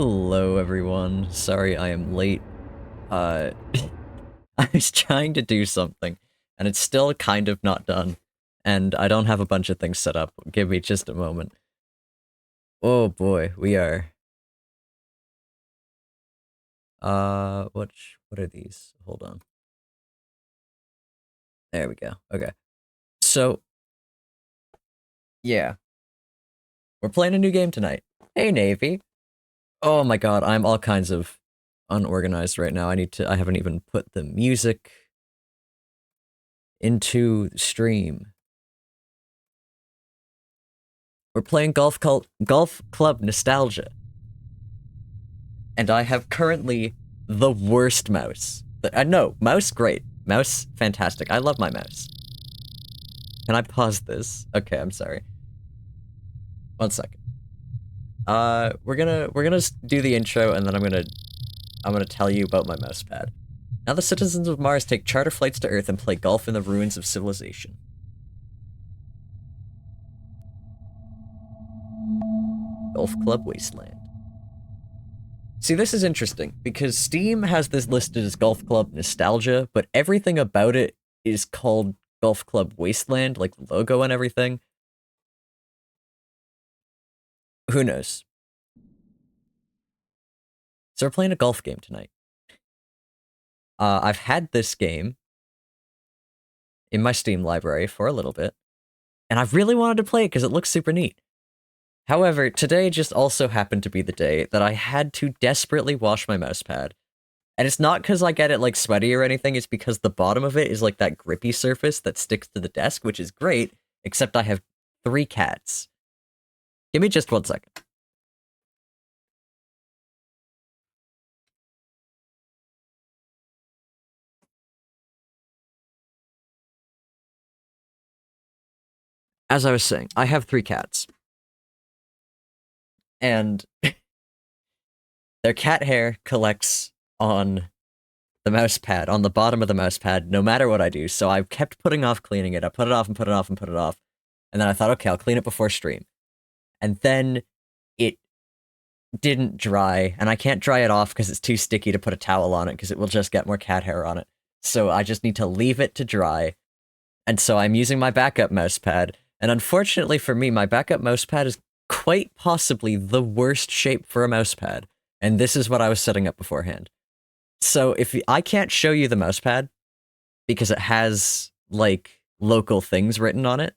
Hello everyone, sorry I am late. I was trying to do something, and it's still kind of not done, and I don't have a bunch of things set up. Give me just a moment. Oh boy, we are... what are these? Hold on. There we go, okay. So, yeah. We're playing a new game tonight. Hey Navy! Oh my god, I'm all kinds of unorganized right now. I haven't even put the music into stream. We're playing Golf Club Nostalgia. And I have currently the worst mouse. No, mouse great. Mouse fantastic. I love my mouse. Can I pause this? Okay, I'm sorry. 1 second. We're gonna do the intro and then I'm gonna tell you about my mousepad. Now the citizens of Mars take charter flights to Earth and play golf in the ruins of civilization. Golf Club Wasteland. See, this is interesting, because Steam has this listed as Golf Club Nostalgia, but everything about it is called Golf Club Wasteland, like the logo and everything. Who knows? So we're playing a golf game tonight. I've had this game in my Steam library for a little bit, and I really wanted to play it because it looks super neat. However, today just also happened to be the day that I had to desperately wash my mousepad. And it's not because I get it, like, sweaty or anything, it's because the bottom of it is, like, that grippy surface that sticks to the desk, which is great, except I have 3 cats. Give me just 1 second. As I was saying, I have 3 cats. And their cat hair collects on the mousepad, on the bottom of the mousepad, no matter what I do. So I kept putting off cleaning it. I put it off and put it off and put it off. And then I thought, okay, I'll clean it before stream. And then it didn't dry, and I can't dry it off because it's too sticky to put a towel on it because it will just get more cat hair on it. So I just need to leave it to dry. And so I'm using my backup mousepad. And unfortunately for me, my backup mousepad is quite possibly the worst shape for a mousepad. And this is what I was setting up beforehand. So if I can't show you the mousepad because it has, like, local things written on it,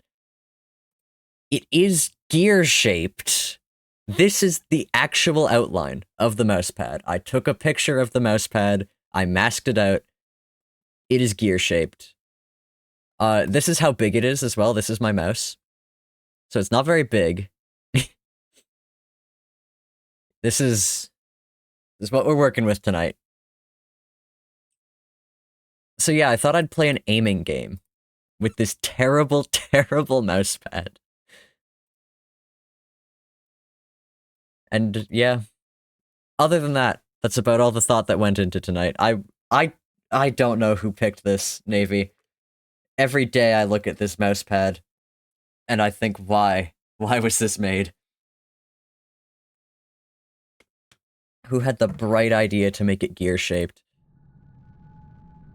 it is gear-shaped. This is the actual outline of the mousepad. I took a picture of the mousepad, I masked it out. It is gear-shaped. This is how big it is as well. This is my mouse. So it's not very big. This is what we're working with tonight. So yeah, I thought I'd play an aiming game with this terrible, terrible mousepad. And yeah, other than that, that's about all the thought that went into tonight. I don't know who picked this, Navy. Every day I look at this mousepad, and I think, why? Why was this made? Who had the bright idea to make it gear-shaped?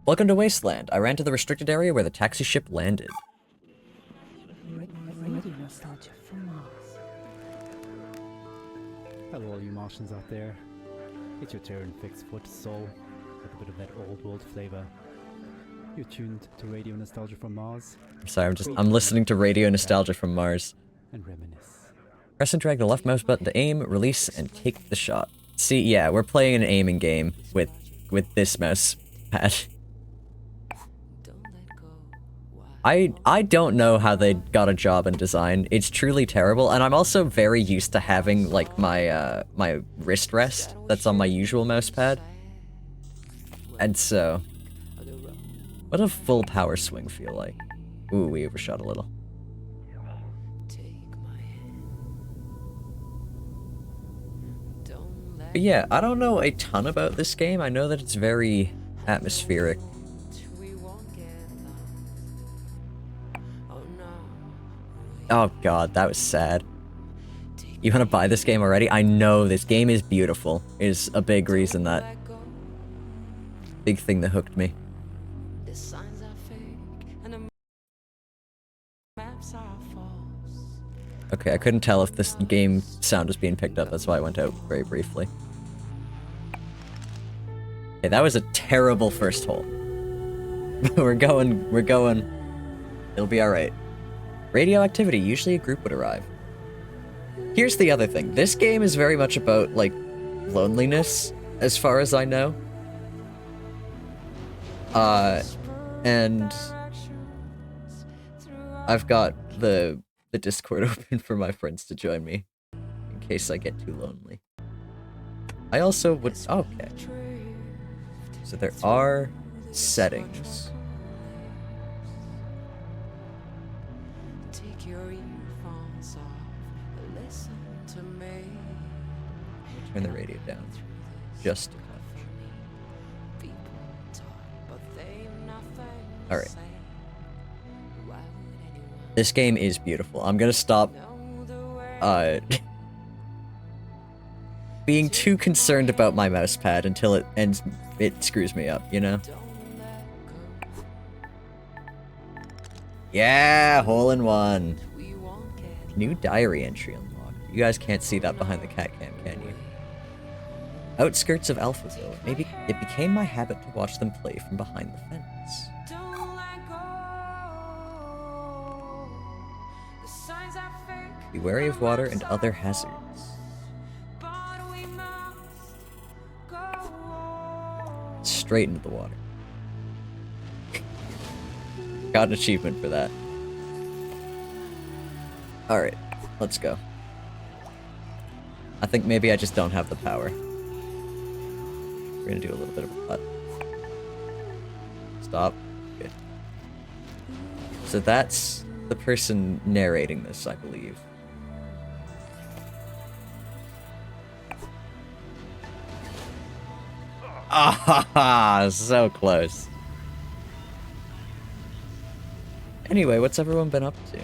Welcome to Wasteland. I ran to the restricted area where the taxi ship landed. Hello all you Martians out there. It's your Terran fixed foot soul with a bit of that old world flavor. You're tuned to Radio Nostalgia from Mars. I'm sorry, I'm listening to Radio Nostalgia from Mars. And reminisce. Press and drag the left mouse button to aim, release, and take the shot. See, yeah, we're playing an aiming game with this mouse pad. I don't know how they got a job in design. It's truly terrible, and I'm also very used to having, like, my my wrist rest that's on my usual mouse pad. And so, what does a full power swing feel like? Ooh, we overshot a little. But yeah, I don't know a ton about this game. I know that it's very atmospheric. Oh god, that was sad. You want to buy this game already? I know this game is beautiful. Is a big reason that... Big thing that hooked me. Okay, I couldn't tell if this game sound was being picked up, that's why I went out very briefly. Okay, that was a terrible first hole. we're going. It'll be alright. Radioactivity, usually a group would arrive. Here's the other thing. This game is very much about, like, loneliness, as far as I know. And I've got the Discord open for my friends to join me, in case I get too lonely. I also would... Okay. So there are settings. Turn the radio down. Just a touch. Alright. This game is beautiful. I'm gonna stop being too concerned about my mousepad until it screws me up, you know? Yeah, hole in one. New diary entry unlocked. You guys can't see that behind the cat cam, can you? Outskirts of Alphaville. Maybe it became my habit to watch them play from behind the fence. Be wary of water and other hazards. Straight into the water. Got an achievement for that. Alright, let's go. I think maybe I just don't have the power. We're gonna do a little bit of a putt. Stop. Good. So that's the person narrating this, I believe. Ah, so close. Anyway, what's everyone been up to?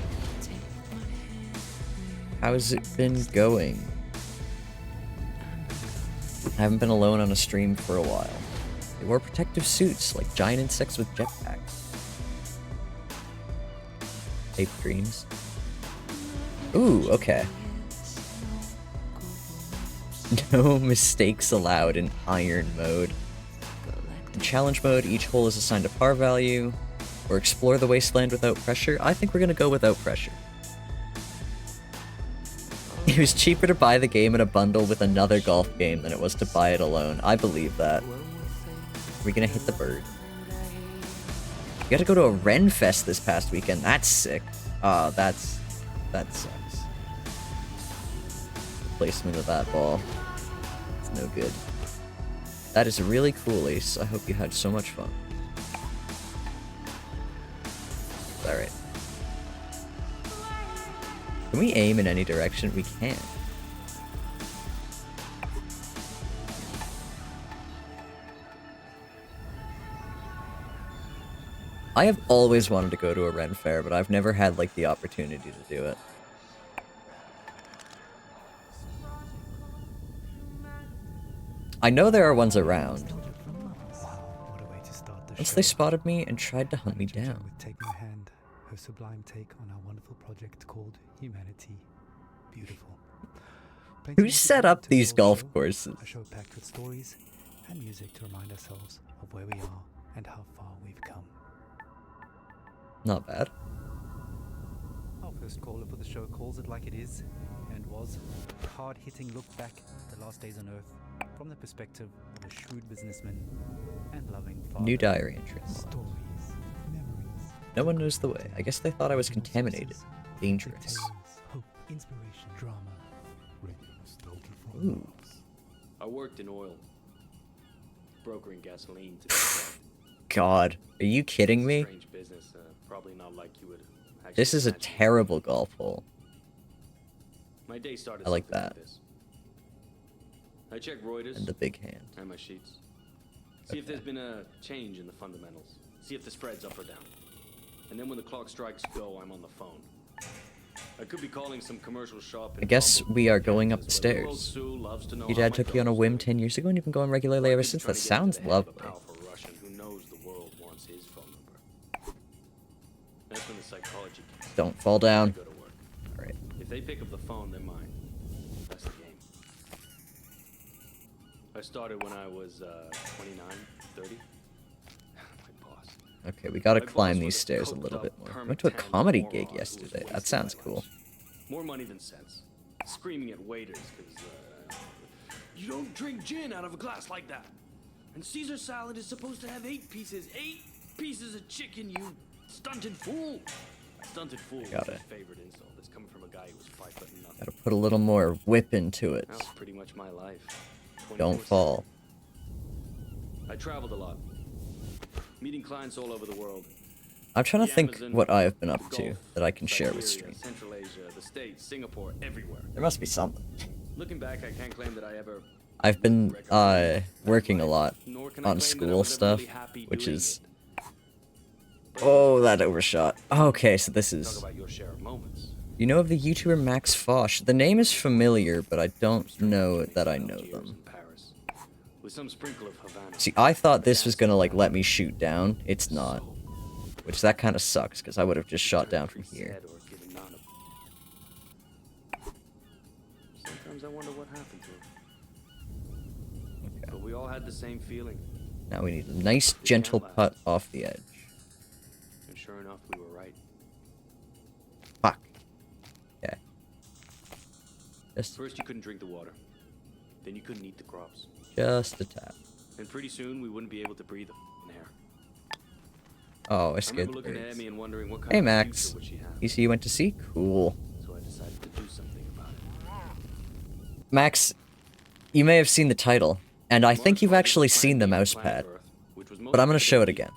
How's it been going? I haven't been alone on a stream for a while. They wore protective suits like giant insects with jetpacks. Ape dreams. Ooh, okay. No mistakes allowed in iron mode. In challenge mode, each hole is assigned a par value. Or explore the wasteland without pressure. I think we're gonna go without pressure. It was cheaper to buy the game in a bundle with another golf game than it was to buy it alone. I believe that. Are we gonna hit the bird? We got to go to a Ren Fest this past weekend. That's sick. That sucks. The placement of that ball. It's no good. That is really cool, Ace. I hope you had so much fun. Alright. Can we aim in any direction? We can. I have always wanted to go to a Ren Fair, but I've never had, like, the opportunity to do it. I know there are ones around. Once they spotted me and tried to hunt me down. Take my hand, her sublime take on our wonderful project called Humanity. Beautiful. Who set up these golf courses? A show packed with stories and music to remind ourselves of where we are and how far we've come. Not bad. Our first caller for the show calls it like it is, and was a hard-hitting look back at the last days on Earth from the perspective of a shrewd businessman and loving father. New diary entry. Stories, memories. No one knows the way. I guess they thought I was contaminated. Dangerous. Hope, inspiration, drama. Ooh. I worked in oil, brokering gasoline to the God, are you kidding me? strange business, probably not like you would. This is a imagine. terrible golf hole. My day started I like something that. this. I check Reuters And the big hand. and my sheets. See if there's been a change in the fundamentals. See if the spread's up or down. And then when the clock strikes go, I'm on the phone. A could be calling some commercial shop. I guess we are going up the stairs. Your dad took you on a whim 10 years ago and you've been going regularly ever since. That sounds lovely. Don't fall down. Alright. If they pick up the phone, they're mine. That's the game. I started when I was 29, 30. My boss. Okay, we gotta climb these stairs a little bit more. I went to a comedy gig yesterday. That sounds cool. More money than sense. Screaming at waiters because you don't drink gin out of a glass like that. And Caesar salad is supposed to have 8 pieces. 8 pieces of chicken, you stunted fool. Stunted fool is Got my it. favorite insult. It's coming from a guy who was 5 foot nothing. Gotta put a little more whip into it. That was pretty much my life. Don't 24/7. fall. I traveled a lot, meeting clients all over the world. I'm trying to The think Amazon, what I have been up to Gulf, that I can share with Siberia, stream. Central Asia, the States, Singapore, everywhere. There must be something. Looking back, I can't claim that I ever I've been working a lot nor can I on claim that I school was ever stuff, really happy which doing is... it. But Oh, that overshot. Okay, so this talk is... about your share of moments. You know of the YouTuber Max Fosh? The name is familiar, but I don't know that I know Years them. in Paris, with some sprinkle of Havana. See, I thought this was gonna, like, let me shoot down. It's not. Which, that kind of sucks, because I would have just shot down from here. Sometimes I wonder what happened to him. Okay. But we all had the same feeling. Now we need a nice, gentle putt off the edge. And sure enough, we were right. Fuck. Okay. First, you couldn't drink the water. Then you couldn't eat the crops. Just a tap. And pretty soon, we wouldn't be able to breathe the air. Oh, I I scared remember the looking at birds. Emmy and wondering what kind Hey, of Max. future would she have. You see you went to sea? Cool. So I decided to do something about it. Max, you may have seen the title, and I think you've actually seen the Mousepad, but I'm gonna show it again.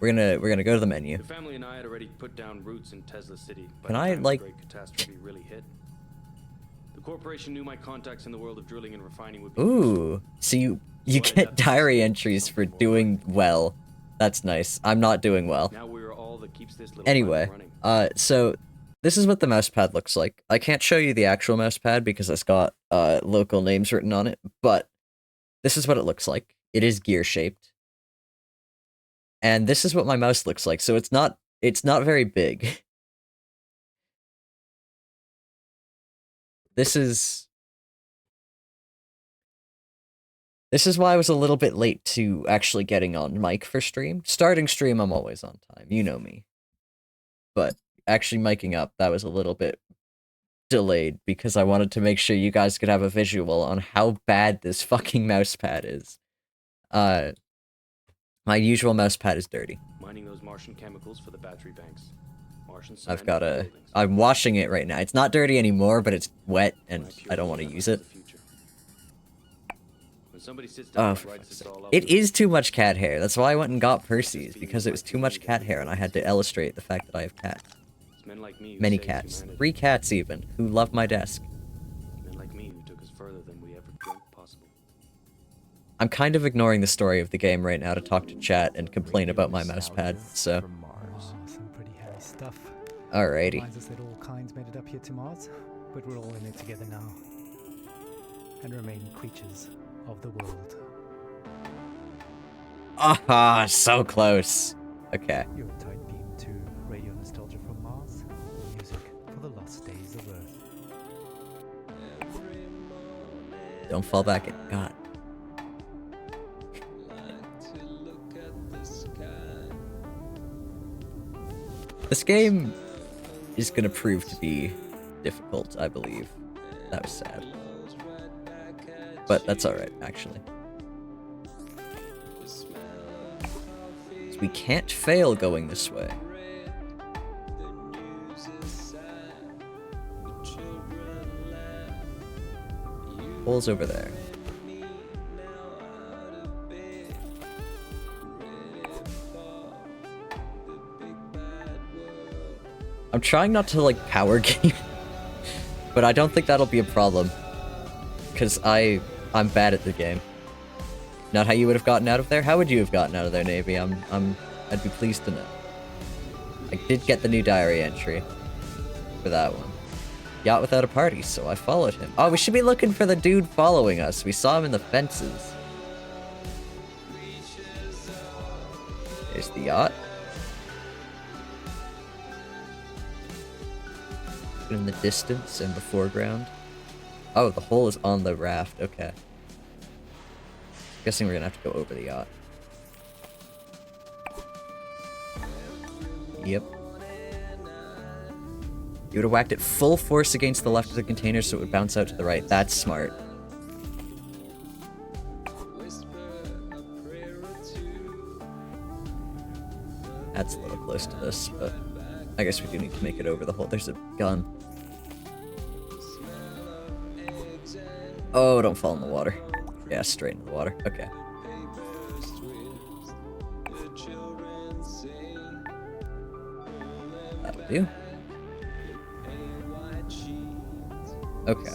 We're gonna go to the menu. The family and I had already put down roots in Tesla City. By Can the I, time like- the great catastrophe really hit. The corporation knew my contacts in the world of drilling and refining would be Ooh, so you get diary entries for doing well. That's nice. I'm not doing well. Now we're all that keeps this little Anyway, planet running. so this is what the Mousepad looks like. I can't show you the actual Mousepad because it's got local names written on it, but this is what it looks like. It is gear shaped. And this is what my mouse looks like. So it's not very big. This is why I was a little bit late to actually getting on mic for stream. Starting stream, I'm always on time. You know me. But actually miking up, that was a little bit delayed because I wanted to make sure you guys could have a visual on how bad this fucking mousepad is. My usual mousepad is dirty. Mining those Martian chemicals for the battery banks. Martian I've cement got for a... buildings. I'm washing it right now. It's not dirty anymore, but it's wet, and My pure I don't want to belief use in it. the future. When somebody sits Oh, down for and writes fuck's this sake. all up, It is too much cat hair. That's why I went and got Percy's, because it was too much cat hair, and I had to illustrate the fact that I have cats. it's men like me who Many saved cats. humanity. 3 cats, even, who love my desk. Men like me who took us further than we ever dreamt possible. I'm kind of ignoring the story of the game right now to talk to chat and complain about my mousepad, so... From Mars. Some pretty hairy stuff. Alrighty. Reminds us that all kinds made it up here to Mars, but we're all in it together now. And remain creatures of the world. Ah, so close. Okay. You're a tight beam to radio nostalgia from Mars. Music for the lost days of Earth. Don't fall back in. God. This game is gonna prove to be difficult, I believe. That was sad. But that's alright, actually. 'Cause we can't fail going this way. Hole's over there. I'm trying not to, like, power game, but I don't think that'll be a problem. Because I'm bad at the game. Not how you would have gotten out of there? How would you have gotten out of there, Navy? I'd be pleased to know. I did get the new diary entry for that one. yacht without a party, so I followed him. Oh, we should be looking for the dude following us. We saw him in the fences. There's the yacht. In the distance and the foreground. Oh, the hole is on the raft. Okay. Guessing we're gonna have to go over the yacht. Yep. You would have whacked it full force against the left of the container so it would bounce out to the right. That's smart. That's a little close to this, but I guess we do need to make it over the hole. There's a gun. Oh, don't fall in the water. Yeah, straight into the water. Okay. That'll do. Okay.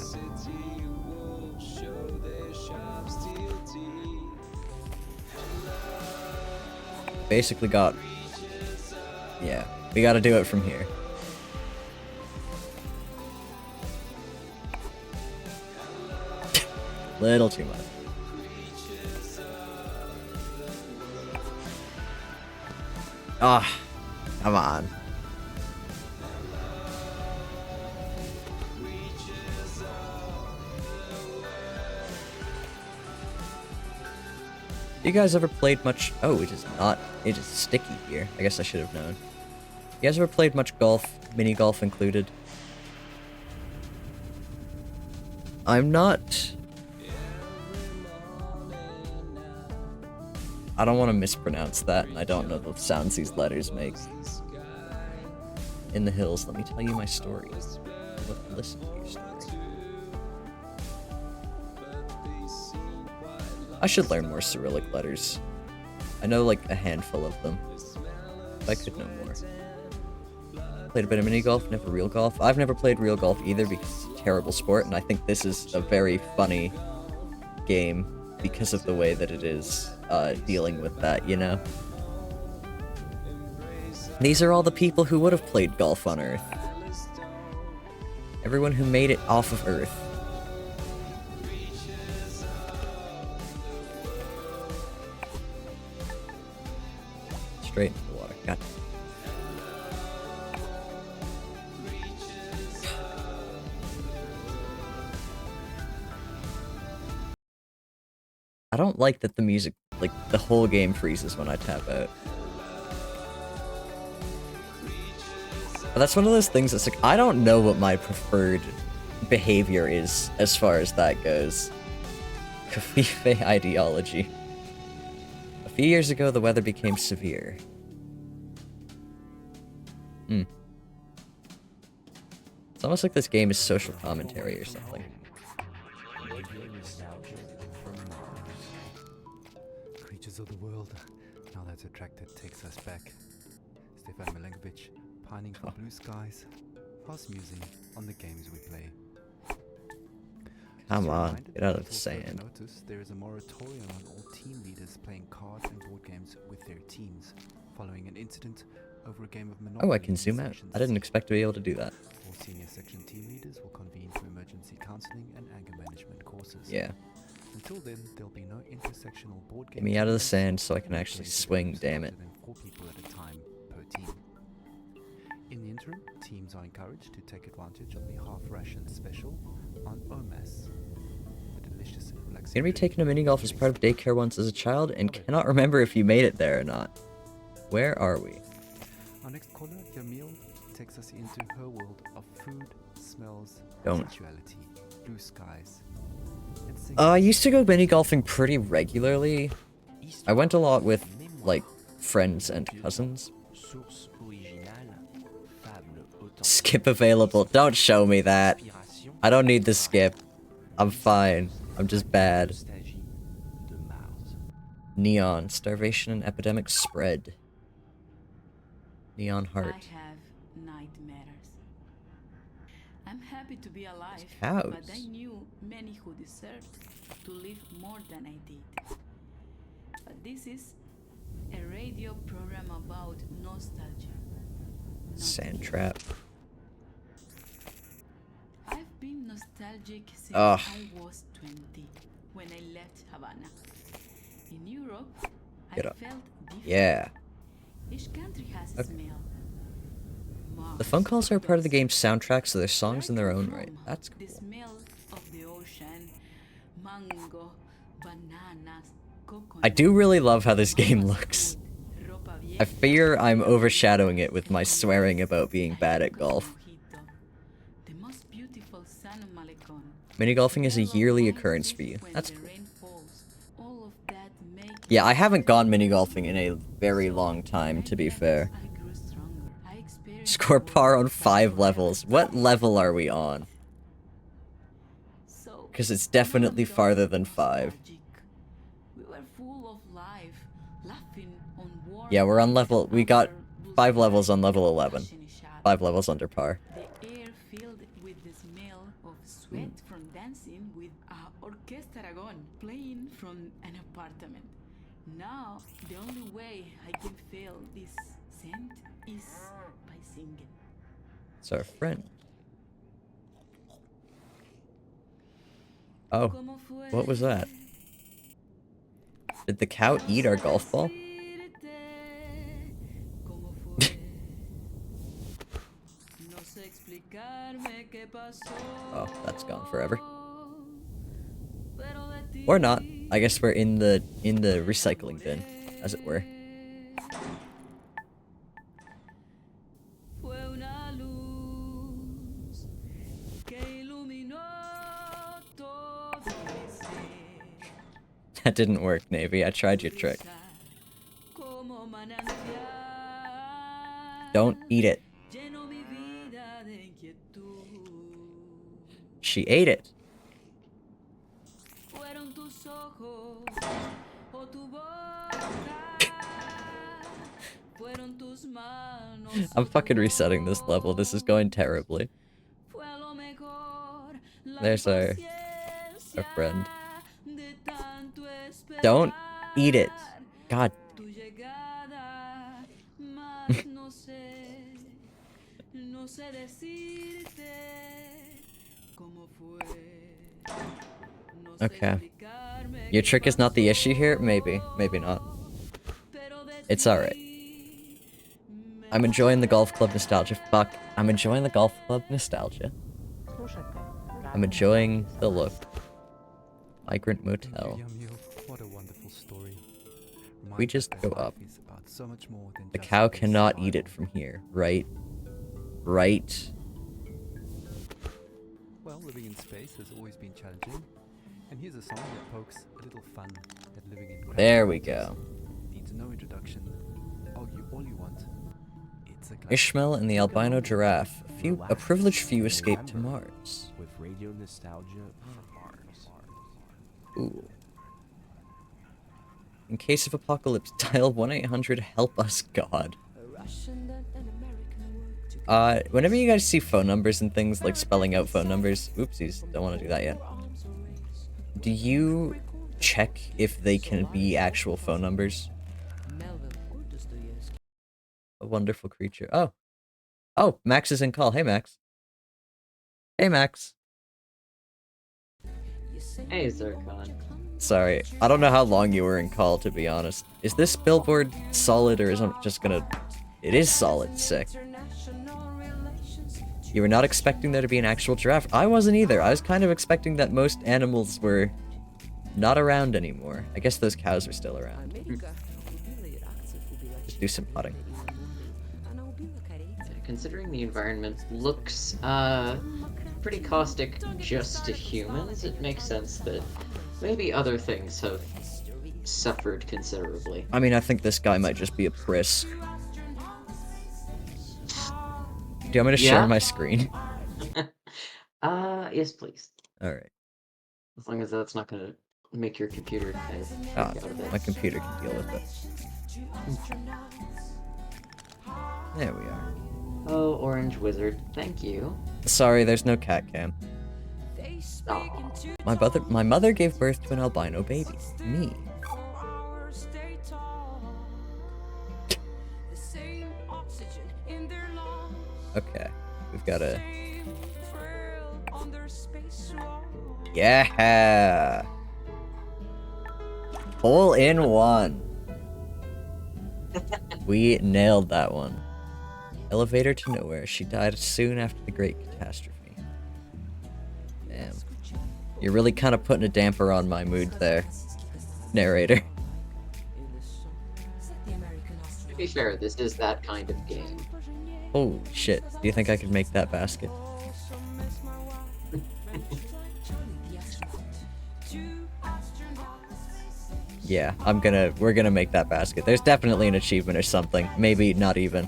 Basically got... Yeah, we gotta do it from here. Little too much. Ah, come on. You guys ever played much? Oh, it is not. It is sticky here. I guess I should have known. You guys ever played much golf? Mini golf included? I'm not... I don't want to mispronounce that, and I don't know the sounds these letters make. In the hills, let me tell you my story. Listen to your story. I should learn more Cyrillic letters. I know like a handful of them. But I could know more. Played a bit of mini golf, never real golf. I've never played real golf either because it's a terrible sport, and I think this is a very funny game because of the way that it is dealing with that, you know? These are all the people who would have played golf on Earth. Everyone who made it off of Earth. Straight into the water. Got it. I don't like that the music, like, the whole game freezes when I tap out. But that's one of those things that's like, I don't know what my preferred behavior is as far as that goes. Kafife ideology. A few years ago, the weather became severe. It's almost like this game is social commentary or something. Creatures of the world. Now that's attracted takes us back. Stefan Milenkovic, pining for blue skies, fast musing on the games we play. Come on, get out of the sand. Notice there is a moratorium on all team leaders playing card and board games with their teams, following an incident over a game of Monopoly. Oh, I can zoom out. I didn't expect to be able to do that. All senior section team leaders will convene for emergency counseling and anger management courses. Yeah. Until then, there'll be no intersectional board games. Get me out of the sand so I can actually swing, damn it. Than 4 people at a time per team. In the interim, teams are encouraged to take advantage of the half ration special on OMAS. The delicious and relaxing. Gonna be taking a mini golf as part of daycare once as a child and cannot remember if you made it there or not. Where are we? Our next caller, Yamil, takes us into her world of food, smells, Don't. sensuality, blue skies, and singing. I used to go mini golfing pretty regularly. I went a lot with, like, friends and cousins. Skip available. Don't show me that. I don't need the skip. I'm fine. I'm just bad. Neon. Starvation and epidemic spread. Neon heart. I have nightmares. I'm happy to be alive, Cows. but I knew many who deserved to live more than I did. But this is a radio program about nostalgia. Sand trap. nostalgic since Ugh. I was 20 when I left Havana. In Europe, I Get up. felt different. Yeah. Each country has a Okay. smell. The phone calls are part of the Mars, game's soundtrack, so they're songs in their Where I own come right. from, That's the cool. smell of the ocean, mango, bananas, coconut. I do really love how this game looks. food, ropa I vieja, fear I'm overshadowing it with my swearing about being bad at golf. mojito, the most beautiful sun on Malecon. Mini golfing is a Smell of yearly ice occurrence fish for you. when That's the cool. rain falls. All of that make Yeah, me I haven't feel gone mini golfing in a very long time, to be fair. I grew stronger. I experienced Score more par on than 5 I levels. What level are we on? So, Because it's definitely farther than 5. nostalgic. We were full of life, laughing on warm Yeah, we're on nights level. We got under blue 5 skies, levels on level 11. flashing each other. 5 levels under par. The air filled with the smell of sweat from dancing with a orchestra playing from an apartment. Now, the only way I can feel this scent is by singing. It's our friend. Oh, Como fue what was that? Did the cow eat our golf ball? decirte cómo fue? No sé explicarme qué pasó. Oh, that's gone forever. Pero de ti Or not. I guess we're in the recycling bin, as it were. fue una luz que iluminó todo mi ser. That didn't work, Navy. I tried your trick. Como manantial, Don't eat it. lleno mi vida de inquietud. She ate it. Fueron tus ojos o tu boca. Fueron tus manos. I'm fucking resetting this level. This is going terribly. Fue a lo mejor la There's our impaciencia friend. de tanto Don't eat it. God. tu llegada, mas no sé decirte cómo fue. No sé Okay. explicarme Your qué trick is not the issue here? pasó, Maybe. Maybe not. pero de It's alright. ti me I'm enjoying the golf club nostalgia. Fuck. I'm enjoying the golf club nostalgia. I'm enjoying the look. Migrant Motel. What a wonderful story. We just go up. Is about so much more than The just cow base cannot eat it survival. from here, right? Right. Well, living in space has always been challenging. And here's a song that pokes a little fun at living in gravity. There we go. Needs no introduction. Argue all you want. It's a classic. Ishmael and the albino giraffe. A privileged few escaped to Remember, Mars. with radio nostalgia from Mars. Ooh. In case of apocalypse, dial 1-800-HELP-US-GOD. Whenever you guys see phone numbers and things, like spelling out phone numbers, oopsies, don't want to do that yet. Do you check if they can be actual phone numbers? A wonderful creature. Oh. Oh, Max is in call. Hey, Max. Hey, Max. Hey, Zircon. Sorry, I don't know how long you were in call, to be honest. Is this billboard solid, or is it just gonna... It is solid, sick. You were not expecting there to be an actual giraffe. I wasn't either. I was kind of expecting that most animals were not around anymore. I guess those cows are still around. Just do some potting. Considering the environment looks, pretty caustic just to humans, it makes sense that maybe other things have suffered considerably. I mean, I think this guy might just be a priss. Do you want me to share Yeah? my screen? Yes, please. Alright. As long as that's not gonna make your computer kind of freak Ah, out a bit. my computer can deal with it. There we are. Oh, Orange Wizard, thank you. Sorry, there's no cat cam. Aw. My mother gave birth to an albino baby. Me. Okay, we've got a... Yeah! Hole in one. We nailed that one. Elevator to nowhere. She died soon after the Great Catastrophe. Damn. You're really kind of putting a damper on my mood there, narrator. To be fair, this is that kind of game. Oh, shit. Do you think I could make that basket? Yeah, we're gonna make that basket. There's definitely an achievement or something. Maybe not even.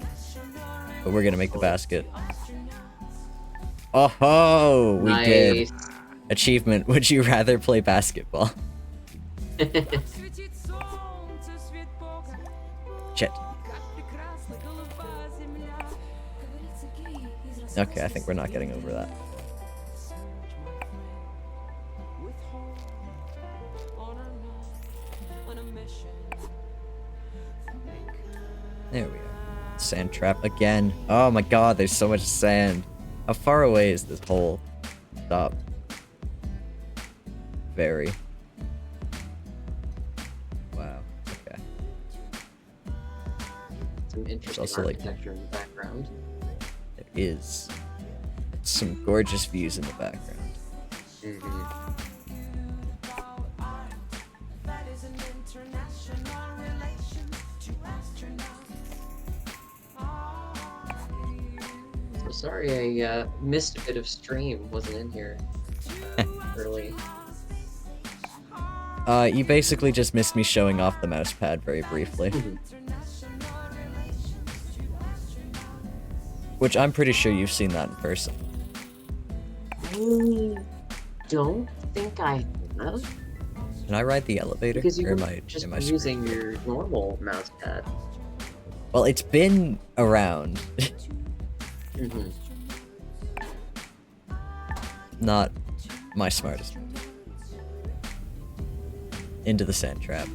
But we're gonna make the basket. Oh ho! We did. Achievement, would you rather play basketball? Shit. Okay, I think we're not getting over that. There we are. Sand trap again. Oh my god, there's so much sand. How far away is this hole? Stop. Very. Wow. Okay. Some interesting also, like, architecture in the background. There is some gorgeous views in the background. So sorry I missed a bit of stream, wasn't in here early. You basically just missed me showing off the mousepad very briefly. Which I'm pretty sure you've seen that in person. I don't think I have. Can I ride the elevator? Because you or were am I, just am I using your normal mouse pad. Well, it's been around. Not my smartest move. Into the sand trap.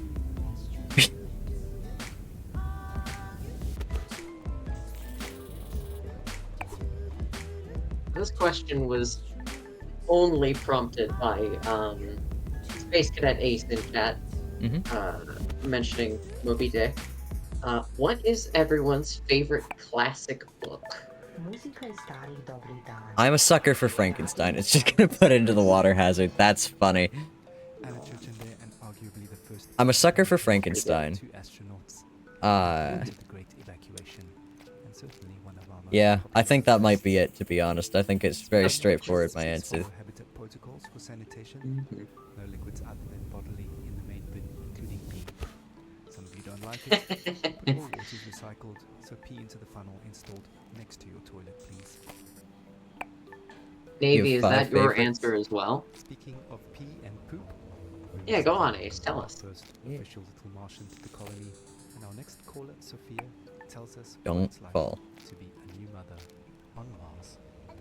This question was only prompted by Space Cadet Ace in chat mentioning Moby Dick. What is everyone's favorite classic book? I'm a sucker for Frankenstein. It's just gonna put it into the water hazard. That's funny. I'm a sucker for Frankenstein. Yeah, I think that might be it, to be honest. I think it's very straightforward, my answer. Protocols for sanitation. No liquids other than bodily in the main bin, including pee. Some of you don't like it. All water is recycled, so pee into the funnel installed next to your toilet, please. Navy, is that your answer as well? Speaking of pee and poop. Yeah, go on, Ace. Tell us. First official little Martian to the colony, and our next caller, Sophia, tells us what Don't it's like fall. to be a new mother on Mars.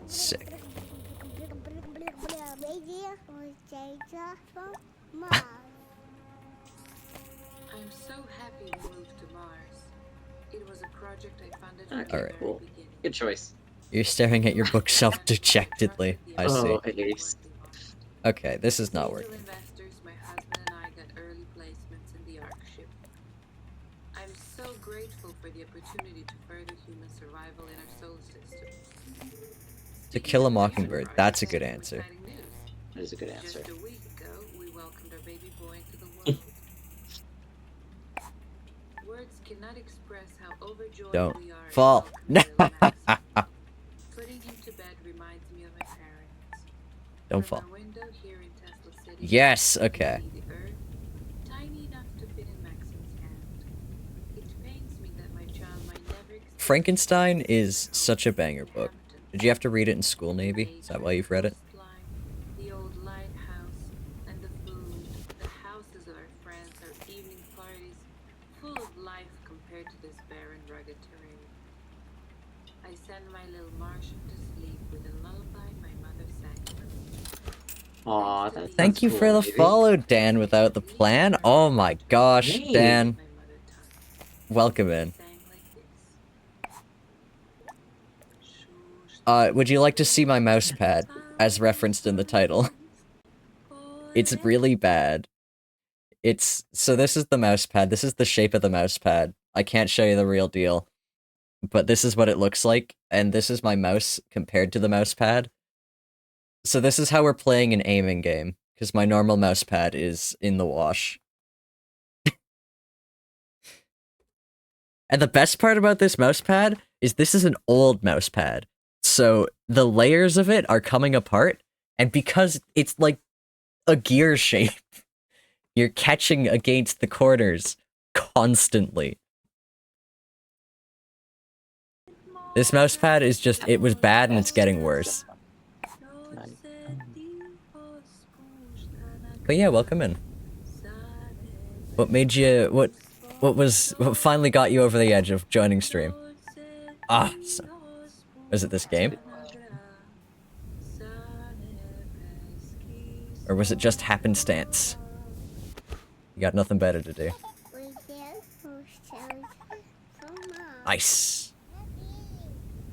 Sick. I'm so happy we moved to Mars. It was a project I funded from Okay, the Alright. very cool. beginning. Good choice. You're staring at your bookshelf dejectedly. I see. Oh, Ace. Okay, this is not Angel working. investors, my husband and I got early placements in the Ark ship. I'm so grateful for the opportunity to further human survival in our solar system. To Kill a Mockingbird. That's a good answer. That is a good answer. Just a week ago, we welcomed our baby boy into the world. Words cannot express how overjoyed Don't we are. fall. Putting him to bed reminds me of my parents. Don't From fall. our window here in Tesla City, Yes, okay. we see the Earth, tiny enough to fit in Maxim's hand. It pains me that my child might never experience Frankenstein is such a banger book. Did you have to read it in school, Navy? Is that why you've read it? The old lighthouse and the food, the houses of our friends, our evening parties, full of life compared to this barren, rugged terrain. I send my little Martian to sleep with a lullaby my mother sang for me. Aw, that's Thank you cool, for the Navy. follow, Dan, without the plan. Oh my gosh, Hey. Dan. My mother tongue Welcome in. sang like this. Would you like to see my mouse pad, as referenced in the title? It's really bad. So this is the mouse pad. This is the shape of the mouse pad. I can't show you the real deal, but this is what it looks like, and this is my mouse compared to the mouse pad. So this is how we're playing an aiming game, because my normal mouse pad is in the wash. And the best part about this mouse pad is this is an old mouse pad. So the layers of it are coming apart, and because it's like a gear shape, you're catching against the corners constantly. This mouse pad is just, it was bad and it's getting worse. But yeah, welcome in. What made you, what finally got you over the edge of joining stream? Was it this game? Or was it just happenstance? You got nothing better to do. Nice.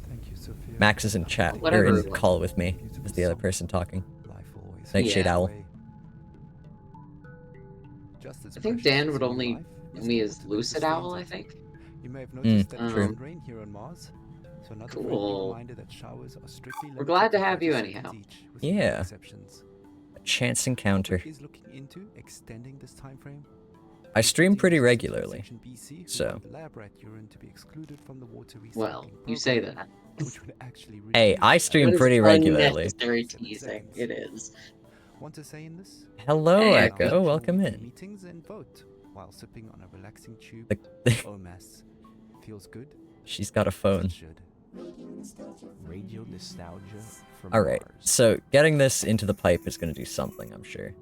Thank you, Sophia. Max is in chat. Whatever. You're in call with me. As the other person talking. Life always Nightshade Yeah. Owl. Just as I think precious Dan as would your only life know is me the as little Lucid Owl, I strains think. You may have noticed that true. it doesn't rain here on Mars. So another friendly Cool. reminder that showers are strictly We're glad limited to have you 30 anyhow. seconds each, with few Yeah. exceptions. A chance encounter. Is looking into extending this time frame. I stream pretty regularly. So. Well, you say that. Hey, I stream What is pretty regularly. unnecessary teasing. It is. Want to say in this? Hello, Hey, Echo. Welcome in. Meetings and vote while sipping on a relaxing tube. The- Oh, mess. Feels good. She's got a phone. Should. Radio nostalgia from Alright, Mars. so getting this into the pipe is going to do something, I'm sure.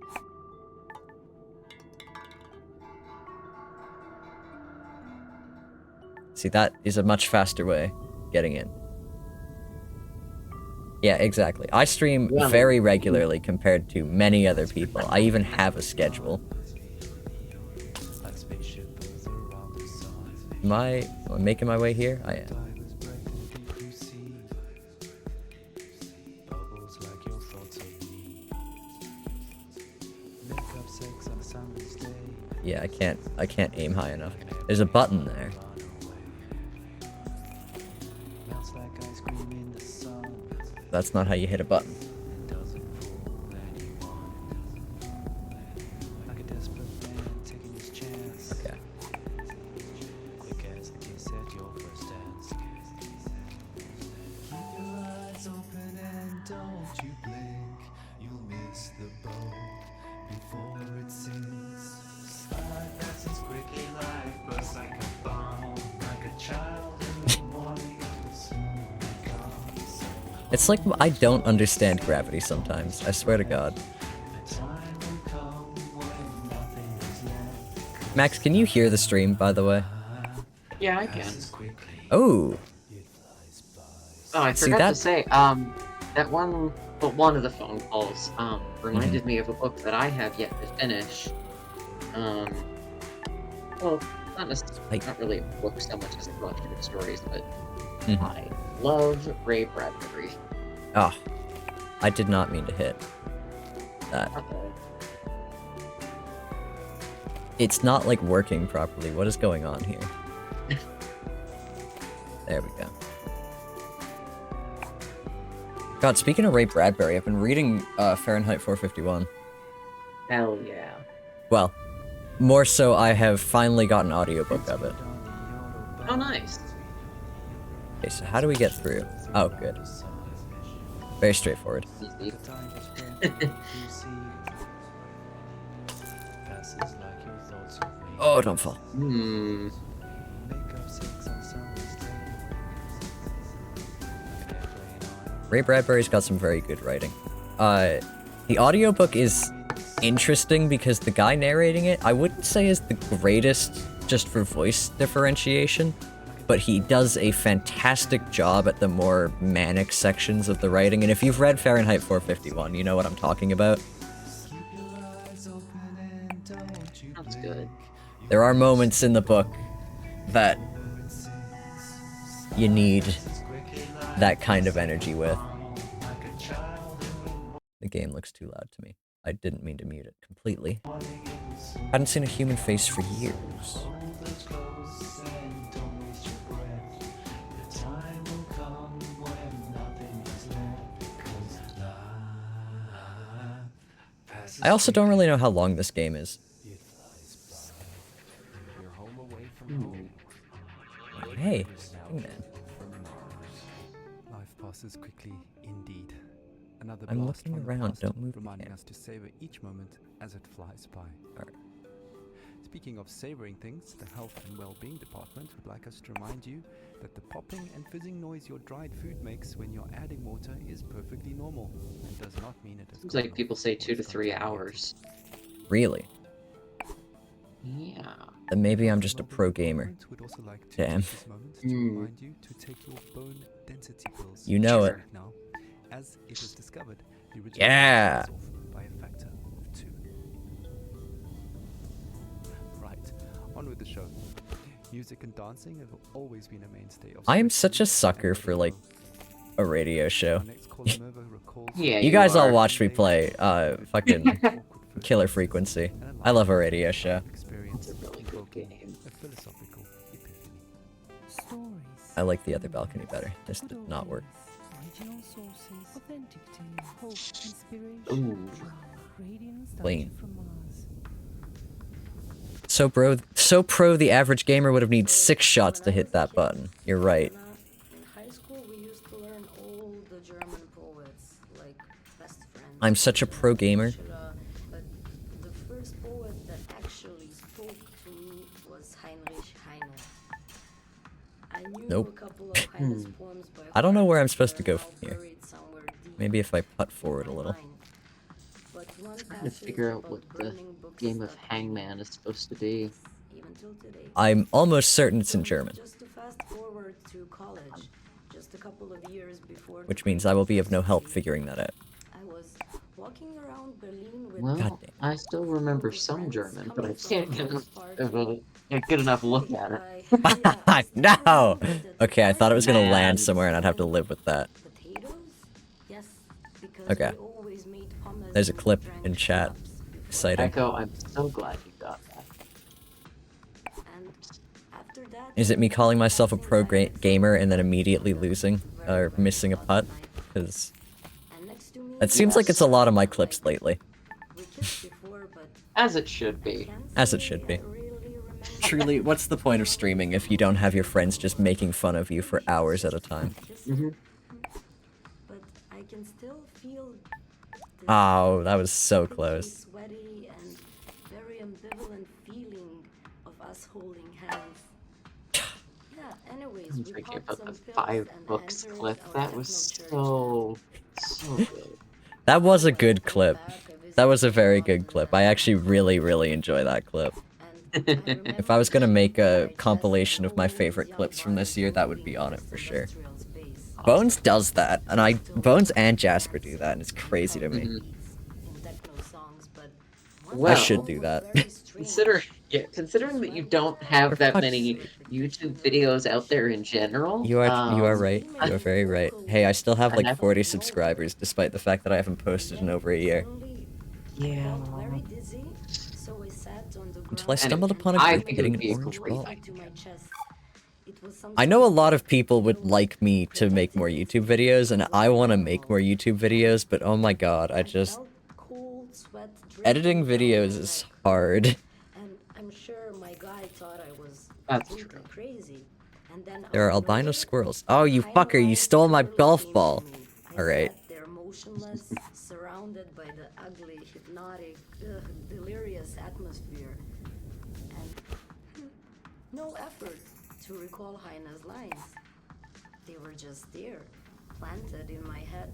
See, that is a much faster way getting in. Yeah, exactly. I stream Yeah. very regularly compared to many other people. I even have a schedule. Am I making my way here? I am. Yeah, I can't aim high enough. There's a button there. That's not how you hit a button. Okay. It's like I don't understand gravity sometimes. I swear to God. Max, can you hear the stream, by the way? Yeah, I can. Oh, Oh, I See forgot that- to say, that one of the phone calls, reminded me of a book that I have yet to finish. Well, not really a book so much as a collection of stories, but Mhm. I love Ray Bradbury. oh, I did not mean to hit that. Uh-oh. It's not like working properly. What is going on here? There we go. God, speaking of Ray Bradbury, I've been reading Fahrenheit 451. Hell yeah. Well, more so I have finally got an audiobook of it. Oh, nice. Okay, so how do we get through? Oh, good. Very straightforward. Easy. Oh, don't fall. Hmm. Ray Bradbury's got some very good writing. The audiobook is interesting because the guy narrating it, I wouldn't say is the greatest just for voice differentiation, but he does a fantastic job at the more manic sections of the writing, and if you've read Fahrenheit 451, you know what I'm talking about. That's good. There are moments in the book that you need that kind of energy with. The game looks too loud to me. I didn't mean to mute it completely. Hadn't seen a human face for years. I also don't really know how long this game is. Hey, man. Life passes quickly indeed. Another I'm blast looking from the around, past, don't move reminding again. us to savor each moment as it flies by. Alright. Speaking of savoring things, the Health and Well-being Department would like us to remind you that the popping and fizzing noise your dried food makes when you're adding water is perfectly normal and does not mean it is. Seems like people say 2 to 3 hours. Really? Yeah. Then maybe I'm just a pro gamer. Would also like to Damn. take this moment to remind you to take your bone density pills You know it. right now, as it was discovered the original Yeah. is off by a factor of 2. Right, on with the show. Music and dancing have always been a mainstay of. I am such a sucker for, like, a radio show. Our next caller Nova recalls Yeah, You guys all are. watched me play, fucking Killer Frequency. I love a radio show. It's a really good game. A philosophical epiphany. Stories. I like the other balcony better. This did not work. Original sources, authentic tales, hope, inspiration, Ooh. drama, radiance Clean. from Mars. So pro the average gamer would have needed 6 shots to hit that button. You're right. In high school, we used to learn all the German poets, like Best Friends. I'm such a pro gamer. But the first poet that actually spoke to me was Heinrich Heine. I knew Nope. a couple of Heine's poems by I don't know heart, where I'm supposed to they're go now from here. buried somewhere deep Maybe if I putt in forward a my little. mind. But one Trying to passage figure out about what the burning books game of stuck with Hangman me, is supposed to be. even till today. I'm almost certain it's in German, Just to fast forward to college, just a couple of years before the which means I will be of no help figuring that out. I was walking around Berlin with Well, Goddamn. I still remember some German, but I can't get a good enough look at it. No! Okay, I thought it was gonna land somewhere and I'd have to live with that. Potatoes? Yes, because Okay. we always made hummus There's a and clip drank in chat. schnapps before. Exciting. Echo, I'm so glad you got that. And after that, Is it me calling myself a pro gamer and then immediately losing or missing a putt? Because and next to me, it seems like it's a lot of my clips lately. we kissed before, but As it should be. can't As it say should be. I really remember. Truly, what's the point of streaming if you don't have your friends just making fun of you for hours at a time? Kissing. But I can still feel this Oh, that was so pinky, close. sweaty and very ambivalent feeling of us holding hands. Yeah, anyways, I'm we thinking popped about the some pills 5 and books entered clip. our That was techno church. so good. That was a good clip. That was a very good clip. I actually really enjoy that clip. If I was gonna make a compilation of my favorite clips from this year, that would be on it for sure. Bones does that, and Bones and Jasper do that, and it's crazy to me. Well, should do that. Considering that you don't have For that fuck's many YouTube videos out there in general. You are right. You are very right. Hey, I still have like And 40 subscribers, despite the fact that I haven't posted in over a year. Yeah. Until I stumbled upon a I group think it hitting would be an a orange great ball. idea. I know a lot of people would like me to make more YouTube videos, and I want to make more YouTube videos, but oh my god, editing videos is hard. And I'm sure my guy thought I was That's completely true. crazy. And then There are albino squirrels. Oh, you fucker, you stole my golf ball. Alright. They're motionless, surrounded by the ugly, hypnotic, delirious atmosphere. And no effort to recall Heine's lines. They were just there, planted in my head.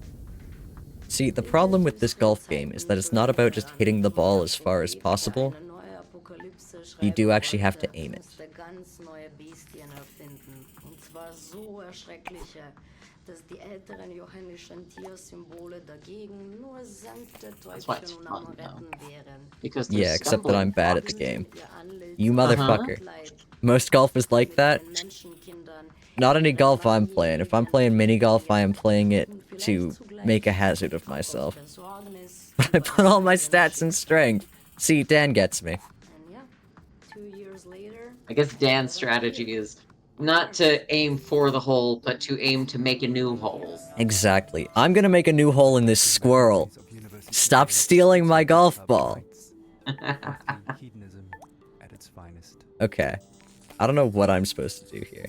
See, the problem with this golf game is that it's not about just hitting the ball as far as possible. You do actually have to aim it. That's why it's fun, though. Because there's Yeah, except that I'm stumbling bad at blocks. the game. You motherfucker. Most golf is like that. Not any golf I'm playing. If I'm playing mini golf, I am playing it to make a hazard of myself. But I put all my stats in strength. See, Dan gets me. And yeah, 2 years later. I guess Dan's strategy is not to aim for the hole, but to aim to make a new hole. Exactly. I'm gonna make a new hole in this squirrel. Stop stealing my golf ball. Hedonism at its finest. Okay. I don't know what I'm supposed to do here.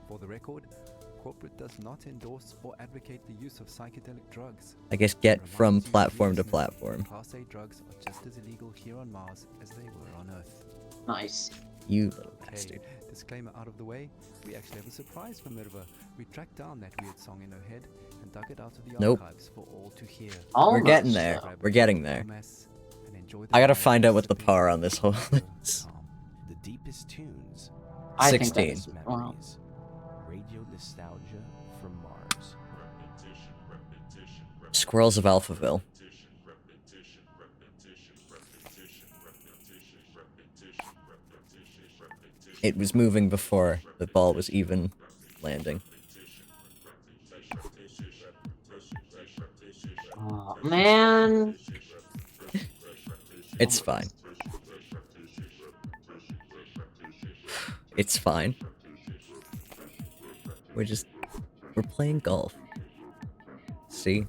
For the record, corporate does not endorse or advocate the use of psychedelic drugs. I guess get from platform to platform. Class A drugs are just as illegal here on Mars as they were on Earth. Nice. You little Okay, bastard. disclaimer out of the way, we actually have a surprise for Minerva. We tracked down that weird song in her head and dug it out of the Nope. archives for all to hear. We're getting Almost. there. We're getting there. Mess and enjoy the I gotta ride find out what the sipping par on this hole is. calm. The deepest tunes. I think 16. that's- wow. Memories. Radio nostalgia from Mars. Squirrels of Alphaville. It was moving before the ball was even landing. Oh, man. It's fine. It's fine. We're playing golf. See?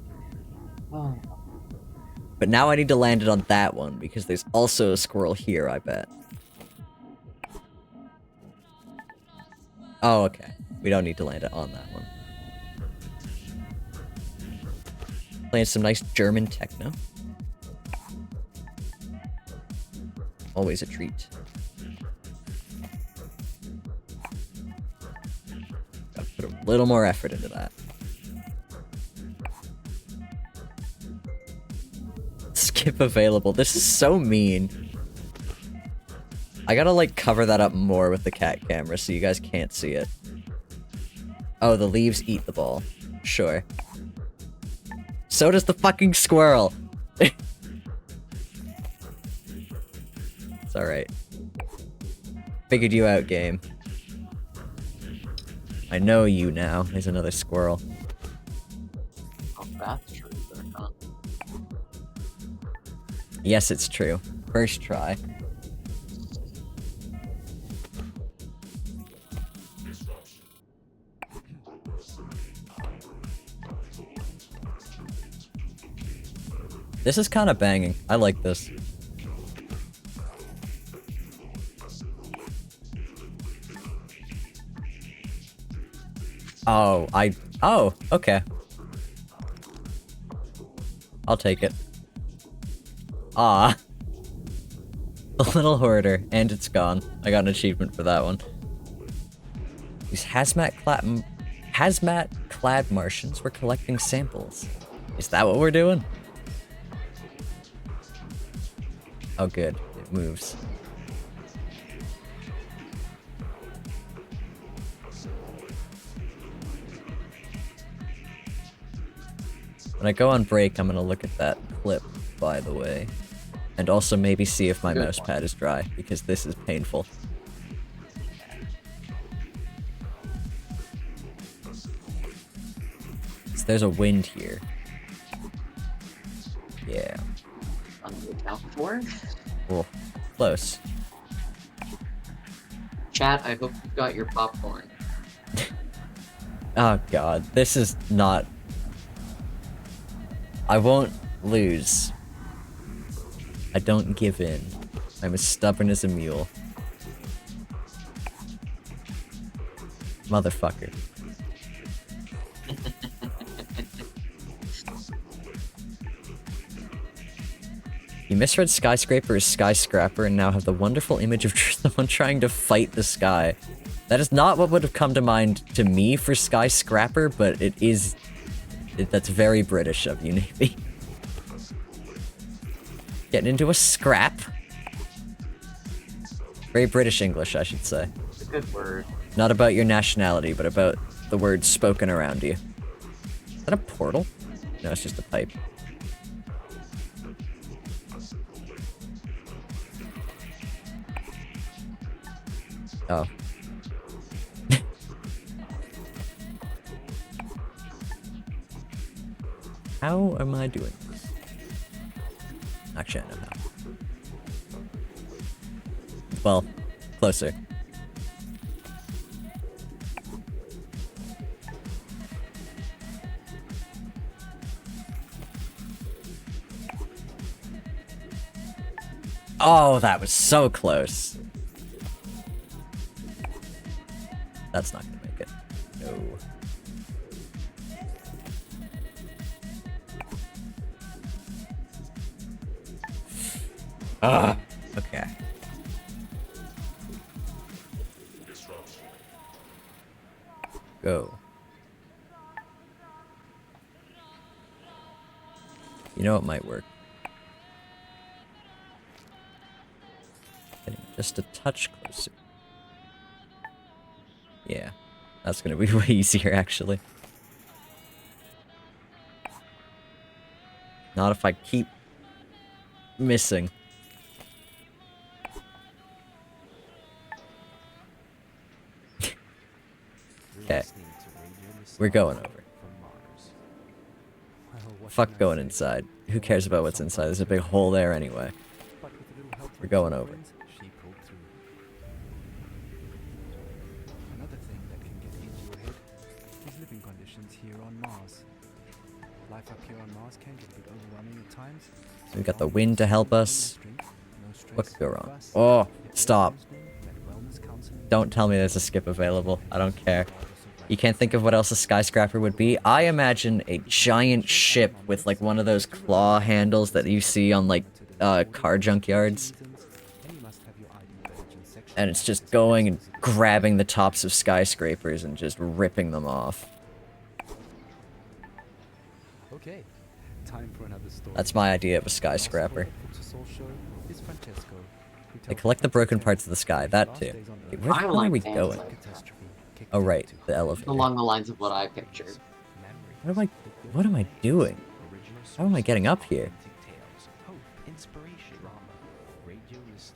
Oh. But now I need to land it on that one, because there's also a squirrel here, I bet. Oh, okay. We don't need to land it on that one. Playing some nice German techno. Always a treat. Gotta put a little more effort into that. Skip available. This is so mean. I gotta, like, cover that up more with the cat camera so you guys can't see it. Oh, the leaves eat the ball. Sure. So does the fucking squirrel! It's alright. Figured you out, game. I know you now. There's another squirrel. Oh, that's true. Zircon. Yes, it's true. First try. This is kind of banging. I like this. Oh, oh, okay. I'll take it. Ah. The little hoarder, and it's gone. I got an achievement for that one. These hazmat-clad Martians were collecting samples. Is that what we're doing? Oh good, it moves. When I go on break, I'm gonna look at that clip, by the way. And also maybe see if my mouse pad is dry, because this is painful. So there's a wind here. Yeah. On the account for? Cool. Close. Chat, I hope you got your popcorn. Oh god, this is not... I won't lose. I don't give in. I'm as stubborn as a mule. Motherfucker. You misread skyscraper as skyscraper and now have the wonderful image of someone trying to fight the sky. That is not what would have come to mind to me for skyscraper, but it is... that's very British of you, Navy. Getting into a scrap. Very British English, I should say. It's a good word. Not about your nationality, but about the words spoken around you. Is that a portal? No, it's just a pipe. Oh. How am I doing? Actually, I know how. Well, closer. Oh, that was so close. That's not gonna make it. No. Ah, okay. Go. You know it might work. Getting just a touch closer. Yeah, that's gonna be way easier actually. Not if I keep missing. Okay. We're going over. Fuck going inside. Who cares about what's inside? There's a big hole there anyway. We're going over. Another thing that can get into your head is living conditions here on Mars. Life up here on Mars can get a bit overwhelming at times. So we got the wind to help us. What could go wrong? Oh, stop. Don't tell me there's a skip available. I don't care. You can't think of what else a skyscraper would be? I imagine a giant ship with like one of those claw handles that you see on like car junkyards. And it's just going and grabbing the tops of skyscrapers and just ripping them off. Okay, time for another story. That's my idea of a skyscraper. They collect the broken parts of the sky, that too. Okay, where the hell are we going? Oh right, the elevator. Along the lines of what I pictured. What am I doing? How am I getting up here?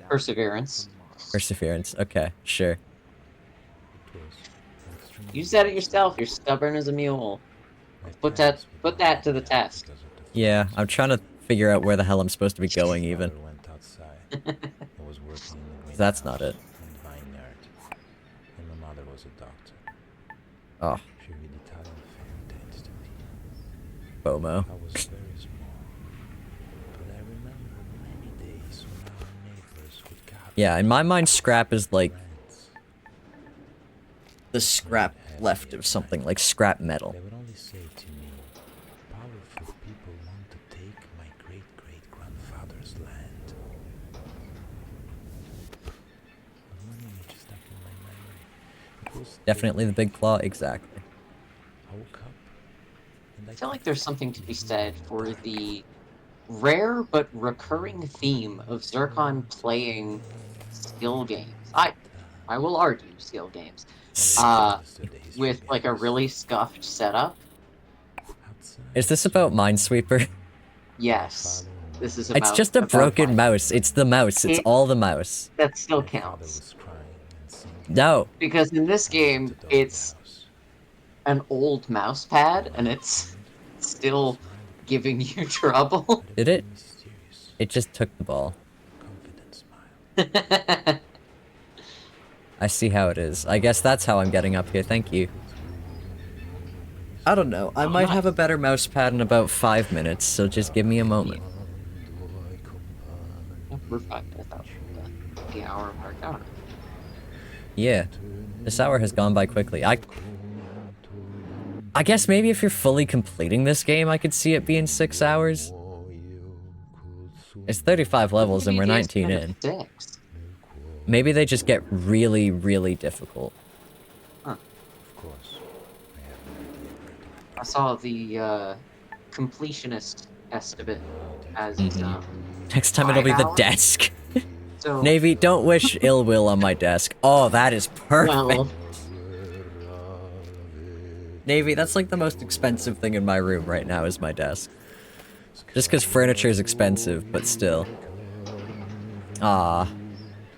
Perseverance. Perseverance, okay, sure. You said it yourself, you're stubborn as a mule. Put that to the test. Yeah, I'm trying to figure out where the hell I'm supposed to be going even. That's not it. Oh. FOMO. Yeah, in my mind, scrap is like the scrap left of something, like scrap metal. They would only say to me, powerful people want to take my great-great-grandfather's land. One image stuck in my memory. It was Definitely the big claw, exactly. I woke up and I feel like there's something to be said for the rare but recurring theme of Zircon playing skill games. I will argue skill games. With like a really scuffed setup. Is this about Minesweeper? Yes. This is about It's just a broken Minesweeper. mouse. It's the mouse. It's all the mouse. That still counts. No. Because in this game, it's an old mouse pad, and it's still giving you trouble. Did it? It just took the ball. I see how it is. I guess that's how I'm getting up here. Thank you. I don't know. I might have a better mouse pad in about 5 minutes, so just give me a moment. We're 5 minutes out from the hour mark. Hour. Yeah. This hour has gone by quickly. I guess maybe if you're fully completing this game, I could see it being 6 hours. It's 35 levels and we're 19 in. 6. Maybe they just get really, really difficult. Huh. I saw the completionist estimate as Next time it'll be 5 the hours? desk. So, Navy, don't wish ill will on my desk. Oh, that is perfect. well, Navy, that's like the most expensive thing in my room right now is my desk. Just because furniture is expensive, but still. Ah,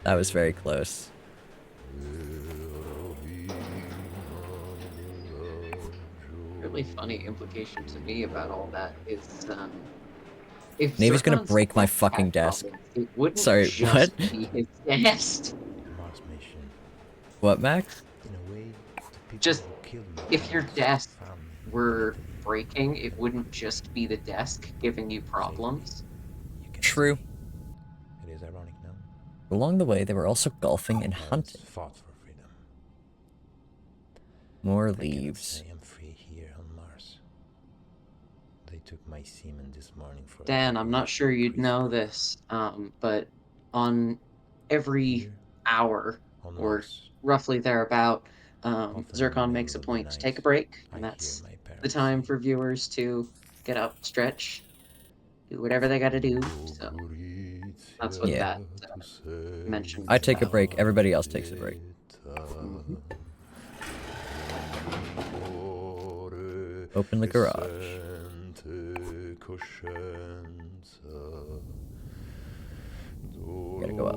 that was very close. really funny implication to me about all that is, if Navy's gonna Zircon's break my had fucking desk. problems, it wouldn't Sorry, what? just be his desk. Mars mission. What, Max? In a way, the people Just, who killed my if your parents desk found me. were breaking, it wouldn't just be the desk giving you problems. You can True. see. It is ironic, no? Along the way, they were also golfing and Parents hunting. fought for freedom. More I cannot leaves. say I'm free here on Mars. They took my semen this morning for. Dan, I'm not sure you'd know this, but on every Here hour, on or Mars, roughly thereabout, often in Zircon the makes a middle of the point to take a night, break, I and hear that's my the parents time say, for viewers to get up, stretch, do whatever they gotta do. So that's what Yeah. that mentioned. I take a break, everybody else takes a break. Mhm. Open the garage. Gotta go up.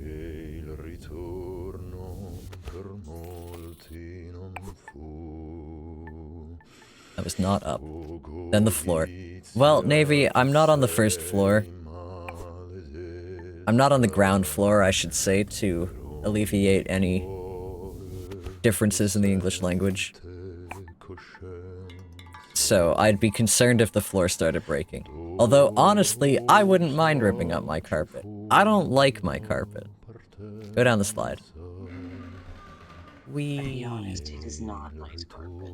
E il ritorno per molti non fu. That was not up. Then the floor. Well, Navy, I'm not on the first floor. I'm not on the ground floor, I should say, to alleviate any differences in the English language. So I'd be concerned if the floor started breaking. Although, honestly, I wouldn't mind ripping up my carpet. I don't like my carpet. Go down the slide. To be honest, it is not nice carpet.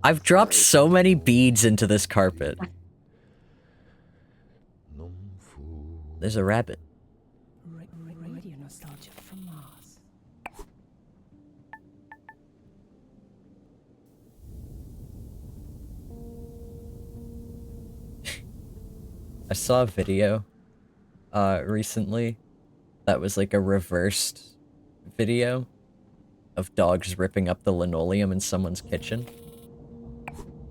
I've dropped so many beads into this carpet. There's a rabbit. Radio nostalgia from Mars. I saw a video recently that was like a reversed video of dogs ripping up the linoleum in someone's kitchen.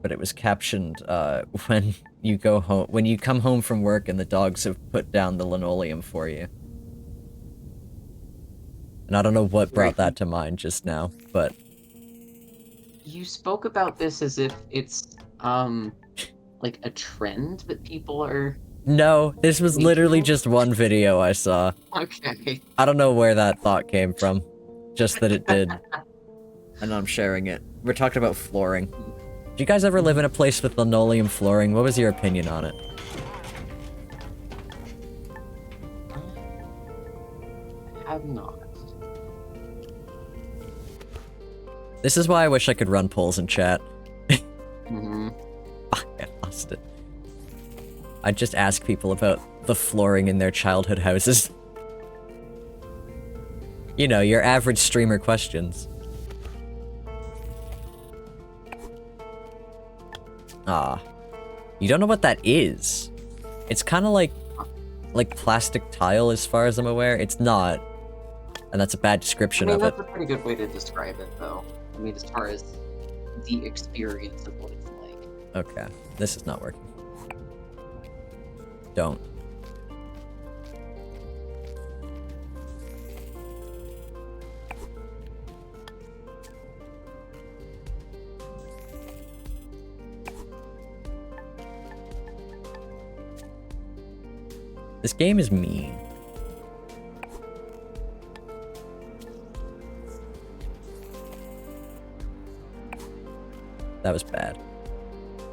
But it was captioned when you come home from work and the dogs have put down the linoleum for you. And I don't know what brought that to mind just now, but You spoke about this as if it's, like a trend that people are... no, this was literally just one video I saw. Okay. I don't know where that thought came from. Just that it did. And I'm sharing it. We're talking about flooring. Do you guys ever live in a place with linoleum flooring? What was your opinion on it? I have not. This is why I wish I could run polls in chat. Mm-hmm. Fuck, I lost it. I'd just ask people about the flooring in their childhood houses. You know, your average streamer questions. Ah. You don't know what that is? It's kind of like plastic tile as far as I'm aware. It's not. And that's a bad description of it. That's a pretty good way to describe it, though. I mean, as far as the experience of what it's like. Okay. This is not working. Don't. This game is mean. That was bad.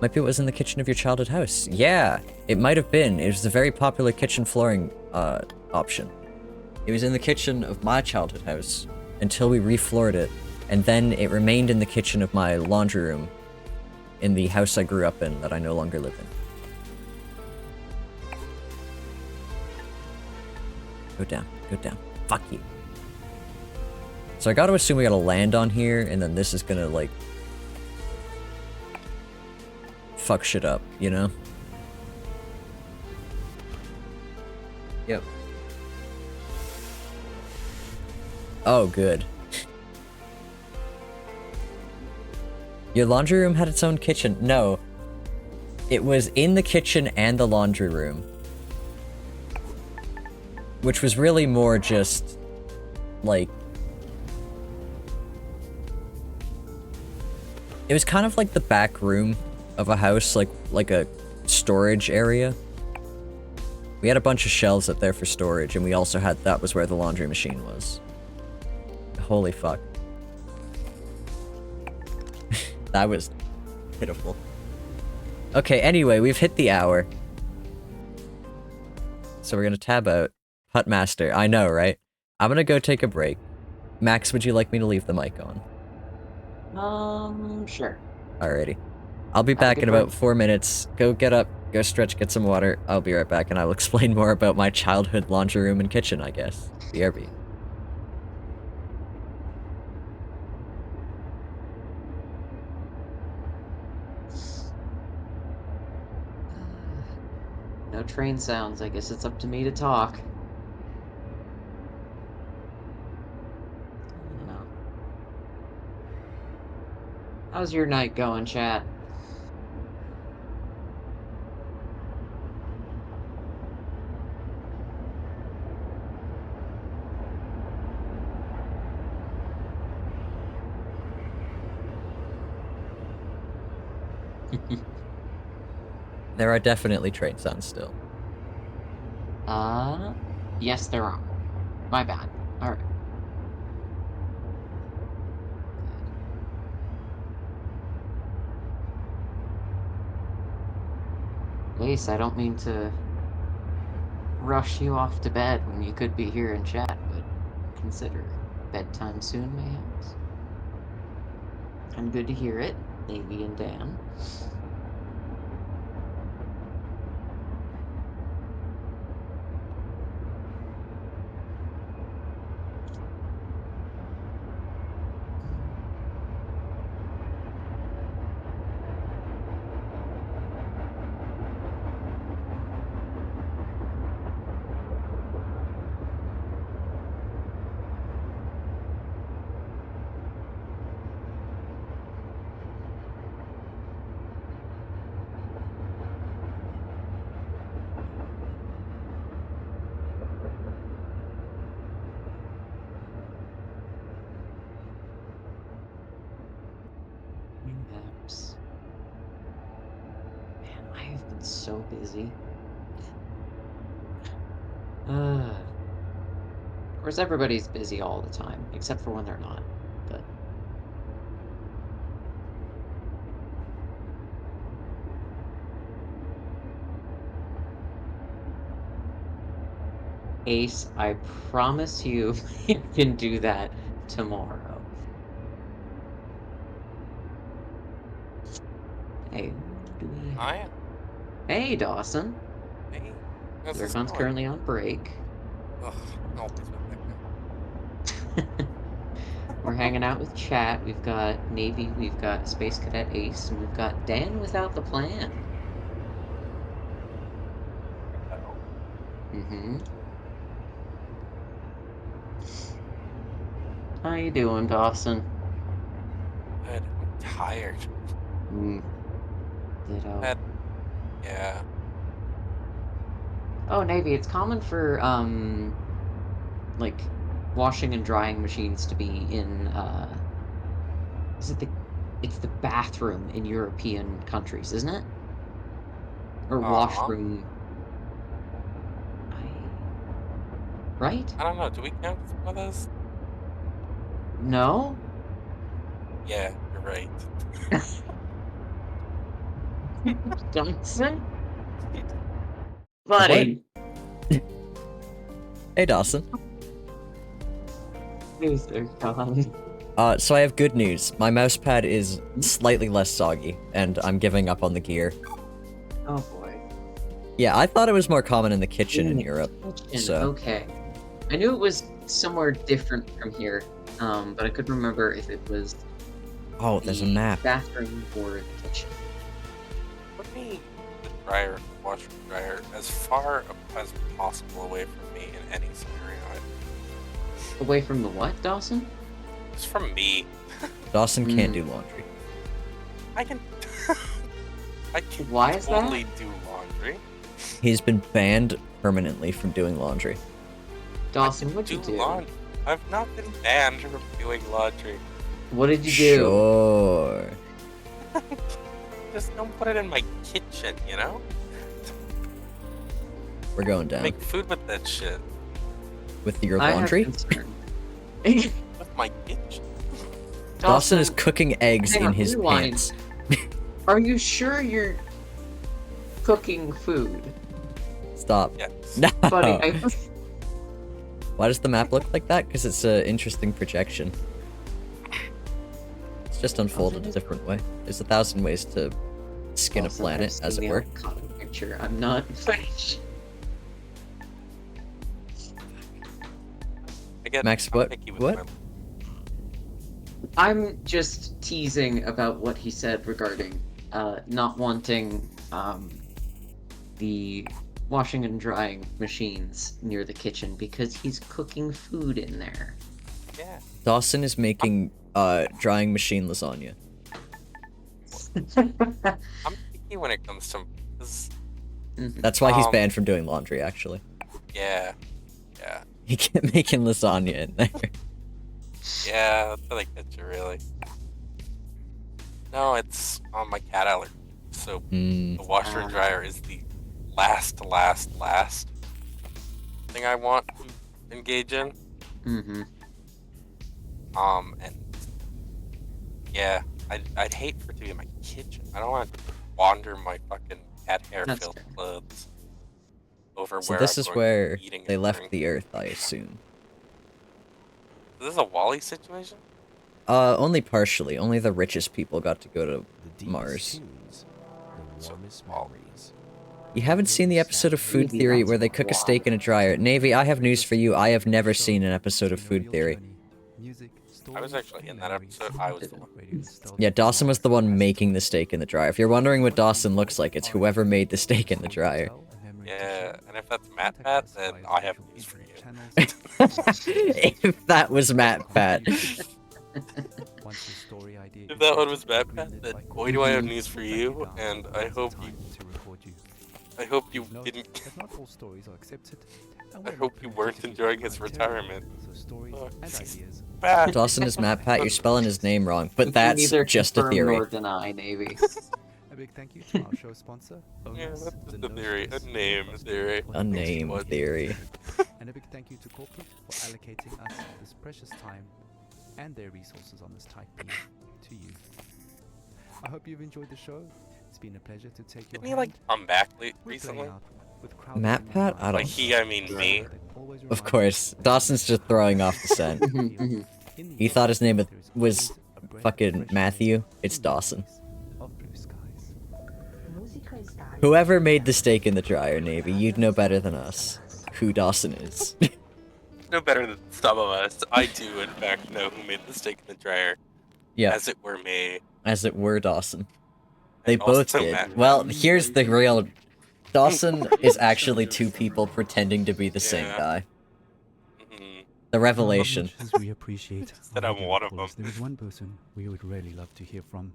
Might be what was in the kitchen of your childhood house. Yeah, it might have been. It was a very popular kitchen flooring option. It was in the kitchen of my childhood house until we refloored it, and then it remained in the kitchen of my laundry room in the house I grew up in that I no longer live in. Go down, go down. Fuck you. So I gotta assume we gotta land on here, and then this is gonna, like, fuck shit up, you know? Yep. Oh, good. Your laundry room had its own kitchen. No. It was in the kitchen and the laundry room. which was really more just, like... It was kind of like the back room of a house, like a storage area. We had a bunch of shelves up there for storage, and we also had... That was where the laundry machine was. Holy fuck. That was pitiful. Okay, anyway, we've hit the hour. So we're gonna tab out. Putt Master. I know, right? I'm gonna go take a break. Max, would you like me to leave the mic on? Sure. Alrighty. I'll be Have a back good in about break. 4 minutes. Go get up, go stretch, get some water. I'll be right back, and I'll explain more about my childhood laundry room and kitchen, I guess. BRB. No train sounds. I guess it's up to me to talk. I don't know. How's your night going, chat? There are definitely train sounds still. Yes, there are. My bad. Alright. Ace, I don't mean to rush you off to bed when you could be here in chat, but consider bedtime soon, mayhaps. And good to hear it, Navy and Dan. Perhaps. Man, I have been so busy. Of course, everybody's busy all the time, except for when they're not. But Ace, I promise you, you can do that tomorrow. Hey, do we? Hi. Hey, Dawson. Hey. How's this Zircon's going? currently on break. Ugh, always with that guy. We're hanging out with chat. We've got Navy, we've got Space Cadet Ace, and we've got Dan without the plan. Oh. Mm-hmm. How you doing, Dawson? Good. I'm tired. Ditto. Yeah. Oh, Navy, it's common for, like, washing and drying machines to be in, is it it's the bathroom in European countries, isn't it? Or Aw. washroom, right? I don't know. Do we count as one of those? No? Yeah, you're right. Johnson? What? Buddy. Hey, Dawson. Who's there, Colin? So I have good news. My mousepad is slightly less soggy, and I'm giving up on the gear. Oh boy. Yeah, I thought it was more common in the kitchen in the Europe. kitchen, So okay. I knew it was somewhere different from here, but I couldn't remember if it was oh, there's a the map. bathroom or the kitchen. Put me the dryer, washer dryer, as far as possible away from me in any scenario. Away from the what, Dawson? It's from me. Dawson can't do laundry. I can. I can Why is that? totally do laundry. He's been banned permanently from doing laundry. Dawson, what'd you do? laundry. I've not been banned from doing laundry. What did you do? Sure. Just don't put it in my kitchen, you know? We're going down. Make food with that shit. With your I have laundry? concern. With my kitchen. Dawson is cooking eggs hang in on, his rewind. pants. Are you sure you're cooking food? Stop. Yes. No. Buddy, Why does the map look like that? Because it's an interesting projection. It's just unfolded a different way. There's 1,000 ways to skin a planet, as it were. Picture. I'm not finished. Max, what? What? I'm just teasing about what he said regarding not wanting the washing and drying machines near the kitchen because he's cooking food in there. Yeah. Dawson is making drying machine lasagna. I'm picky when it comes to... That's why he's banned from doing laundry, actually. Yeah. Yeah. He can't making lasagna in there. Yeah, that's what I get you, really. No, it's on my cat allergy. So the washer and dryer is the last thing I want to engage in. Mm-hmm. And yeah, I'd hate for it to be in my kitchen. I don't want to wander my fucking cat hair-filled clothes over So where this I'm is going where to be eating they and left drinking. the Earth, I assume. Is this a Wall-E situation? Only partially. Only the richest people got to go to Mars. You haven't seen the episode of Food Maybe Theory that's where they cook a why. steak in a dryer. Navy, I have news for you. I have never seen an episode of Food Theory. I was actually in that episode. I was the one. Yeah, Dawson was the one making the steak in the dryer. If you're wondering what Dawson looks like, it's whoever made the steak in the dryer. Yeah, and if that's Matt, then I have news for you. If that was Matt Pat. If that one was Matt, then boy do I have news for you, and I hope you didn't. I hope you weren't enjoying his retirement. Oh, he's bad. Dawson is Matt Pat. You're spelling his name wrong, but You that's neither just a confirm theory. nor deny, Navy. A big thank you to our show sponsor. Yeah, that's just a theory. A name theory. A name What? theory. And a big thank you to corporate for allocating us this precious time and their resources on this tight beat to you. I hope you've enjoyed the show. It's been a pleasure to take your Didn't he like come back recently? Matt Pat? I By don't. he, I mean me. Of course. Dawson's just throwing off the scent. He thought his name was fucking Matthew. It's Dawson. Whoever made the steak in the dryer, Navy, you'd know better than us who Dawson is. No better than some of us. I do, in fact, know who made the steak in the dryer. Yeah. As it were me. As it were Dawson. They And both also did. Matt. Well, here's the real... Dawson is actually two people pretending to be the same Yeah. guy. Mhm. The revelation. We appreciate That I'm one of them. There is one person we would really love to hear from.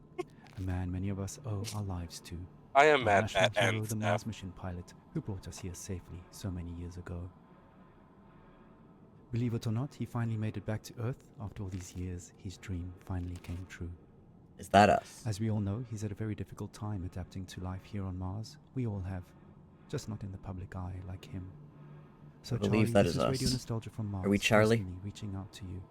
A man many of us owe our lives to. I am Our Matt national Pat hero, and the staff. Mars mission pilot who brought us here safely so many years ago. Believe it or not, he finally made it back to Earth. After all these years, his dream finally came true. Is that us? As we all know, he's had a very difficult time adapting to life here on Mars. We all have, just not in the public eye like him. So I believe that this is Radio us. Nostalgia from Mars. Are we Charlie? personally reaching out to you.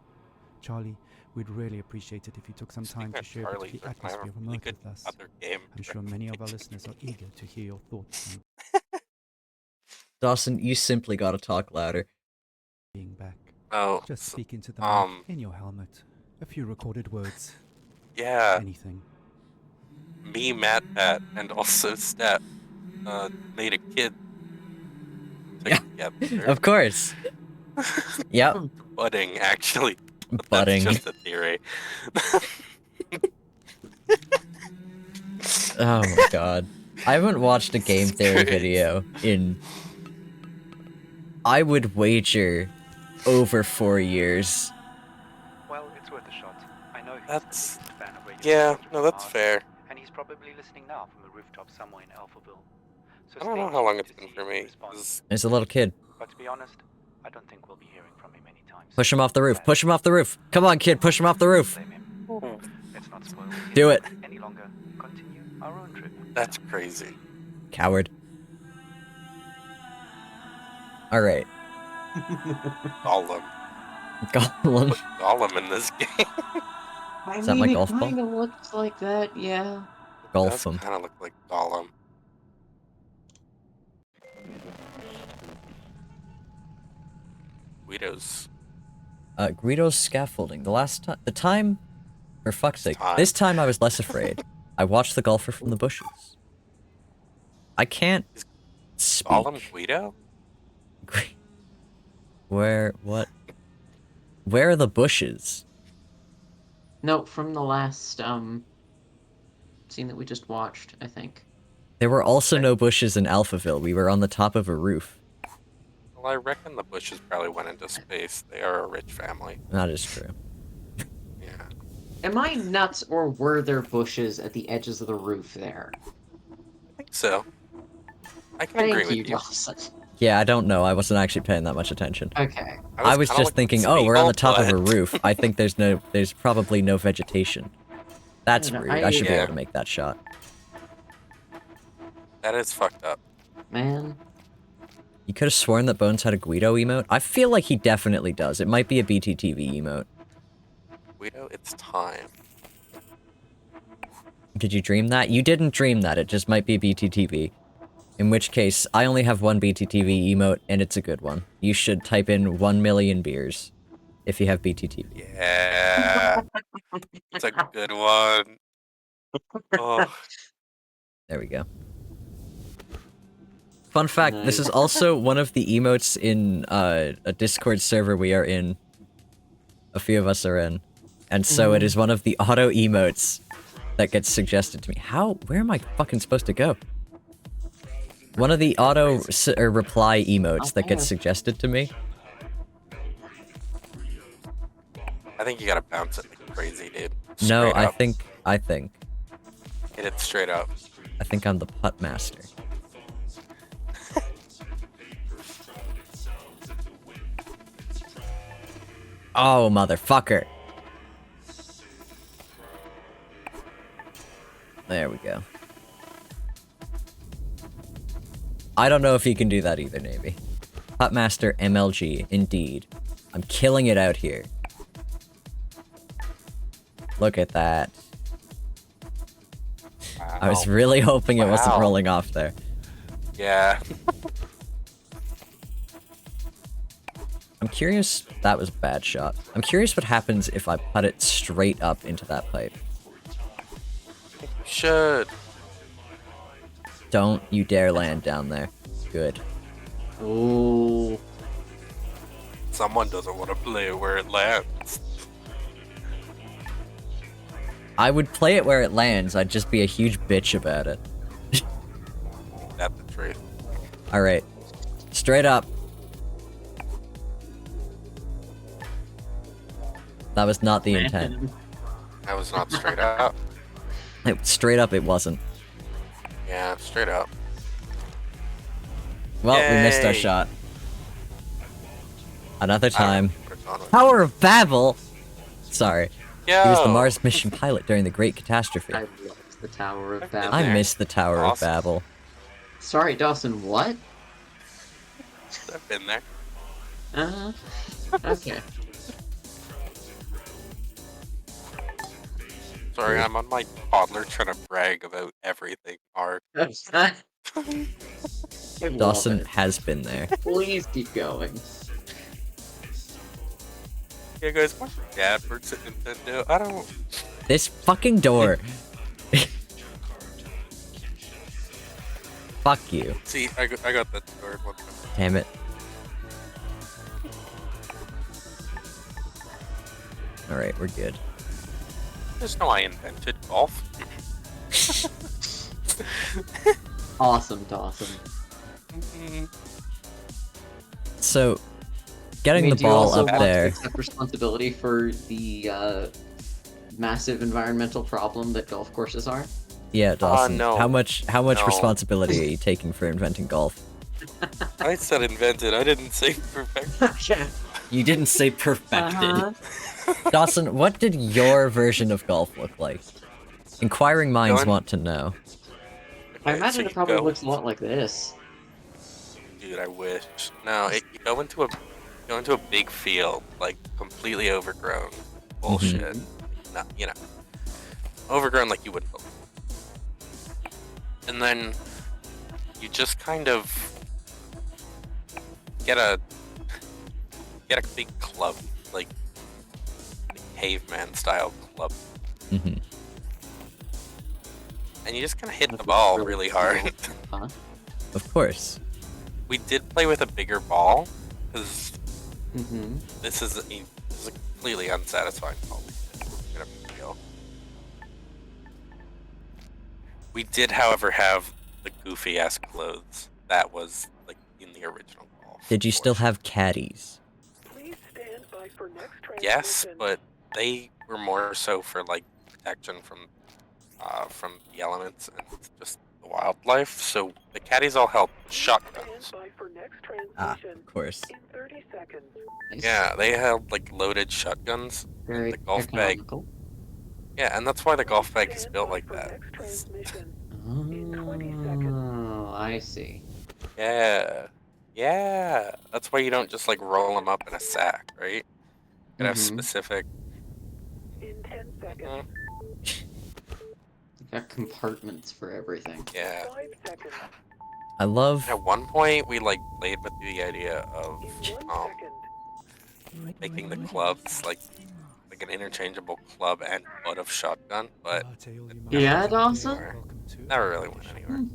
Charlie, we'd really appreciate it if you took some time to share a bit Charlie, of the I have a atmosphere from really Earth good with us. other game. I'm sure many of our listeners are eager to hear your thoughts on Dawson, you simply gotta talk louder. being back. Oh, Just so- speak into the mic in your helmet. A few recorded words. yeah. Anything. Me, Matt Pat, and also Steph, made a kid together. Of course. Yep. Budding, actually. But Budding. That's just a theory. Oh my god. I haven't watched a game theory video in... I would wager over 4 years. Well, it's worth a shot. I know That's... a fan of Radio Yeah, Nostalgia no, from that's Mars, fair. and he's probably listening now from a rooftop somewhere in Alphaville. So I don't know stay how long tuned it's to been see for his me. response. 'cause As a little kid. But to be honest, I don't think we'll be hearing from him anytime soon. Push him off the roof. Push him off the roof. Come on, kid. Push him off the roof. Blame him. Let's not spoil the Do it. any longer. Continue our own trip. That's crazy. Coward. All right. Gollum. Gollum. Put Gollum in this game. I Is that mean, my it golf ball? kind of looks like that, yeah. Golf Does him. kind of look like Gollum. Guido's. Guido's scaffolding. The time, for fuck's sake, this time I was less afraid. I watched the golfer from the bushes. I can't speak. Gollum Guido? What? Where are the bushes? No, from the last, scene that we just watched, I think. There were also no bushes in Alphaville. We were on the top of a roof. Well, I reckon the bushes probably went into space. They are a rich family. That is true. Yeah. Am I nuts, or were there bushes at the edges of the roof there? I think so. I can agree Thank you, with you. Dawson. Yeah, I don't know. I wasn't actually paying that much attention. Okay. I was kinda just looking thinking, at oh, we're on the Smeagol, top of a but- roof. I think there's probably no vegetation. That's No, rude. I should be yeah. able to make that shot. That is fucked up. Man. You could have sworn that Bones had a Guido emote. I feel like he definitely does. It might be a BTTV emote. Guido, it's time. Did you dream that? You didn't dream that. It just might be BTTV. In which case, I only have one BTTV emote, and it's a good one. You should type in 1 million beers if you have BTTV. Yeah. It's a good one. Oh. There we go. Fun fact, this is also one of the emotes in a Discord server we are in. A few of us are in. And so it is one of the auto emotes that gets suggested to me. Where am I fucking supposed to go? One of the auto reply emotes that gets suggested to me. I think you gotta bounce it like crazy, dude. No, Straight I up. think Hit it straight up. I think I'm the putt master. Oh, motherfucker. There we go. I don't know if you can do that either, Navy. Puttmaster MLG, indeed. I'm killing it out here. Look at that. Wow. I was really hoping it wasn't Wow. rolling off there. Yeah. I'm curious. That was a bad shot. I'm curious what happens if I put it straight up into that pipe. You should. Don't you dare land down there. Good. Ooh. Someone doesn't want to play where it lands. I would play it where it lands. I'd just be a huge bitch about it. That's the truth. Alright. Straight up. That was not the intent. That was not straight up. Straight up, it wasn't. Yeah, straight up. Well, we missed our Yay. shot. Another time. Put it on with- Tower of Babel! Sorry. Yo! He was the Mars mission pilot during the Great Catastrophe. I love the Tower of I've been Babel. I there. miss the Tower of Awesome. Babel. Sorry, Dawson, what? I've been there. Uh-huh. Okay. Sorry, I'm on my toddler trying to brag about everything. Art. Dawson has been there. Please keep going. Yeah, guys, my dad works at Nintendo. I don't. This fucking door. Fuck you. See, I got that door one time. Damn it. Alright, we're good. Just know I invented golf. Awesome, Dawson. So, getting I mean, the do you ball also up want to there. accept responsibility for the massive environmental problem that golf courses are? Yeah, Dawson. no. How much No. responsibility are you taking for inventing golf? I said invented. I didn't say perfect. Yeah. You didn't say perfected. Uh-huh. Dawson, what did your version of golf look like? Inquiring minds want to know. I Okay, imagine so it you probably go- looks a lot like this. Dude, I wish. No, you go into a big field, like completely overgrown. Bullshit. No, overgrown like you would hope. And then you just kind of get a big club, like caveman style club, Mm-hmm. and you just kind of hit the ball really hard. Huh? Of course. We did play with a bigger ball because Mm-hmm. this is a completely unsatisfying ball. Gonna be real. We did, however, have the goofy ass clothes that was like in the original golf. Did you still have caddies? Yes, but they were more so for like protection from the elements and just the wildlife. So the caddies all held shotguns. Ah, of course. Nice. Yeah, they held like loaded shotguns. Very The golf bag. economical. Yeah, and that's why the golf bag is built like that. Oh, I see. Yeah, yeah. That's why you don't just like roll them up in a sack, right? You gotta have specific. Mhm. You got compartments for everything. Yeah. I love... At one point, we like played with the idea of making the clubs like an interchangeable club and butt of shotgun, but Yeah, Dawson? never really went anywhere.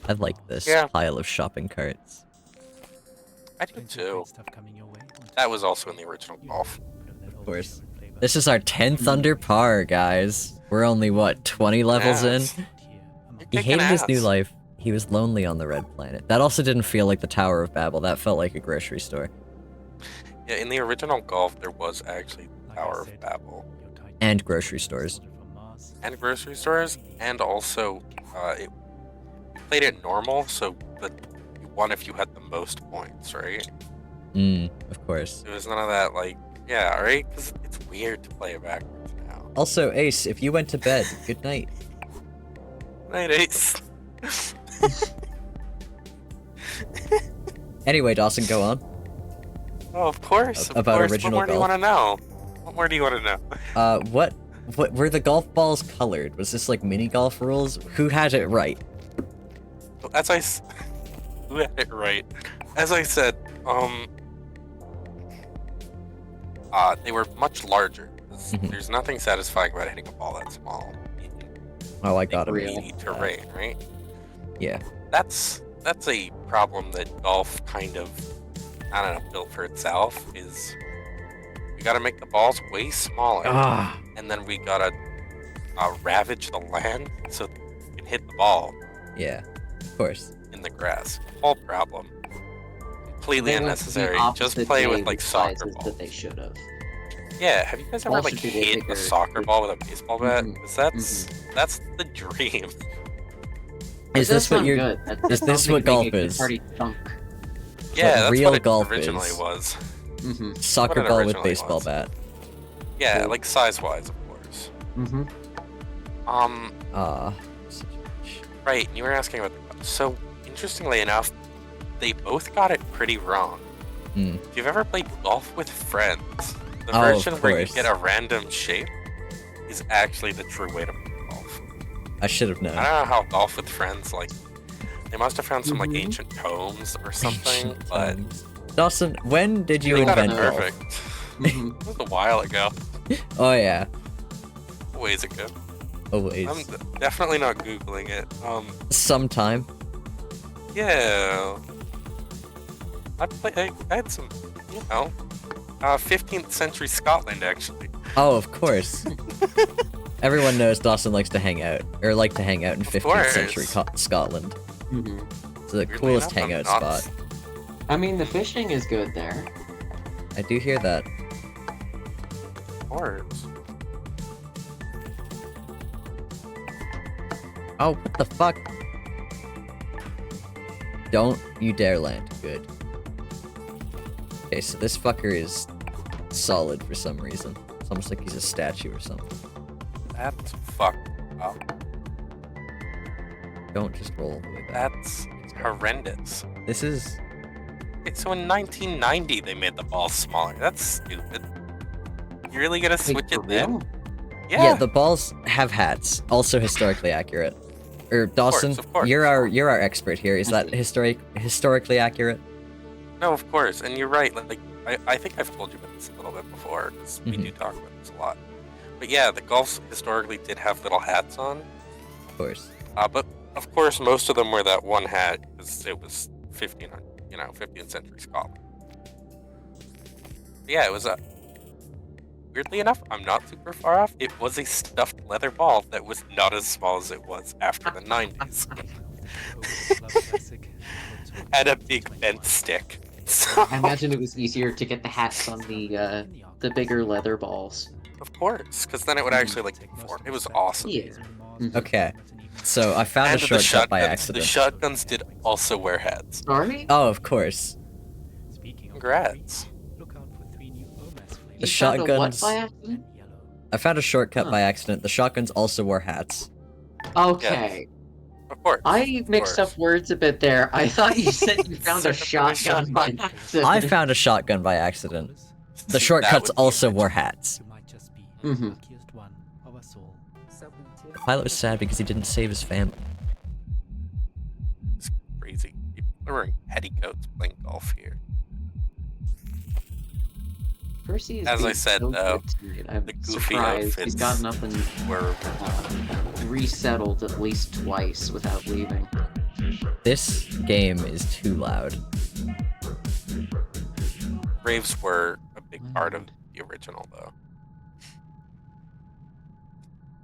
I like this Yeah. pile of shopping carts. I do too. That was also in the original golf. Of course. This is our 10th under par, guys. We're only, what, 20 levels Yes. in? You're He kicking hated his new ass. life. He was lonely on the Red Planet. That also didn't feel like the Tower of Babel. That felt like a grocery store. Yeah, in the original golf, there was actually the Tower of Babel. And grocery stores. And grocery stores, and also, we played it normal, so you won if you had the most points, right? Of course. There was none of that, like, yeah, right? Because it's weird to play it backwards now. Also, Ace, if you went to bed, good night. Night, Ace. Anyway, Dawson, go on. Oh, of course. Of About course. original What more do you golf? want to know? What more do you want to know? What were the golf balls colored? Was this like mini golf rules? Who had it right? Who had it right? As I said, they were much larger. There's nothing satisfying about hitting a ball that small. Oh, I got it. Really terrain, right? Yeah. That's a problem that golf kind of, I don't know, built for itself. Is we gotta make the balls way smaller, and then we gotta ravage the land so you can hit the ball. Yeah, of course. In the grass. Whole problem. Completely They went the unnecessary. Just opposite play way with like soccer sizes balls. that they should have. Yeah, have you guys ever Balls like should be way hit bigger. a soccer ball with a baseball bat? Mhm. 'Cause that's the dream. Is this what you're? Good. That Is this sounds what like golf making a is? Party chunk. Yeah, that's real what it golf originally is. was. Soccer What it ball with originally baseball was. bat. Yeah, Cool. like size-wise, of course. Right, and you were asking about the... So, interestingly enough, they both got it pretty wrong. If you've ever played golf with friends, the Oh, version of where you course. get a random shape is actually the true way to play golf. I should have known. I don't know how golf with friends, like, they must have found some, like, ancient tomes or something, but... Dawson, when did you they got it invent golf? perfect. It was a while ago. Oh yeah, Ways ago. always. I'm definitely not Googling it. Sometime. Yeah. I had some, 15th century Scotland, actually. Oh, of course. Everyone knows Dawson likes to hang out, or like to hang out in 15th century Scotland. It's the Weirdly coolest enough, I'm hangout not. spot. I mean, the fishing is good there. I do hear that. Of course. Oh, what the fuck? Don't you dare land. Good. Okay, so this fucker is solid for some reason. It's almost like he's a statue or something. That's fucked up. Don't just roll all the way back. That's horrendous. This is... Okay, so in 1990 they made the balls smaller. That's stupid. You really gonna switch it then? Yeah, the balls have hats. Also historically accurate. Dawson, of course. you're our expert here. Is that historically accurate? No, of course, and you're right. Like I think I've told you about this a little bit before, because we do talk about this a lot. But yeah, the golfs historically did have little hats on. Of course. But of course, most of them were that one hat because it was 15th century Scotland. But yeah, it was a. Weirdly enough, I'm not super far off. It was a stuffed leather ball that was not as small as it was after the 90s. Had a big bent stick. So... I imagine it was easier to get the hats on the bigger leather balls. Of course, because then it would actually like conform. It was awesome. Yeah. Okay, so I found a shortcut by accident. The shotguns did also wear hats. Sorry? Oh, of course. Congrats. The shotguns. What by accident? I found a shortcut by accident. The shotguns also wore hats. Okay. Of course. I mixed up words a bit there. I thought you said you found a shotgun by accident. I found a shotgun by accident. The shortcuts also wore hats. Mm-hmm. The pilot was sad because he didn't save his family. It's crazy. People are wearing petticoats playing golf here. Percy is As I being said, so though, good tonight. I'm the goofy surprised outfits he's gotten up and were resettled at least twice without leaving. This game is too loud. Raves were a big part of the original, though.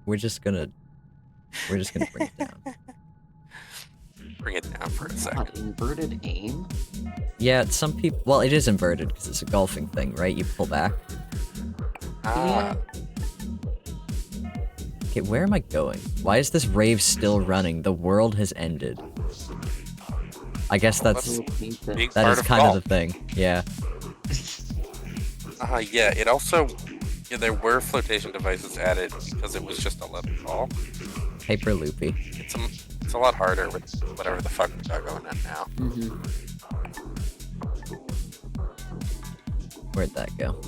We're just gonna bring it down. Bring it down for a second. What, inverted aim? Yeah, some people. Well, it is inverted because it's a golfing thing, right? You pull back. Ah. Okay, where am I going? Why is this rave still running? The world has ended. I guess that is kind of the thing. Yeah. Yeah, it also... Yeah, there were flotation devices added because it was just a leather ball. Hyper loopy. It's a lot harder with whatever the fuck we got going on now. Where'd that go?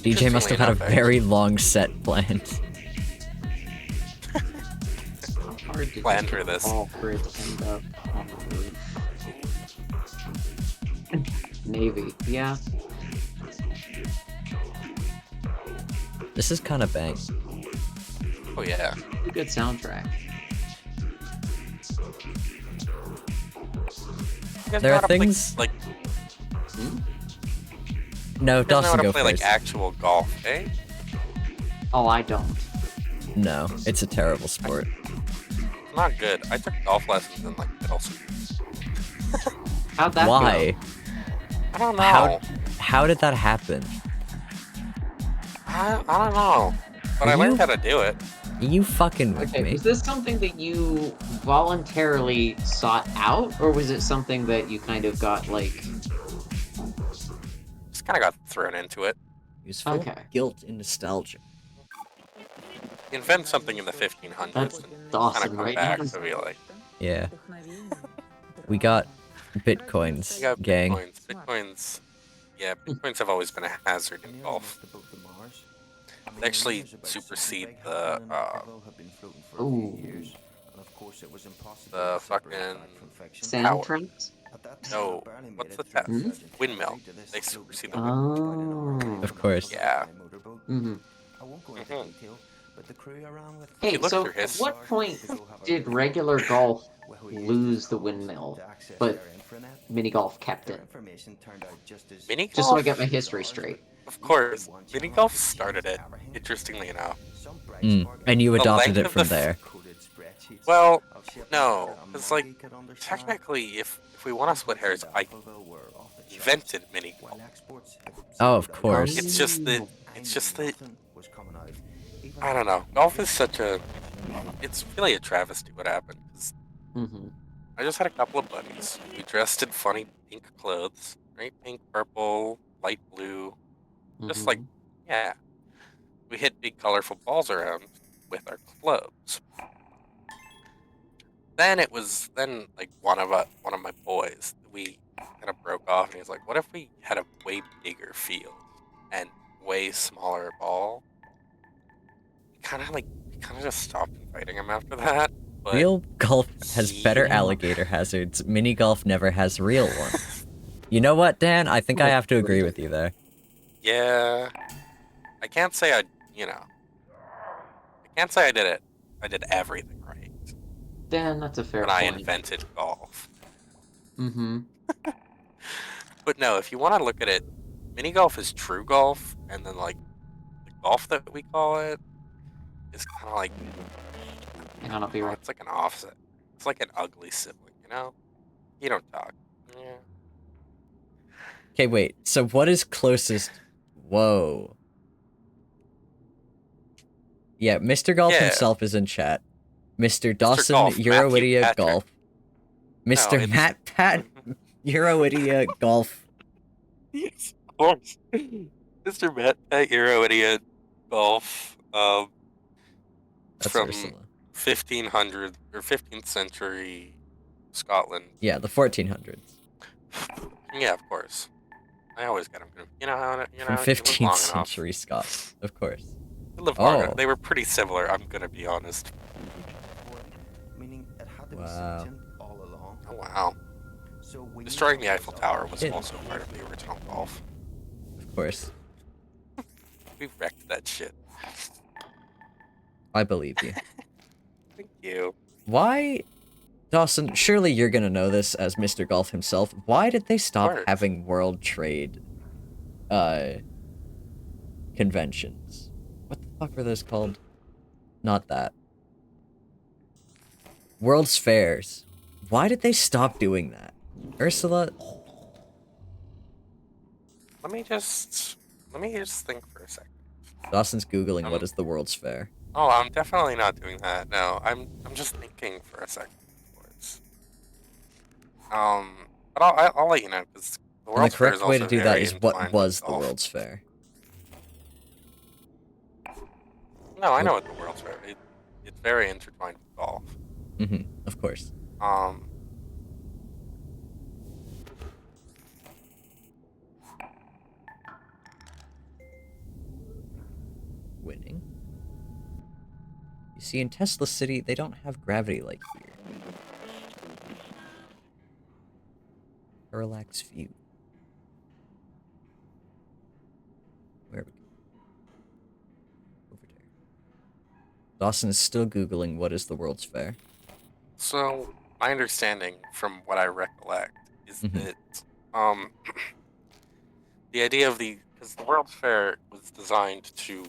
DJ must have had a very long set planned. Planned for this. Navy, yeah. This is kind of bang. Oh yeah. Good soundtrack. There are things like. No, Dawson, go play first. like actual golf, eh? Oh, I don't. No, it's a terrible sport. It's not good. I took golf lessons in like middle school. How'd that Why? go? I don't know. How did that happen? I don't know. But I learned how to do it. You fucking with me. Was this something that you voluntarily sought out, or was it something that you kind of got like? Just kind of got thrown into it. Useful guilt and nostalgia. You invent something in the 1500s That's and awesome, kind of come right? back to be like. Yeah. We got bitcoins, gang. Bitcoins. Yeah, bitcoins have always been a hazard in golf. They actually supersede the fucking sand power. trunks? No, what's the windmill? They supersede the windmill. Of course. Yeah. Hey, so at what point did regular golf lose the windmill, but mini golf kept it? Mini golf? Just so I get my history straight. Of course, mini golf started it, interestingly enough. And you adopted it from there. Well, no, because like technically, if we want to split hairs, I invented mini golf. Oh, of course. It's just that I don't know. Golf is it's really a travesty what happened. 'Cause Mm-hmm. I just had a couple of buddies. We dressed in funny pink clothes, right? Pink, purple, light blue. Just like, Mm-hmm. yeah. We hit big colorful balls around with our clothes. Then like one of my boys, we kind of broke off and he was like, what if we had a way bigger field and way smaller ball? We kind of just stopped inviting him after that. But Real golf has better he- alligator hazards. Mini golf never has real ones. You know what, Dan? I think I have to agree with you there. Yeah, I can't say I did it. I did everything right Dan, that's a fair when I point. invented golf. Mm-hmm. But no, if you want to look at it, mini golf is true golf, and then like the golf that we call it is kind of like, Hang on, I'll be right. it's like an offset. It's like an ugly sibling, you know? You don't talk. Yeah. Okay, wait. So what is closest? Whoa. Yeah, Mr. Golf Yeah. himself is in chat. Mr. Dawson, Golf, Matthew Euroidia Patrick. Golf. Mr. it's- Matt Pat, Euroidia Golf. Yes, of course. Mr. Matt at Euro Idiot Golf. That's from Ursula. 1500 or 15th century Scotland. Yeah, the 1400s. Yeah, of course. I always get them. You know how From 15th century Scotland, of course. They lived long enough. Oh. They were pretty similar. I'm gonna be honest. Meaning it had to be Wow. sentient all along. Oh wow. So when you Destroying the thought Eiffel this Tower out- was also part of the original golf. Of course. We wrecked that shit. I believe you. Thank you. Why, Dawson, surely you're gonna know this as Mr. Golf himself. Why did they stop course. having World Trade conventions? What the fuck were those called? Not that. World's Fairs. Why did they stop doing that? Ursula, Let me just think for a second. Dawson's Googling what is the World's Fair. Oh, I'm definitely not doing that. No, I'm just thinking for a second. But I'll let you know because the And World's the Fair correct is way to also do that very is what entwined was with the golf. World's Fair. No, I know what the World's Fair. It's very intertwined with golf. Mm-hmm, of course. Winning. You see, in Tesla City, they don't have gravity like here. Parallax view. Where are we? Over there. Dawson is still Googling what is the World's Fair. So my understanding, from what I recollect, is Mhm. that the idea of because the World's Fair was designed to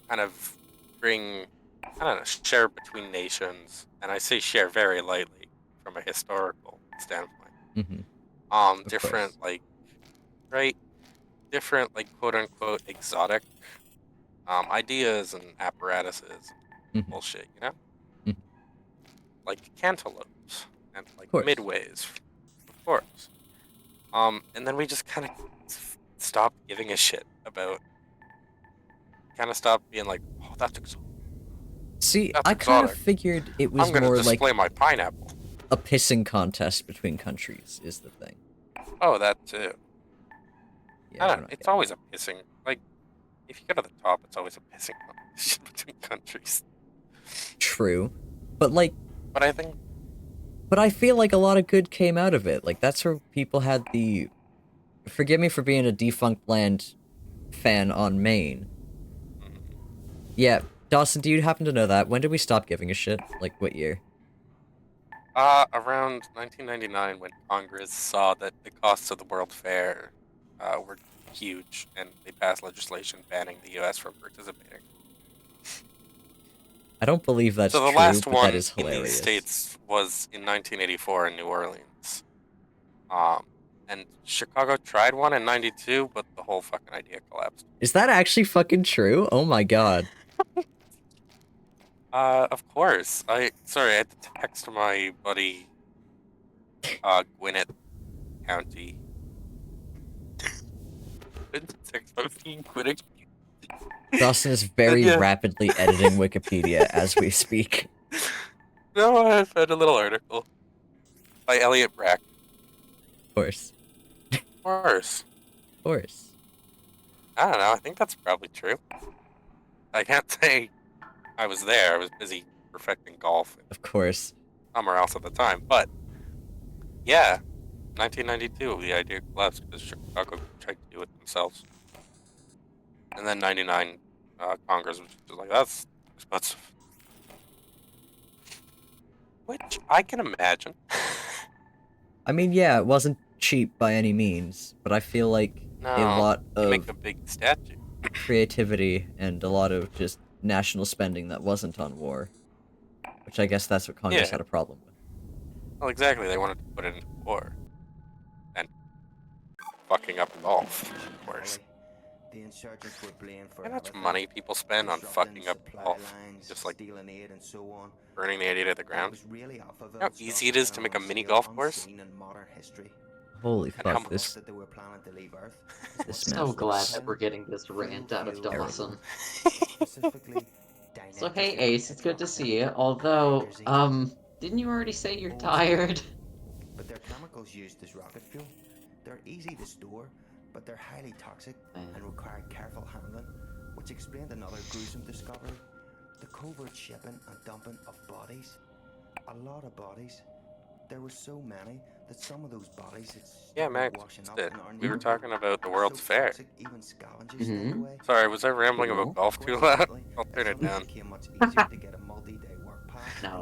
kind of bring, I don't know, share between nations, and I say share very lightly from a historical standpoint. Mm-hmm. Different different quote unquote exotic ideas and apparatuses, Mhm. bullshit, you know, Mhm. like cantaloupes and like course. midways, of course. And then we just kind of stopped giving a shit about. Kind of stopped being like, oh, that's exotic. See, That's I kind of exotic. figured it was I'm gonna more like display my pineapple. a pissing contest between countries is the thing. Oh, that too. Yeah, I we're don't. not It's getting always that. a pissing. Like, if you go to the top, it's always a pissing competition between countries. True. But like, But I think but I feel like a lot of good came out of it. Like, that's where people had the... Forgive me for being a Defunct Land fan on Maine. Yeah, Dawson, do you happen to know that? When did we stop giving a shit? Like, what year? around 1999, when Congress saw that the costs of the World Fair were huge, and they passed legislation banning the U.S. from participating. I don't believe that's So the true, last but one that is in hilarious. these states was in 1984 in New Orleans. And Chicago tried one in 92, but the whole fucking idea collapsed. Is that actually fucking true? Oh my god. Of course. Sorry, I had to text my buddy, Gwinnett County. Text my buddy Gwinnett. Dawson is very Yeah. rapidly editing Wikipedia as we speak. No, I found a little article by Elliot Brack. Of course. Of course. Of course. I don't know. I think that's probably true. I can't say I was there. I was busy perfecting golf Of course. somewhere else at the time. But yeah, 1992, the idea collapsed because Chicago tried to do it themselves. And then 99, Congress was just like, that's expensive. Which I can imagine. I mean, yeah, it wasn't cheap by any means, but I feel like a lot you of make a big statue. creativity and a lot of just national spending that wasn't on war. Which I guess that's what Congress Yeah. had a problem with. Well, exactly. They wanted to put it into war. And fucking up golf, of course. The insurgents were blamed for How much everything. money people spend on Disrupting fucking up supply golf? lines, Just like stealing aid and so on. burning the idiot to the It ground. was really Alphaville How stuff easy it is to and make a on mini scale golf course? unseen in modern history. Holy And fuck, how- this That they were planning to leave Earth. This So map glad looks that we're getting this rant out of terrible. Dawson. Specifically, So hey Ace, it's good to see you. Although, didn't you already say you're tired? But they're chemicals used as rocket fuel. They're easy to store, but they're highly toxic and require careful handling, which explained another gruesome discovery: the covert shipping and dumping of bodies. A lot of bodies. There were so many that some of those bodies Yeah, man, washing just up did. in our We were neighborhood. talking about the World's So Fair. toxic, even scavengers stayed away. Sorry, was I rambling Cool. about golf too loud? I'll turn it down. It became much easier to get a multi-day work pass. No,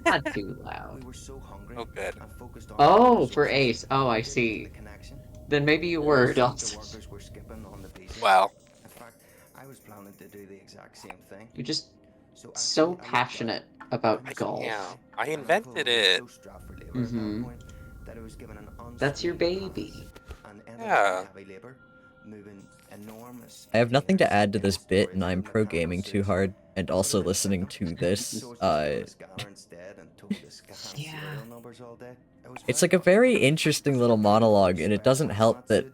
not too loud. We were so hungry Oh, good. and focused on Oh, for resources Ace. Oh, I and see. the connection. Then maybe you were, The Dawson. workers were skipping on the visa. Wow. In fact, I was planning to do the exact same thing. You're just So so actually, I looked passionate about golf. Yeah, I and invented I it. was so strapped for labor at that Mhm. point that I was given an That's your unstable baby. pass and ended Yeah. up in heavy labor, moving enormous I have nothing to containers add to this in bit, storage and I'm room pro mechanical gaming too suits. hard, and I also would've listening expected to them. this. So it's just put a scanner instead and told to scan Yeah. serial numbers all day. It was It's very like a frustrating. very interesting little monologue, and it doesn't help that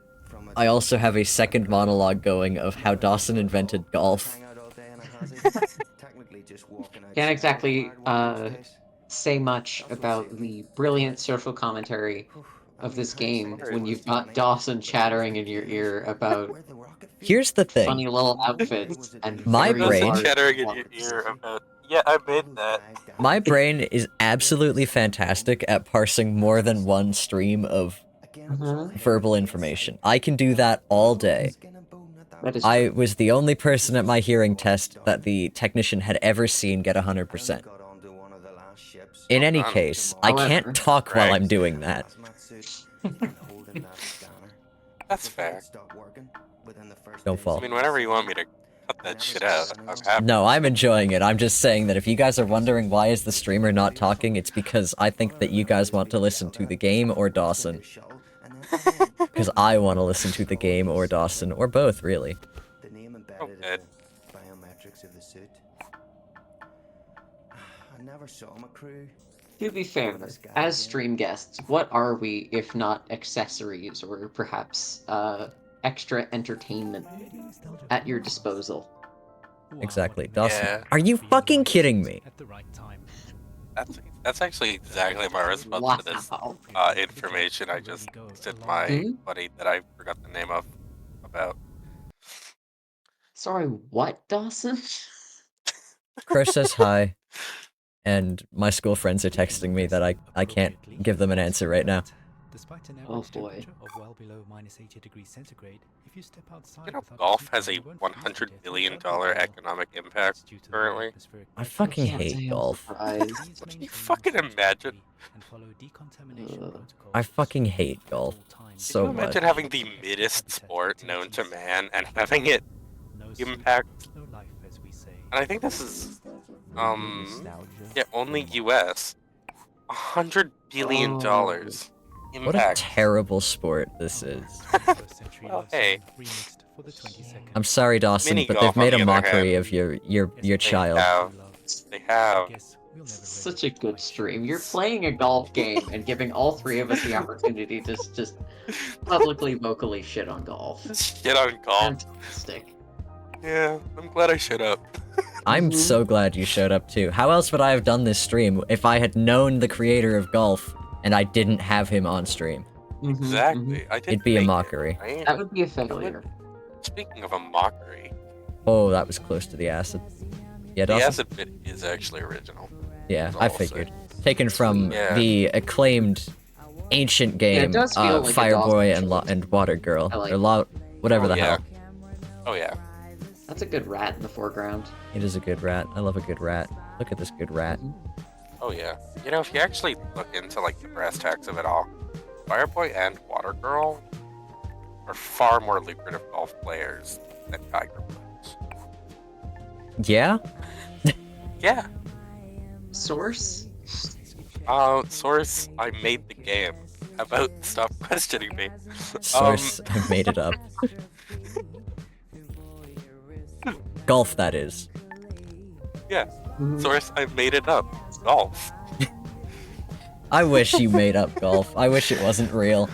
I also have a second monologue going of how Dawson invented golf. Hang out all day in a hazy. Technically just walking outside Can't exactly required one of those days. say much about the brilliant social commentary of this game when you've got Dawson chattering in your ear about Where'd the rocket fuel? Here's the thing. funny little outfits and My very brain- large chattering in your walkers. ear about. Yeah, I made that. My brain is absolutely fantastic at parsing more than one stream of verbal information. I can do that all day. That is I true. was the only person at my hearing test that the technician had ever seen get 100%. Got onto one of the last ships. In any Done. case, I However- can't talk while I'm Right. doing that. Hazmat suit and holding that scanner. That's Before it fair. stopped working, within the first Don't days fall. I mean, whenever you want me to cut that shit out, I'm happy. No, I'm enjoying it. I'm just saying that if you guys are wondering why is the streamer not talking, it's because I think that you guys want to listen to the game or Dawson. Because I want to listen to the game or Dawson, or both, really. The name embedded Okay. in the biometrics of the suit. I never saw my crew. To be fair, as stream guests, what are we if not accessories or perhaps extra entertainment at your disposal? Exactly. Dawson, Yeah. are you fucking kidding me? At the right time. That's actually exactly my response to this Wow. information I just sent my Hmm? buddy that I forgot the name of about. Sorry, what, Dawson? Chris says hi, and my school friends are texting me that I can't give them an answer right now. Despite an Oh, average boy. temperature of well below -80 degrees centigrade, if you step outside You know, without golf suit has on, a you won't freeze $100 to death billion without the gel. economic impact It's due to the currently. atmospheric I pressure fucking of Can't hate say I'm golf. surprised. Please Can you maintain fucking your imagine? safety and follow decontamination Ugh. protocols I fucking hate at golf all times. so Can you imagine much. having the middest sport known to man and having it No suit, impact? no life, as we say. And I think this is, yeah, only U.S. $100 billion impact. What a terrible sport this is. Well, hey. Remixed for the 22nd. I'm sorry, Dawson, Mini but golf, they've made on a the other mockery hand. of your child. have They have. Guess we'll never Such really a good quite stream. You're this. playing a golf game and giving all three of us the opportunity to just publicly, vocally shit on golf. Shit on golf. Fantastic. Yeah, I'm glad I showed up. I'm so glad you showed up too. How else would I have done this stream if I had known the creator of golf and I didn't have him on stream? Exactly. I did It'd be a make mockery. It, right? That would be a failure. Speaking of a mockery, Oh, that was close to the acid. Yeah, the Dawson? acid bit is actually original. Yeah, That's all I I'll say. figured. Taken from Yeah. the acclaimed ancient game, does feel like a Fireboy Dawson and Water Girl, I like or whatever Oh, the yeah. hell. Oh yeah. That's a good rat in the foreground. It is a good rat. I love a good rat. Look at this good rat. Oh yeah. You know, if you actually look into like the brass tacks of it all, Fireboy and Water Girl are far more lucrative golf players than Tiger players. Yeah? Yeah. Source? Source, I made the game. How about stop questioning me? Source, I made it up. Golf, that is. Yeah. Source, I made it up. Golf. I wish you made up golf. I wish it wasn't real.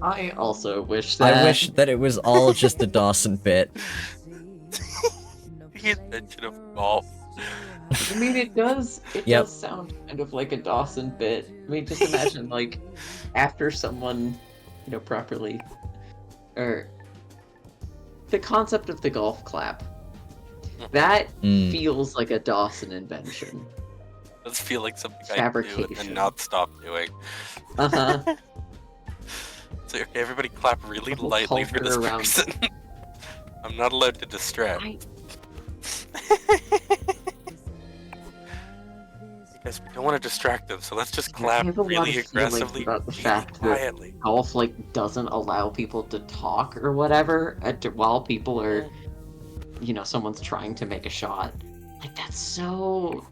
I also wish that. I wish that it was all just a Dawson bit. The invention of golf. I mean, it does. It Yep. does sound kind of like a Dawson bit. I mean, just imagine like after someone, properly, or the concept of the golf clap. That feels like a Dawson invention. Does feel like something I do Fabrication. and then not stop doing. Uh huh. So okay, everybody clap really The whole lightly for this culture around- person. I'm not allowed to distract. Because we don't want to distract them, so let's just clap have a lot really of feelings aggressively, about the really fact that quietly. golf doesn't allow people to talk or whatever while people are, someone's trying to make a shot. Like that's so.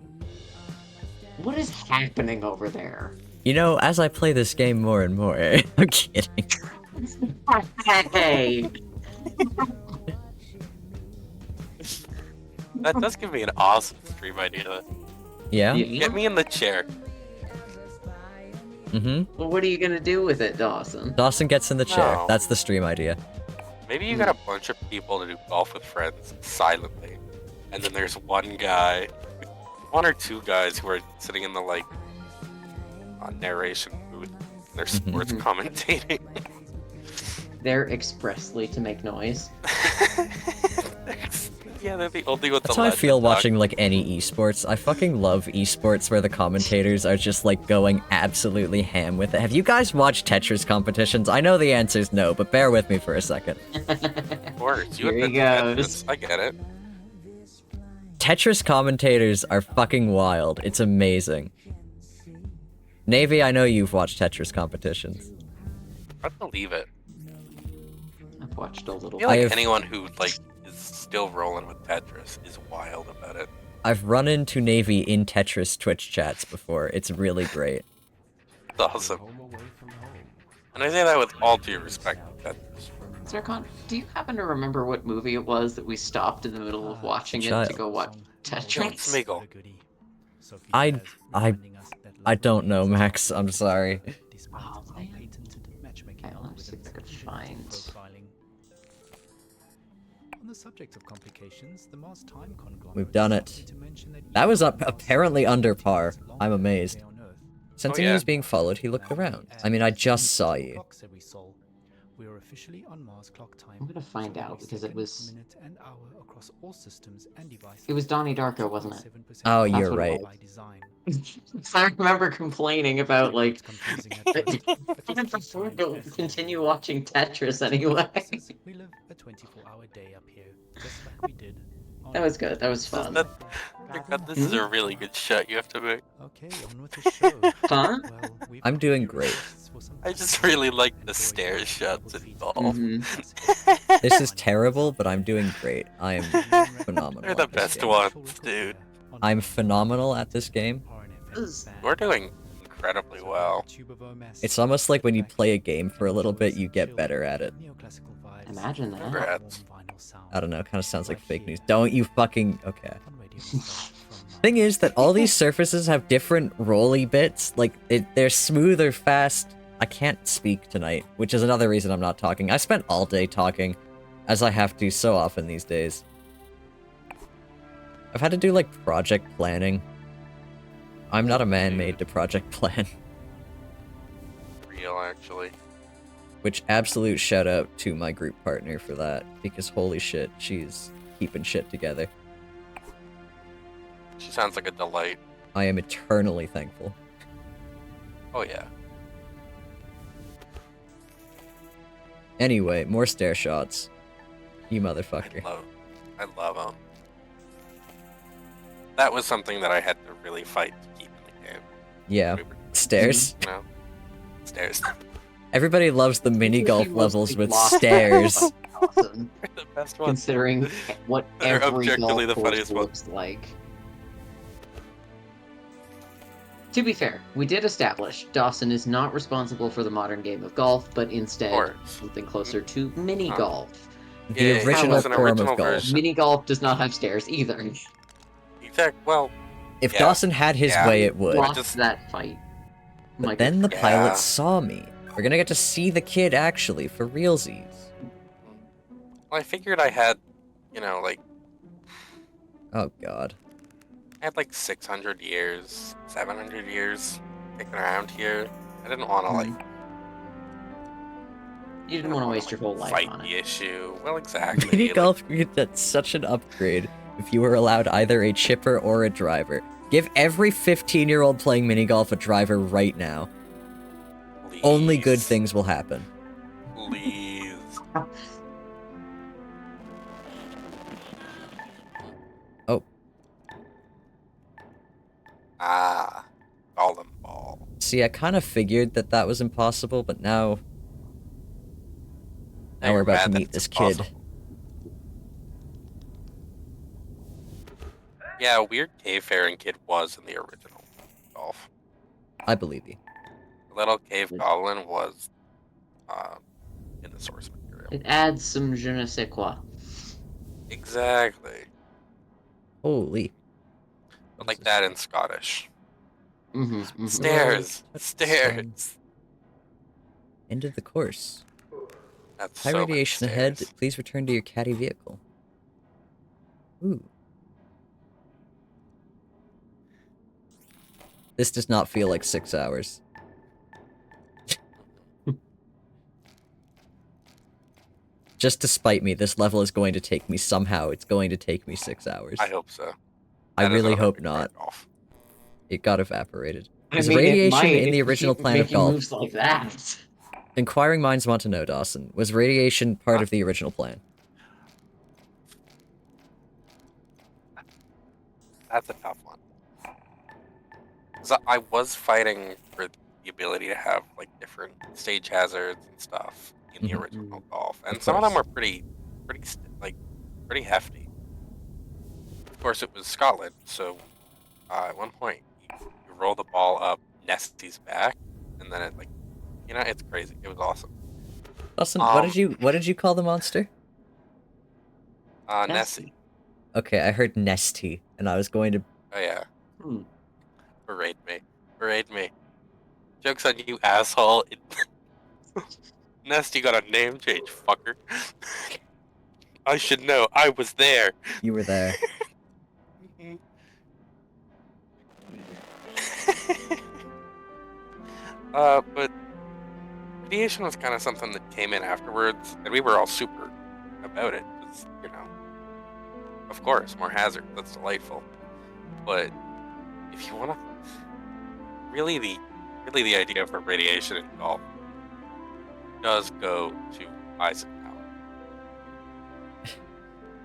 What is happening over there? You know, as I play this game more and more, I'm kidding. Hey. That does give me an awesome stream idea. Yeah? Get me in the chair. Mm-hmm. Well, what are you gonna do with it, Dawson? Dawson gets in the chair. No. That's the stream idea. Maybe you got a bunch of people to do golf with friends silently, and then there's one guy, one or two guys who are sitting in the narration booth. They're sports commentating. They're expressly to make noise. Yeah, they're the only ones. That's how I feel watching any esports. I fucking love esports where the commentators are just going absolutely ham with it. Have you guys watched Tetris competitions? I know the answer's no, but bear with me for a second. Of course, Here he invented goes. Tetris. I get it. Tetris commentators are fucking wild. It's amazing. Navy, I know you've watched Tetris competitions. I believe it. I've watched a little. I feel like I have- anyone who is still rolling with Tetris is wild about it. I've run into Navy in Tetris Twitch chats before. It's really great. It's awesome. And I say that with all due respect to Tetris. Zircon, do you happen to remember what movie it was that we stopped in the middle of watching it to go watch Tetris? Smeagol. I don't know, Max. I'm sorry. Oh, man. Okay, let me see if I can find. On the subject of complications, the Mars Time conglomerate We've done it. to mention that That was apparently under par. I'm amazed. Sensing yeah. he was being followed, he looked around. I mean, I just saw you. We are officially on Mars clock time. I'm gonna find out because it Second, was. minute, and hour across all systems and devices. It was Donnie Darko, wasn't it? 7% Oh, That's you're what it right. by design. I remember complaining about It's confusing at first, but don't continue watching Tetris anyway. we live a 24-hour day up here, just like we did. on That was good. That was fun. This is a really good shot you have to make. Okay, on with the show. Huh? Well, we've I'm got doing new great. requests for some I just really like the stairs shots in golf. Mhm. This is terrible, but I'm doing great. I am phenomenal. They're the at this best game. ones, dude. I'm phenomenal at this game. We're doing incredibly well. It's almost like when you play a game for a little bit, you get better at it. Imagine that. Congrats. I don't know, kind of sounds like fake news. Don't you fucking... Okay. Thing is that all these surfaces have different rolly bits. Like, they're smooth or fast. I can't speak tonight, which is another reason I'm not talking. I spent all day talking, as I have to so often these days. I've had to do, like, project planning. I'm not a man made to project plan. Real, actually. Which absolute shout out to my group partner for that, because holy shit, she's keeping shit together. She sounds like a delight. I am eternally thankful. Oh yeah. Anyway, more stair shots. You motherfucker. I love them. That was something that I had to really fight to keep in the game. Yeah. Stairs? You know? Stairs. Everybody loves the mini golf levels with stairs. Awesome. The best ones. Considering what They're every objectively golf the course funniest looks like. To be fair, we did establish Dawson is not responsible for the modern game of golf, but instead something closer to mini golf. The original form of golf. Mini golf does not have stairs either. Exactly. Well, if Dawson had his way, it would. Lost that fight. But then the pilot saw me. We're gonna get to see the kid actually, for realsies. Well, I figured I had, you know, like... Oh god. I had like 600 years, 700 years kicking around here. I didn't want to, like... You didn't want to waste your whole life fight on the issue. Well, exactly. Mini golf, that's such an upgrade if you were allowed either a chipper or a driver. Give every 15-year-old playing mini golf a driver right now. Please. Only good things will happen. Please. Oh. Ah. Golden ball. See, I kind of figured that that was impossible, but now... Now we're about to meet this kid. Yeah, a weird cave-faring kid was in the original golf. I believe you. The little cave goblin was in the source material. It adds some je ne sais quoi. Exactly. Holy. But like that in Scottish. Mm-hmm. Stairs! Stairs! End of the course. That's High so radiation many ahead. stairs. Please return to your caddy vehicle. Ooh. This does not feel like 6 hours. Just to spite me, this level is going to take me somehow. It's going to take me 6 hours. I hope so. I That is really another hope big not. write-off. It got evaporated. I Was mean, it radiation might in the if you original keep plan of making golf? moves like that. Inquiring minds want to know, Dawson. Was radiation part of the original plan? That's a tough one. 'Cause I was fighting for the ability to have like different stage hazards and stuff in the original golf, and some of them were pretty hefty. Of course, it was Scotland, so at one point you roll the ball up Nestie's back, and then it like, you know, it's crazy. It was awesome. Dawson, what did you call the monster? Nessie. Okay, I heard Nesty, and I was going to... Oh yeah. Berate me. Berate me. Joke's on you, asshole. Nesty got a name change, fucker. I should know. I was there. You were there. But radiation was kind of something that came in afterwards, and we were all super about it. 'Cause, you know, of course, more hazard. That's delightful. But if you want to, really the idea for radiation in golf does go to Eisenhower.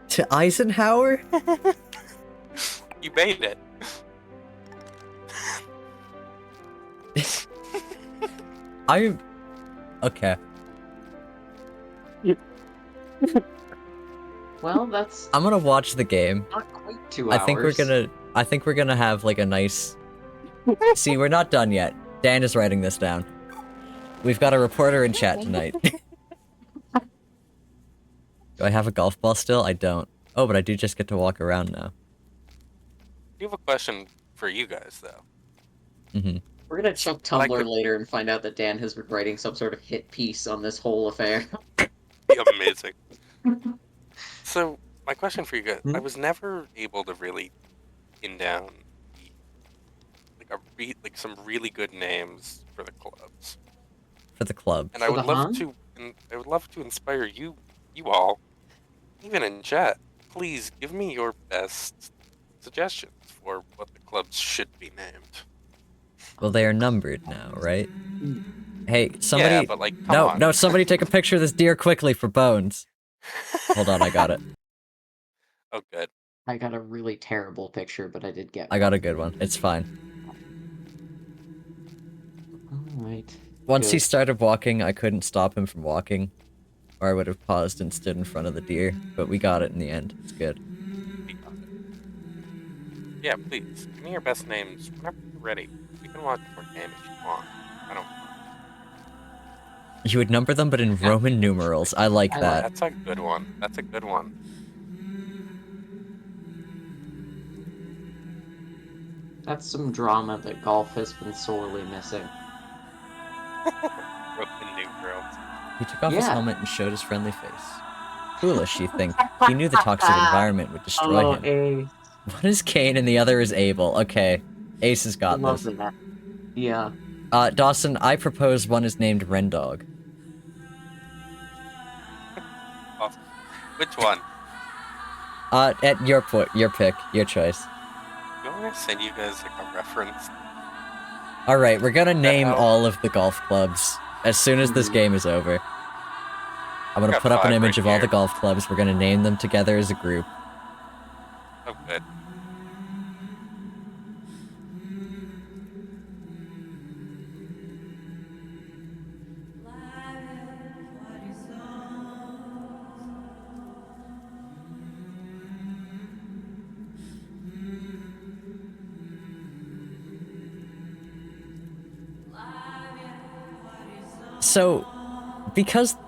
To Eisenhower? You made it. Okay. Well, that's... I'm gonna watch the game. Not quite 2 hours. I think we're gonna have like a nice... See, we're not done yet. Dan is writing this down. We've got a reporter in chat tonight. Do I have a golf ball still? I don't. Oh, but I do just get to walk around now. I do have a question for you guys, though. Mm-hmm. We're gonna check Tumblr later and find out that Dan has been writing some sort of hit piece on this whole affair. Be amazing. So, my question for you guys, I was never able to really pin down like some really good names for the clubs. For the club. And I would love to inspire you all, even in chat. Please give me your best suggestions for what the clubs should be named. Well, they are numbered now, right? Hey, somebody. Yeah, but like, come on. No, somebody take a picture of this deer quickly for Bones. Hold on, I got it. Oh, good. I got a really terrible picture, but I did get I got a good one. It's fine. Alright. Once he started walking, I couldn't stop him from walking. Or I would have paused and stood in front of the deer. But we got it in the end. It's good. Yeah, please. Give me your best names whenever you're ready. We can watch more game if you want. I don't. You would number them, but in Roman numerals. I like that. That's a good one. That's a good one. That's some drama that golf has been sorely missing. Roman numerals. He took off his helmet and showed his friendly face. Foolish, you think. He knew the toxic environment would destroy him. Ace. One is Cain and the other is Abel. Okay. Ace has got this. That. Yeah. Dawson, I propose one is named Rendog. Awesome. Which one? At your pick, your choice. You want me to send you guys like a reference? Alright, we're gonna name all of the golf clubs as soon as this game is over. I'm gonna put up an image of all the golf clubs. We're gonna name them together as a group. Oh, good. So,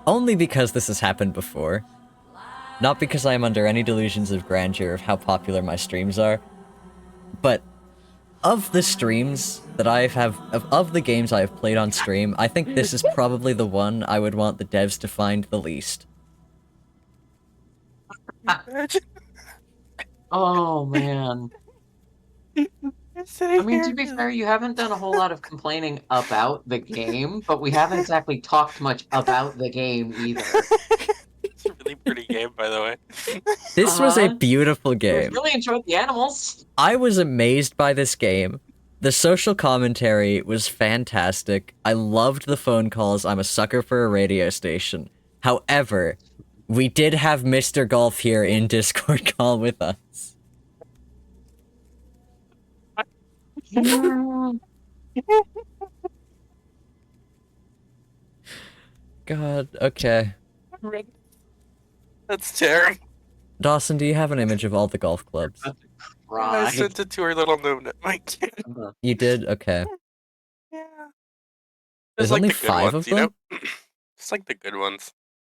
only because this has happened before, not because I am under any delusions of grandeur of how popular my streams are, but of the streams that of the games I have played on stream, I think this is probably the one I would want the devs to find the least. Oh, man. I mean, to be fair, you haven't done a whole lot of complaining about the game, but we haven't exactly talked much about the game either. It's a really pretty game, by the way. This was a beautiful game. I really enjoyed the animals. I was amazed by this game. The social commentary was fantastic. I loved the phone calls. I'm a sucker for a radio station. However, we did have Mr. Golf here in Discord call with us. God, okay. That's terrible. Dawson, do you have an image of all the golf clubs? I sent it to her little note. You did? Okay. Yeah. There's like only the good 5 ones, of them? You know? It's like the good ones.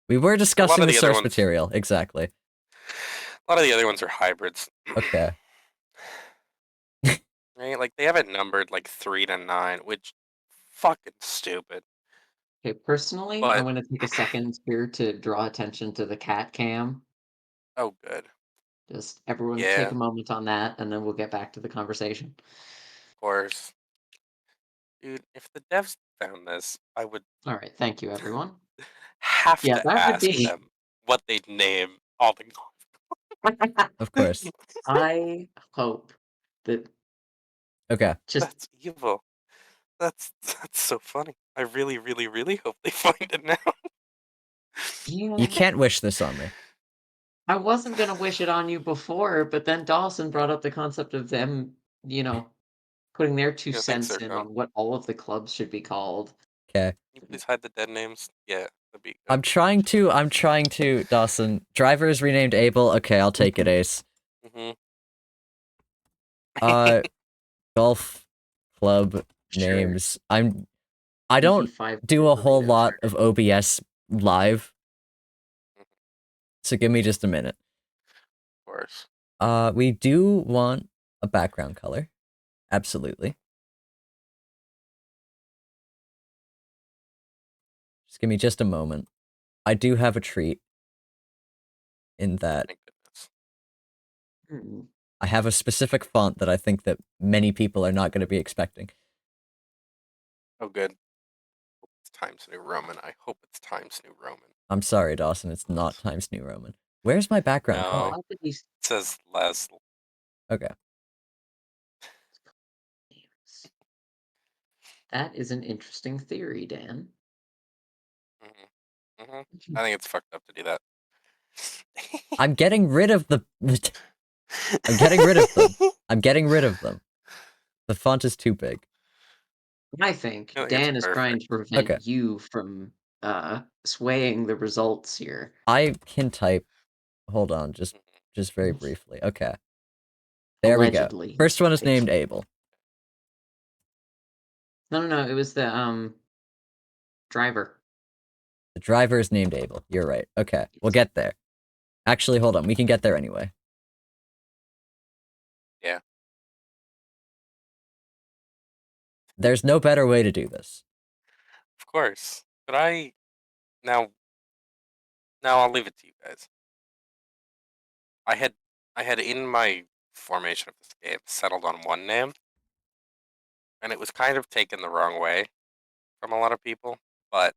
We were discussing the other source ones- material, exactly. A lot of the other ones are hybrids. Okay. Right? Like, they have it numbered like 3 to 9, which fucking stupid. Okay, personally, But- I'm going to take a second here to draw attention to the cat cam. Oh, good. Just everyone Yeah. take a moment on that, and then we'll get back to the conversation. Of course. Dude, if the devs found this, I would All right, thank you, everyone. have Yeah, to that would ask be- them what they'd name all the golf. Of course. I hope that Okay. just That's evil. That's so funny. I really, really, really hope they find it now. yeah, You can't wish this on me. I wasn't gonna wish it on you before, but then Dawson brought up the concept of them, putting their 2 Yeah, thanks, cents in Zircon. on what all of the clubs should be called. Okay. Can you please hide the dead names? Yeah, that'd be good. I'm trying to, Dawson. Driver is renamed Abel. Okay, I'll take it, Ace. Mm-hmm. Golf club Sure. names. I don't ET5 do a whole burrito, lot sure. of OBS live. So give me just a minute. Of course. We do want a background color. Absolutely. Just give me just a moment. I do have a treat in that Thank goodness. Hmm. I have a specific font that I think that many people are not going to be expecting. Oh, good. It's Times New Roman. I hope it's Times New Roman. I'm sorry, Dawson, it's not Times New Roman. Where's my background No. color? How did these It says Les. Okay. names? That is an interesting theory, Dan. I think it's fucked up to do that. I'm getting rid of the I'm getting rid of them. I'm getting rid of them. The font is too big. I think I think Dan it's is trying to prevent Okay. you from swaying the results here. I can type. Hold on, just very briefly. Okay. There we go. Allegedly. First one is named Abel. No, it was the driver. The driver is named Abel. You're right. Okay, we'll get there. Actually, hold on. We can get there anyway. Yeah. There's no better way to do this. Of course. But now I'll leave it to you guys. I had in my formation of this game settled on one name, and it was kind of taken the wrong way from a lot of people. But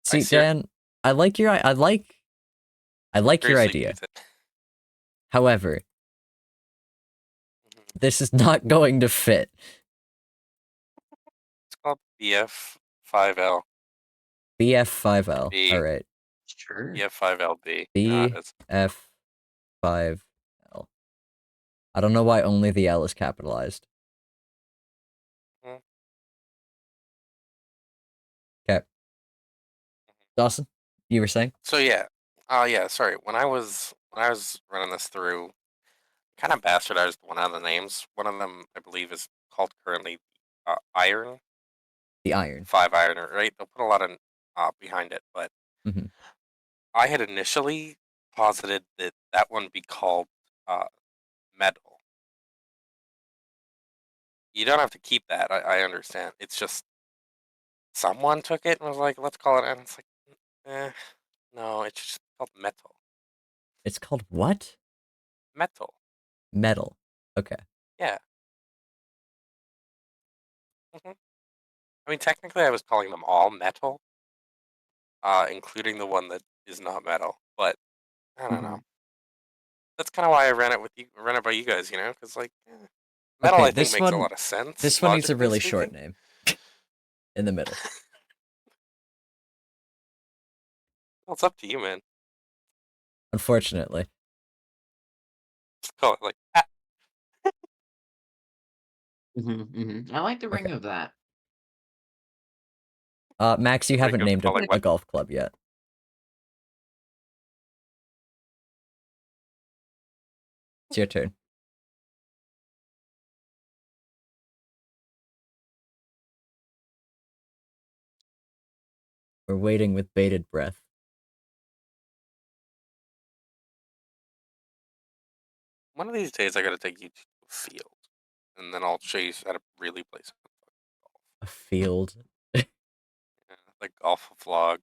See, ser- Dan, I like your your seriously idea. use it. However, this is not going to fit. It's called BF5L. BF5L. B. All right. Sure. BF5LB. BF5L. I don't know why only the L is capitalized. Mhm. Okay. Dawson, you were saying? So yeah. Sorry. When I was running this through, kind of bastardized one of the names. One of them, I believe, is called currently Iron. The iron. 5 Iron, right? They'll put a lot of behind it, but Mm-hmm. I had initially posited that that one be called Metal. You don't have to keep that. I understand. It's just someone took it and was like, "Let's call it," and it's like, no, it's just called Metal. It's called what? Metal. Metal. Okay. Yeah. I mean, technically, I was calling them all Metal, including the one that is not Metal. But I don't know. That's kind of why I ran it by you guys, because like Metal, Okay, I think makes a lot of sense. This one needs a logically really short speaking. name. In the middle. Well, it's up to you, man. Unfortunately. Just call it like I like the ring Okay. of that. Max, you Ring haven't of named calling a what? golf club yet. It's your turn. We're waiting with bated breath. One of these days, I gotta take you to a field, and then I'll show you how to really play some golf. A field. Yeah, like golf vlog.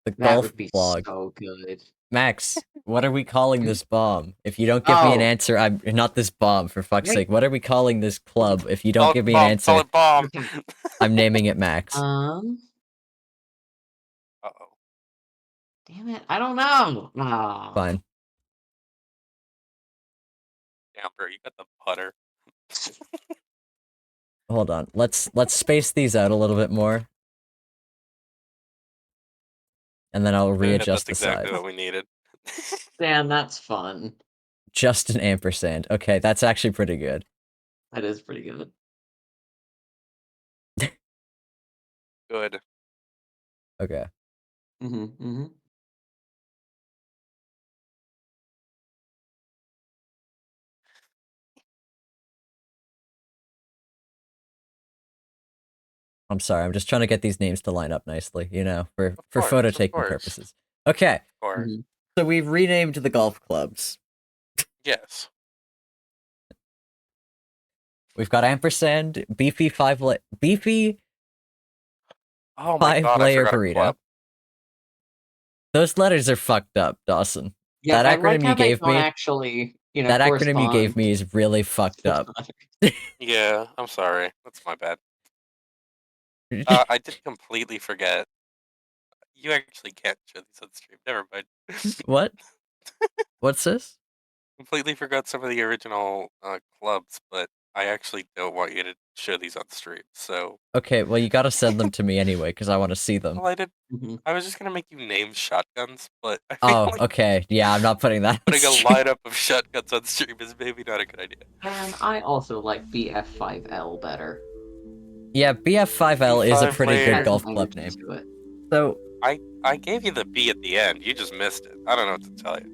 The That golf would be vlog. so good. Max, what are we calling this bomb? If you don't give me an Oh. answer, I'm not this bomb, for fuck's Wait. sake. What are we calling this club? If you don't Call give it me an bomb. answer, Call it bomb. Okay. I'm naming it Max. Uh-oh. Damn it! I don't know. Oh. Fine. Damn, bro, you got the putter. Hold on. Let's space these out a little bit more. And then I'll readjust That's the exactly size. what we needed. Damn, that's fun. Just an ampersand. Okay, that's actually pretty good. That is pretty good. Good. Okay. I'm sorry, I'm just trying to get these names to line up nicely, for photo taking purposes. Okay, Or so we've renamed the golf clubs. yes. We've got ampersand, beefy Oh my god, I 5-layer forgot a burrito. club. Those letters are fucked up, Dawson. Yeah, That I like acronym how you they gave don't me. actually, That acronym you gave correspond me is really fucked to the up. letters. Yeah, I'm sorry. That's my bad. I did completely forget. You actually can't show these on stream. Never mind. What? What's this? Completely forgot some of the original clubs, but I actually don't want you to show these on stream. So. Okay, well you gotta send them to me anyway, because I want to see them. Well, I did. Mhm. I was just gonna make you name shotguns, but I feel Oh, like okay. Yeah, I'm not putting that on putting a stream. lineup of shotguns on stream is maybe not a good idea. And I also like BF5L better. Yeah, BF5L is a pretty B5 good layer. golf Has club energy name. to it. So, I gave you the B at the end. You just missed it. I don't know what to tell you.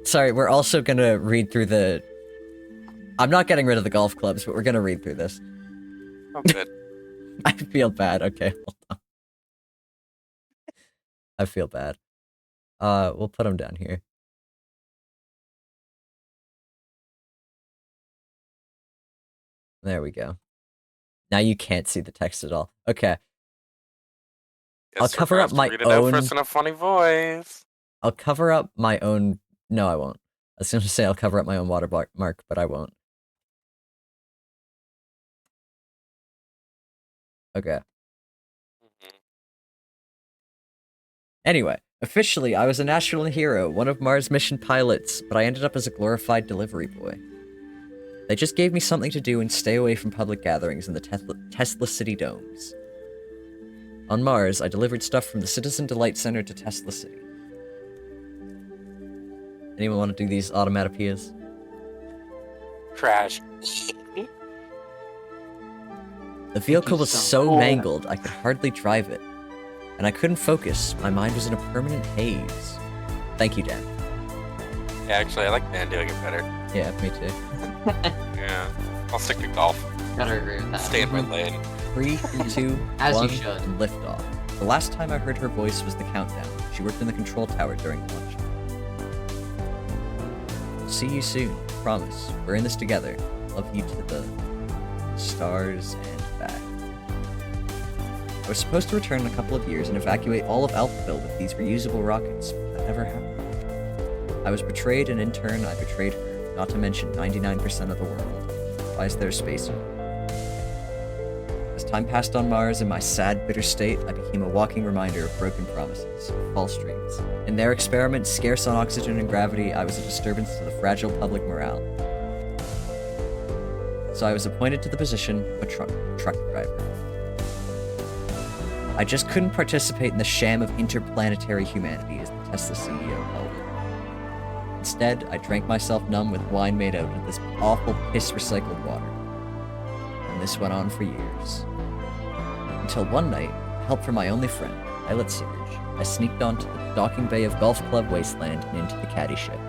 sorry, we're also gonna read through the... I'm not getting rid of the golf clubs, but we're gonna read through this. Oh, good. I feel bad. Okay, hold on. I feel bad. We'll put them down here. There we go. Now you can't see the text at all. Okay. Yes, I'll sir, cover up have to my read it out own... first in a funny voice. I'll cover up my own... No, I won't. I was gonna say I'll cover up my own watermark, but I won't. Okay. Anyway, officially, I was a national hero, one of Mars mission pilots, but I ended up as a glorified delivery boy. They just gave me something to do and stay away from public gatherings in the Tesla City domes. On Mars, I delivered stuff from the Citizen Delight Center to Tesla City. Anyone want to do these automatopoeias? Crash. The vehicle was so so much. mangled, I could hardly drive it. And I couldn't focus, my mind was in a permanent haze. Thank you, Dan. Yeah, actually, I like Dan doing it better. Yeah, me too. Yeah. I'll stick to golf. Gotta agree with that. Stay in my lane. 3, 2, As you 1, should. and liftoff. The last time I heard her voice was the countdown. She worked in the control tower during launch. See you soon. Promise. We're in this together. Love you to the stars and back. I was supposed to return in a couple of years and evacuate all of Alphaville with these reusable rockets, but that never happened. I was betrayed, and in turn, I betrayed her, not to mention 99% of the world. Why is there a spacer? As time passed on Mars, in my sad, bitter state, I became a walking reminder of broken promises, false dreams. In their experiments, scarce on oxygen and gravity, I was a disturbance to the fragile public morale. So I was appointed to the position of a truck driver. I just couldn't participate in the sham of interplanetary humanity, as the Tesla CEO called it. Instead, I drank myself numb with wine made out of this awful piss-recycled water. And this went on for years. Until one night, with help from my only friend, pilot Serge, I sneaked onto the docking bay of Golf Club Wasteland and into the caddy ship.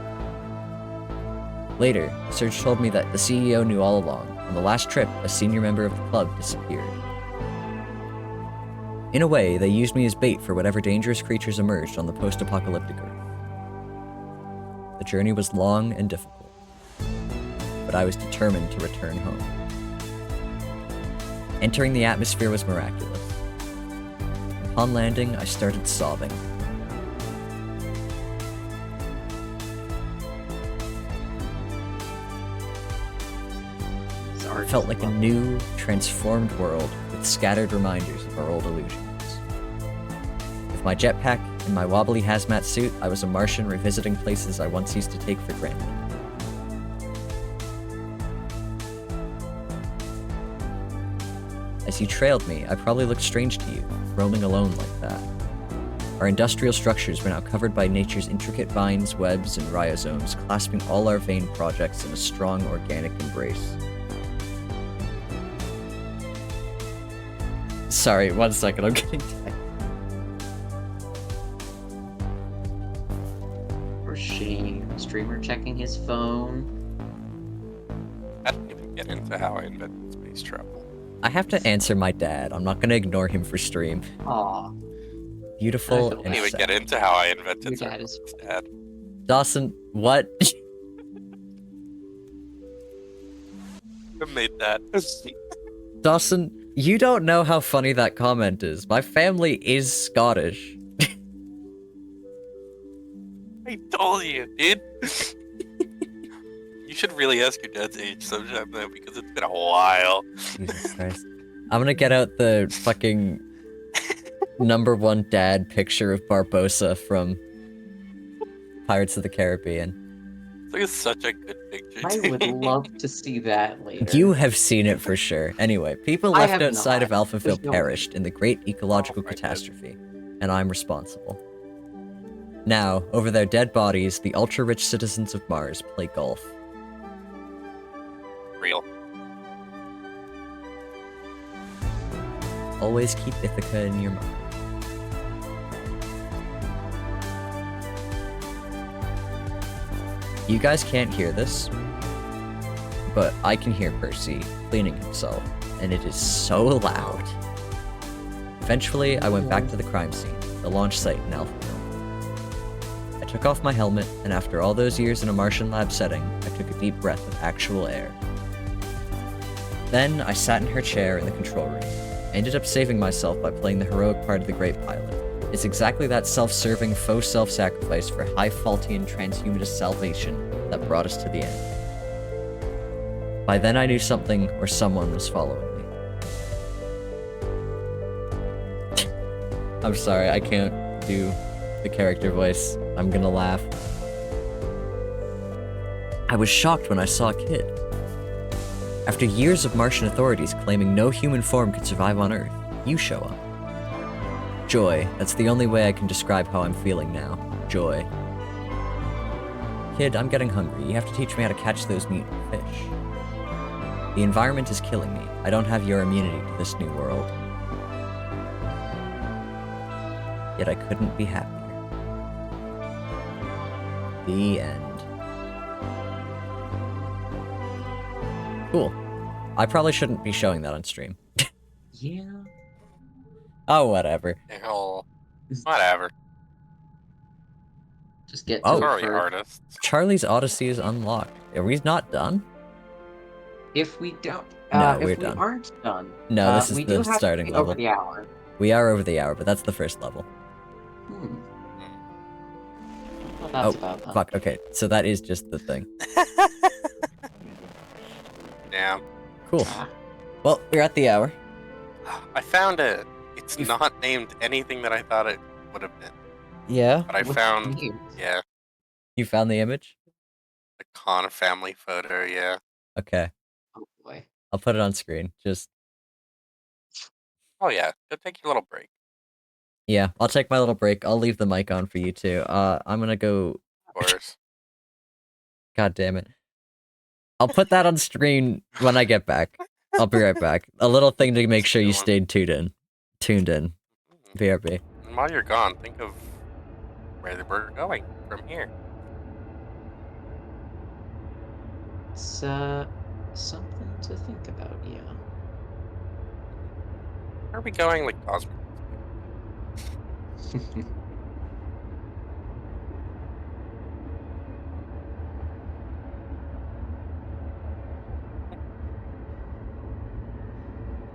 Later, Serge told me that the CEO knew all along. On the last trip, a senior member of the club disappeared. In a way, they used me as bait for whatever dangerous creatures emerged on the post-apocalyptic Earth. The journey was long and difficult, but I was determined to return home. Entering the atmosphere was miraculous. Upon landing, I started sobbing. It felt like a new, transformed world with scattered reminders of our old illusions. With my jetpack and my wobbly hazmat suit, I was a Martian revisiting places I once used to take for granted. As you trailed me, I probably looked strange to you, roaming alone like that. Our industrial structures were now covered by nature's intricate vines, webs, and rhizomes, clasping all our vain projects in a strong, organic embrace. Sorry, 1 second, I'm getting tired. For shame. Streamer checking his phone. I didn't even get into how I invented space travel. I have to answer my dad. I'm not gonna ignore him for stream. Aw. beautiful, feel I and didn't even sad. get into how I invented Your dad Zircon is- with Dad. Dawson, what? Who made that? Dawson, you don't know how funny that comment is. My family is Scottish. I told you, dude. You should really ask your dad's age sometime though, because it's been a while. Jesus Christ. I'm gonna get out the fucking #1 dad picture of Barbossa from Pirates of the Caribbean. It's like such a good picture. I would dude. love to see that later. You have seen it for sure. Anyway, people I left have outside of not. Alphaville There's no way. perished in the great ecological Oh, I did. catastrophe, and I'm responsible. Now, over their dead bodies, the ultra-rich citizens of Mars play golf. Real. Always keep Ithaca in your mind. You guys can't hear this, but I can hear Percy cleaning himself, and it is so loud. Eventually, I went back to the crime scene, the launch site in Alphaville. I took off my helmet, and after all those years in a Martian lab setting, I took a deep breath of actual air. Then, I sat in her chair in the control room. I ended up saving myself by playing the heroic part of the great pilot. It's exactly that self-serving faux self-sacrifice for high faultian transhumanist salvation that brought us to the end. By then I knew something or someone was following me. I'm sorry, I can't do the character voice. I'm gonna laugh. I was shocked when I saw a kid. After years of Martian authorities claiming no human form could survive on Earth, you show up. Joy, that's the only way I can describe how I'm feeling now. Joy. Kid, I'm getting hungry. You have to teach me how to catch those mutant fish. The environment is killing me. I don't have your immunity to this new world. Yet I couldn't be happier. The end. Cool. I probably shouldn't be showing that on stream. Yeah. Oh, whatever. Hell, whatever. Just get Oh. to it Sorry, first. artists. Charlie's Odyssey is unlocked. Are we not done? If we don't, No, if we're we done. aren't done, No, this is we the do have to starting be level. over the hour. We are over the hour, but that's the first level. Well, that's about that. Fuck, okay. So that is just the thing. Damn. Cool. Well, we're at the hour. I found it. It's not named anything that I thought it would have been. Yeah? But I What's found, the name? yeah, You found the image? the Khan family photo, yeah. Okay. Oh boy. I'll put it on screen. Just, Oh yeah, go take your little break, yeah. I'll take my little break. I'll leave the mic on for you too. I'm gonna go... of course. God damn it. I'll put that on screen when I get back. I'll be right back. A little thing to make sure you stayed tuned in. BRB. And while you're gone, think of where we're going from here. It's something to think about, yeah. Where are we going, like cosmic?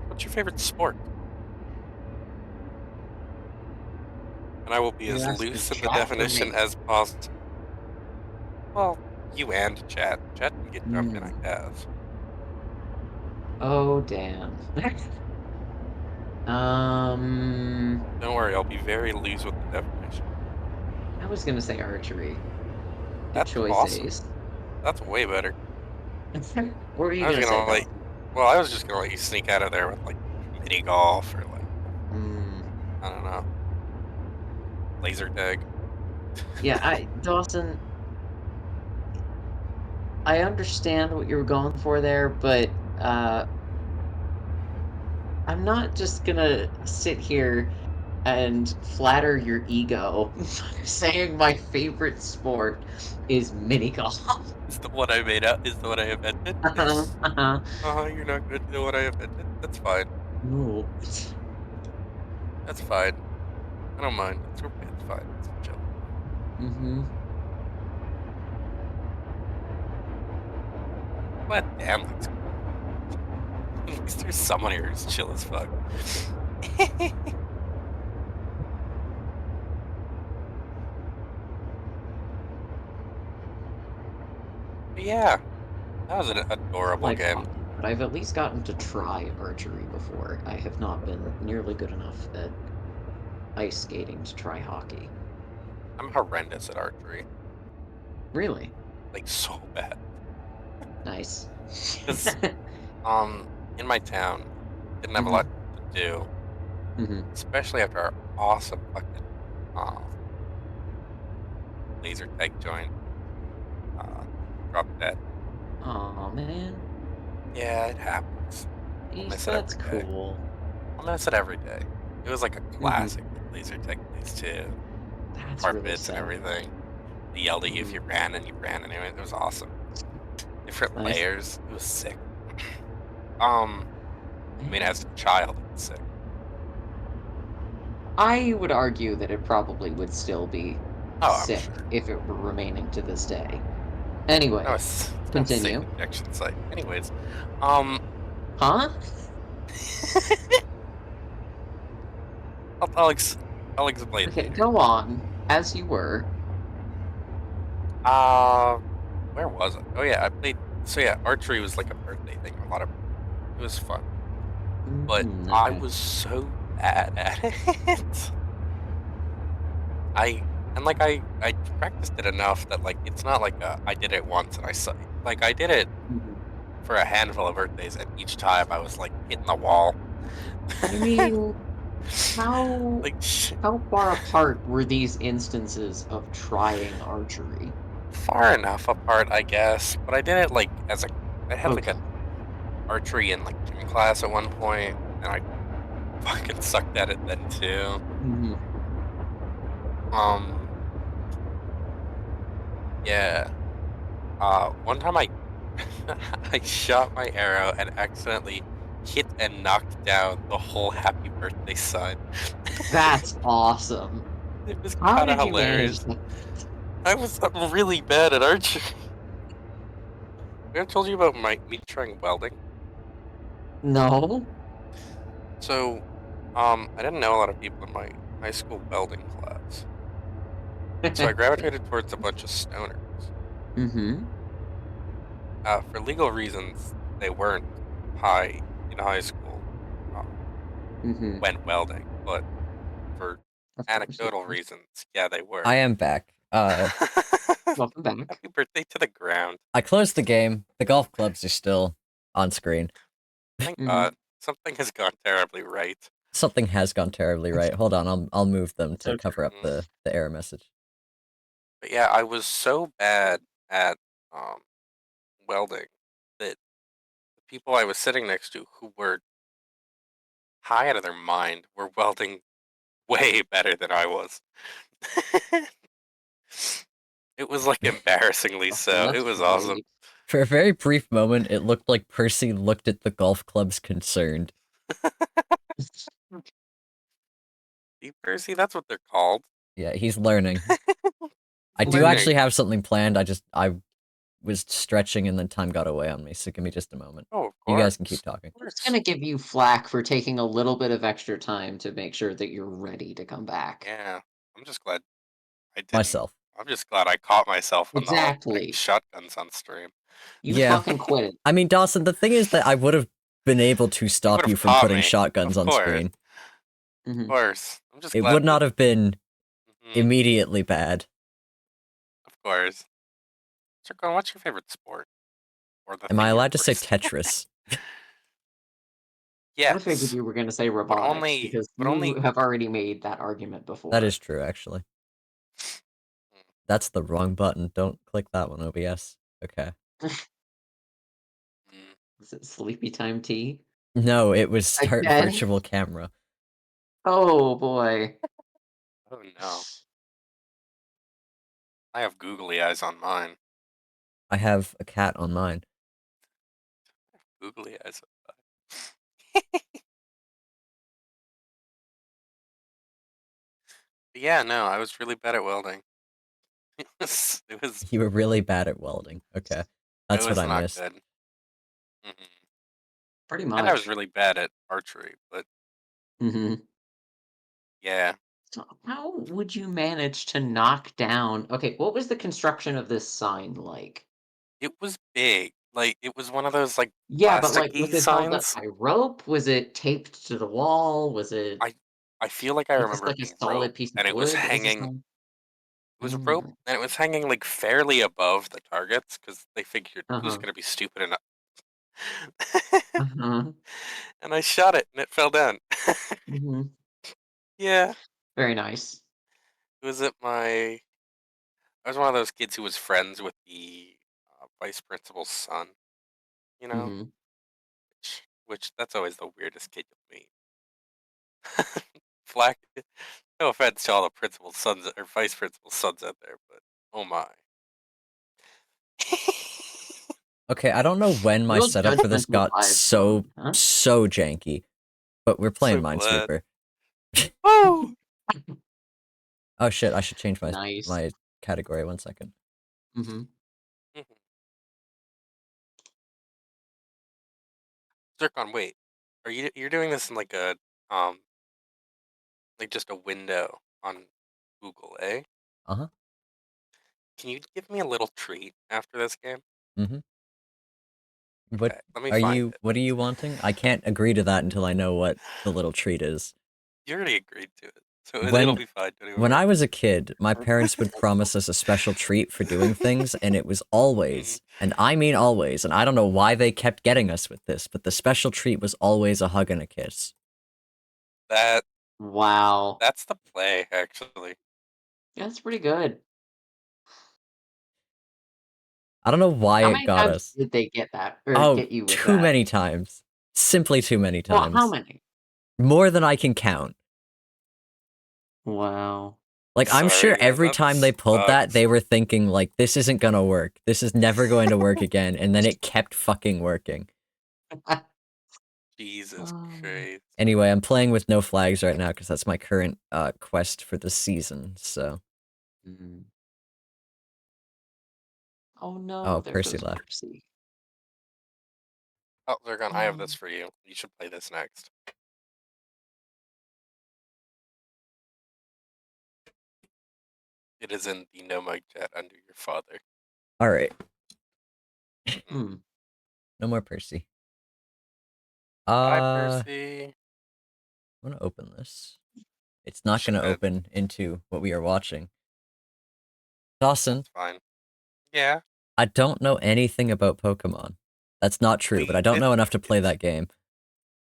What's your favorite sport? And I will be You as asking loose in the chat or definition me? as possible. Well, you and chat. Chat can get jumped in, I guess. Oh damn. Don't worry, I'll be very loose with the definition. I was gonna say archery. Good That's choice, awesome. Ace. That's way better. What were you I was gonna gonna say? like, well, I was just gonna let you sneak out of there with like mini golf or like, I don't know, laser tag. Yeah, Dawson, I understand what you were going for there, but I'm not just gonna sit here and flatter your ego saying my favorite sport is mini golf. Is the one I made up? Is the one I invented? You're not good to the one I invented? That's fine. No. That's fine. I don't mind. It's okay. It's fine. It's chill. Mm-hmm. But Dan likes it. At least there's someone here who's chill as fuck. But yeah, that was an adorable Like game. hockey, but I've at least gotten to try archery before. I have not been nearly good enough at ice skating to try hockey. I'm horrendous at archery. Really? Like, so bad. Nice. Because, in my town, didn't have a Mm-hmm. lot to do. Mm-hmm. Especially after our awesome fucking, laser tag joint, dropped dead. Aw, man. Yeah, it happens. I'll miss it That's every day. cool. I'll miss it every day. It was like a Mm-hmm. classic with laser tag plays too. That's Hard really bits and sad. everything. They yelled at you if Mhm. you ran, and you ran anyway. It was awesome. Different Nice. layers. It was sick. I mean, as a child, it was sick. I would argue that it probably would still be Oh, I'm sick sure. if it were remaining to this day. Anyway, No, it's not a safe continue. injection site. Anyways, Huh? I'll explain Okay, later. go on. As you were. Where was I? Oh yeah, I played. So yeah, archery was like a birthday thing. It was fun, but I Okay. was so bad at it. I and like I practiced it enough that like it's not like I did it once and I suck. Like I did it Mhm. for a handful of birthdays, and each time I was like hitting the wall. I mean, how Like how far apart were these instances of trying archery? far enough apart, I guess. But I did it like as a I had like Okay. a archery in like gym class at one point, and I fucking sucked at it then too. Mhm. Um, yeah. One time I I shot my arrow and accidentally hit and knocked down the whole happy birthday sign. That's awesome. It was How kind of did you manage hilarious. that? I'm really bad at archery. I told you about me trying welding. No? So, I didn't know a lot of people in my high school welding class, so I gravitated towards a bunch of stoners. Mm-hmm. For legal reasons, they weren't high in high school um, Mm-hmm. when welding, but for Of course, of anecdotal course. reasons, yeah, they I were. am back. Welcome back. Happy birthday to the ground. I closed the game. The golf clubs are still on screen. Thank Mm-hmm. God. Something has gone terribly right. Something has gone terribly right. Hold on, I'll move them to So cover true. up the error message. But yeah, I was so bad at um, welding that the people I was sitting next to who were high out of their mind were welding way better than I was. It was like embarrassingly Awesome, so. It that's was awesome. great. For a very brief moment, it looked like Percy looked at the golf clubs concerned. See, Percy, that's what they're called. Yeah, he's learning. I do Learning. actually have something planned. I was stretching and then time got away on me, so give me just a moment. Oh, of You course. guys can keep talking. Of I'm just course. gonna give you flack for taking a little bit of extra time to make sure that you're ready to come back. Yeah, I'm just glad I didn't. Myself. I'm just glad I caught myself on the whole putting Exactly. shotguns on stream. You Yeah. fucking quit it. I mean, Dawson, the thing is that I would have been able to You stop would you have from caught putting me. shotguns Of on course. screen. Of Mhm. course. I'm just It glad would not that. have been Mhm, immediately bad. of course. Zircon, what's your favorite sport? Or the Am I thing you're allowed to say worst at? Tetris? I figured Yes. you were gonna say But robotics only. because But you only. have already made that argument That before. is true, actually. That's the wrong button. Don't click that one, OBS. Okay. Mm, Is it sleepy time tea? No, it was start Again? virtual camera. Oh boy. oh no. I have googly eyes on mine. I have a cat on mine. Googly eyes on mine. Yeah, no, I was really bad at welding. It was You were really bad at welding. Okay. That's what I not missed. good. Hmm. Pretty And I was much. really bad at archery, but Mm-hmm. yeah, So how would you manage to knock down? Okay, what was the construction of this sign like? it was big. Like it was one of those like Yeah, but like, was plasticky it held up signs. by rope? Was it taped to the wall? Was it I I feel like I was this remember it like a being rope, solid piece of and it was wood? What was this hanging. thing? It was rope, and it was hanging like fairly above the targets because they figured who's Uh-huh. gonna be stupid enough. Uh-huh. And I shot it, and it fell down. Mm-hmm. Yeah, Very nice. it was at my. I was one of those kids who was friends with the vice principal's son. You know, Mm-hmm. which that's always the weirdest kid you'll meet. Flack. No offense to all the principal's sons or vice principal's sons out there, but oh my. Okay, I don't know when my Real setup for this judgmental got vibes so going, huh? janky, but we're playing So glad. Minesweeper. Woo! Oh shit, I should change my Nice. category 1 second. Mm-hmm. Mhm. Zircon, wait. You're doing this in like a like just a window on Google, eh? Uh-huh. Can you give me a little treat after this game? Mm-hmm. Okay, let me find it. What are you wanting? I can't agree to that until I know what the little treat is. You already agreed to it, so it'll When be fine. Don't even when I worry. was a kid, my parents would promise us a special treat for doing things, and it was Mhm. always, and I mean always, and I don't know why they kept getting us with this, but the special treat was always a hug and a kiss. That Wow. that's the play, actually. Yeah, that's pretty good. I don't know why How it many got times us. did they get that or Oh, get you with too that? many times. Simply too many Well, how times. many? More than I can count. Wow. Like, I'm Sorry, sure man. every That time they pulled that, sucks. they were thinking, like, this isn't gonna work. This is never going to work again. And then it kept fucking working. Jesus Um, Christ. Anyway, I'm playing with no flags right now because that's my current quest for the season. So, mm. Oh no, oh, there Percy goes left. Percy. Oh, Zircon, I have this Um, for you. You should play this next. It is in the no mic chat under your father. All right, Mhm. hmm. no more Percy. Bye, I'm Percy. gonna open this. It's You not gonna should. open into what we are watching. Dawson, It's fine. Yeah. I don't know anything about Pokemon. That's not true, but I don't know enough to play that game.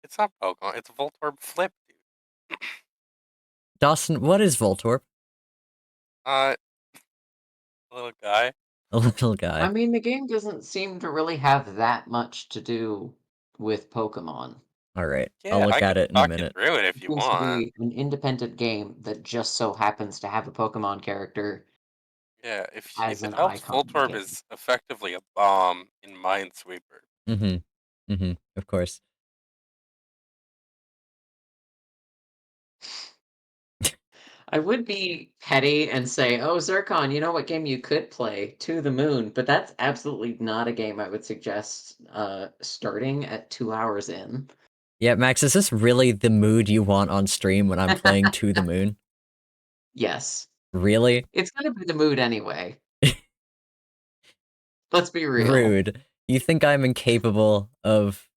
It's not Pokemon. It's Voltorb Flip, dude. Dawson, what is Voltorb? Uh, little guy. A little I guy. mean, the game doesn't seem to really have that much to do with Pokemon. All right, I'll Yeah, look I at could it in a talk you minute. through it It if you seems to want. be an independent game that just so happens to have a Pokemon character Yeah, as if it an helps, icon in the Voltorb game. is effectively a bomb in Minesweeper. Mm-hmm. Mm-hmm. Of course. I would be petty and say, "Oh, Zircon, you know what game you could play? To the Moon," but that's absolutely not a game I would suggest starting at 2 hours in. Yeah, Max, is this really the mood you want on stream when I'm playing To the Moon? Yes, Really? it's gonna be the mood anyway. Let's be real. Rude. You think I'm incapable of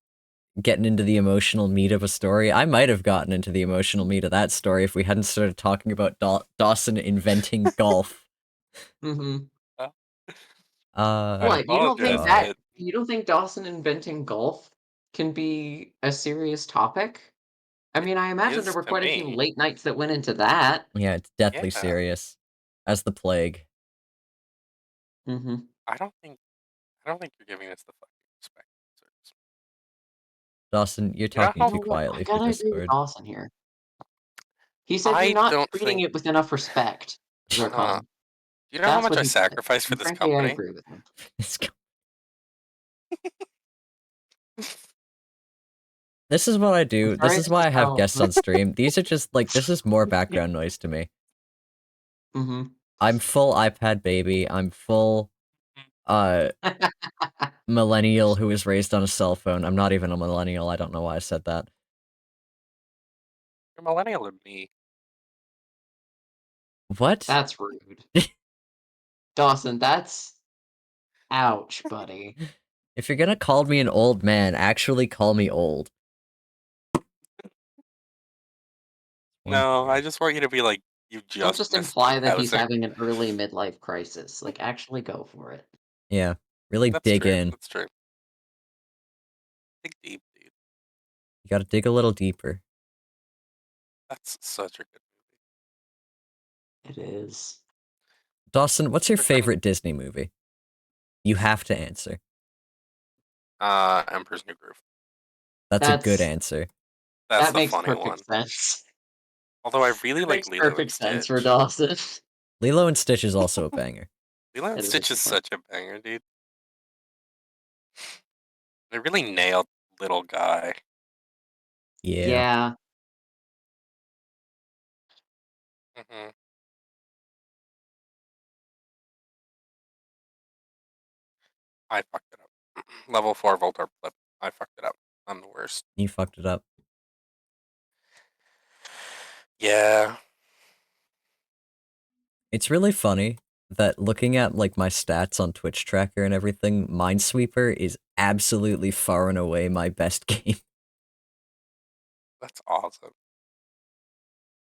getting into the emotional meat of a story? I might have gotten into the emotional meat of that story if we hadn't started talking about Dawson inventing golf. Hmm. Well, I'd Uh, What, apologize, but you don't think Dawson inventing golf can be a serious topic? I it mean, I imagine there is were to quite a few me. late nights that went into that. yeah, it's deathly Yeah, serious. As the plague. Hmm. I don't think you're giving us the fucking respect it deserves. Dawson, you're You know talking You how too know what? I quietly for gotta agree with Discord. Dawson here. He said you're I not don't treating think. it with enough respect, Uh-huh. Zircon. Do you know how That's much what I he said. sacrificed for And this frankly, I company? agree with him. This is what I I'm do. This sorry is this is why I have how guests on stream. These are just like, this is more background noise to me. Mm-hmm. I'm full iPad baby. I'm full millennial who was raised on a cell phone. I'm not even a millennial. I don't know why I said that. You're millennial and me. What? That's rude. Dawson, that's... Ouch, buddy. If you're gonna call me an old man, actually call me old. No, I just want you to be like, you Don't just just missed imply that he's 2000. having an early midlife crisis. Like, actually go for it. Yeah, really That's dig true. in. That's true. Dig deep, dude. You gotta dig a little deeper. That's such a good movie. It is. Dawson, what's your Freaking- favorite Disney movie? You have to answer. Emperor's New Groove. That's a good That's- answer. That's That the makes funny perfect one. sense. Although I really like Makes Lilo and perfect sense for Stitch. Dawson. Lilo and Stitch is also a banger. Lilo and It is Stitch a is fun- such a banger, dude. They really nailed little guy. Yeah. hmm I fucked it up. Level 4 Voltorb flip. I fucked it up. I'm the worst. You fucked it up. Yeah. It's really funny that looking at like my stats on Twitch tracker and everything, Minesweeper is absolutely far and away my best game. That's awesome.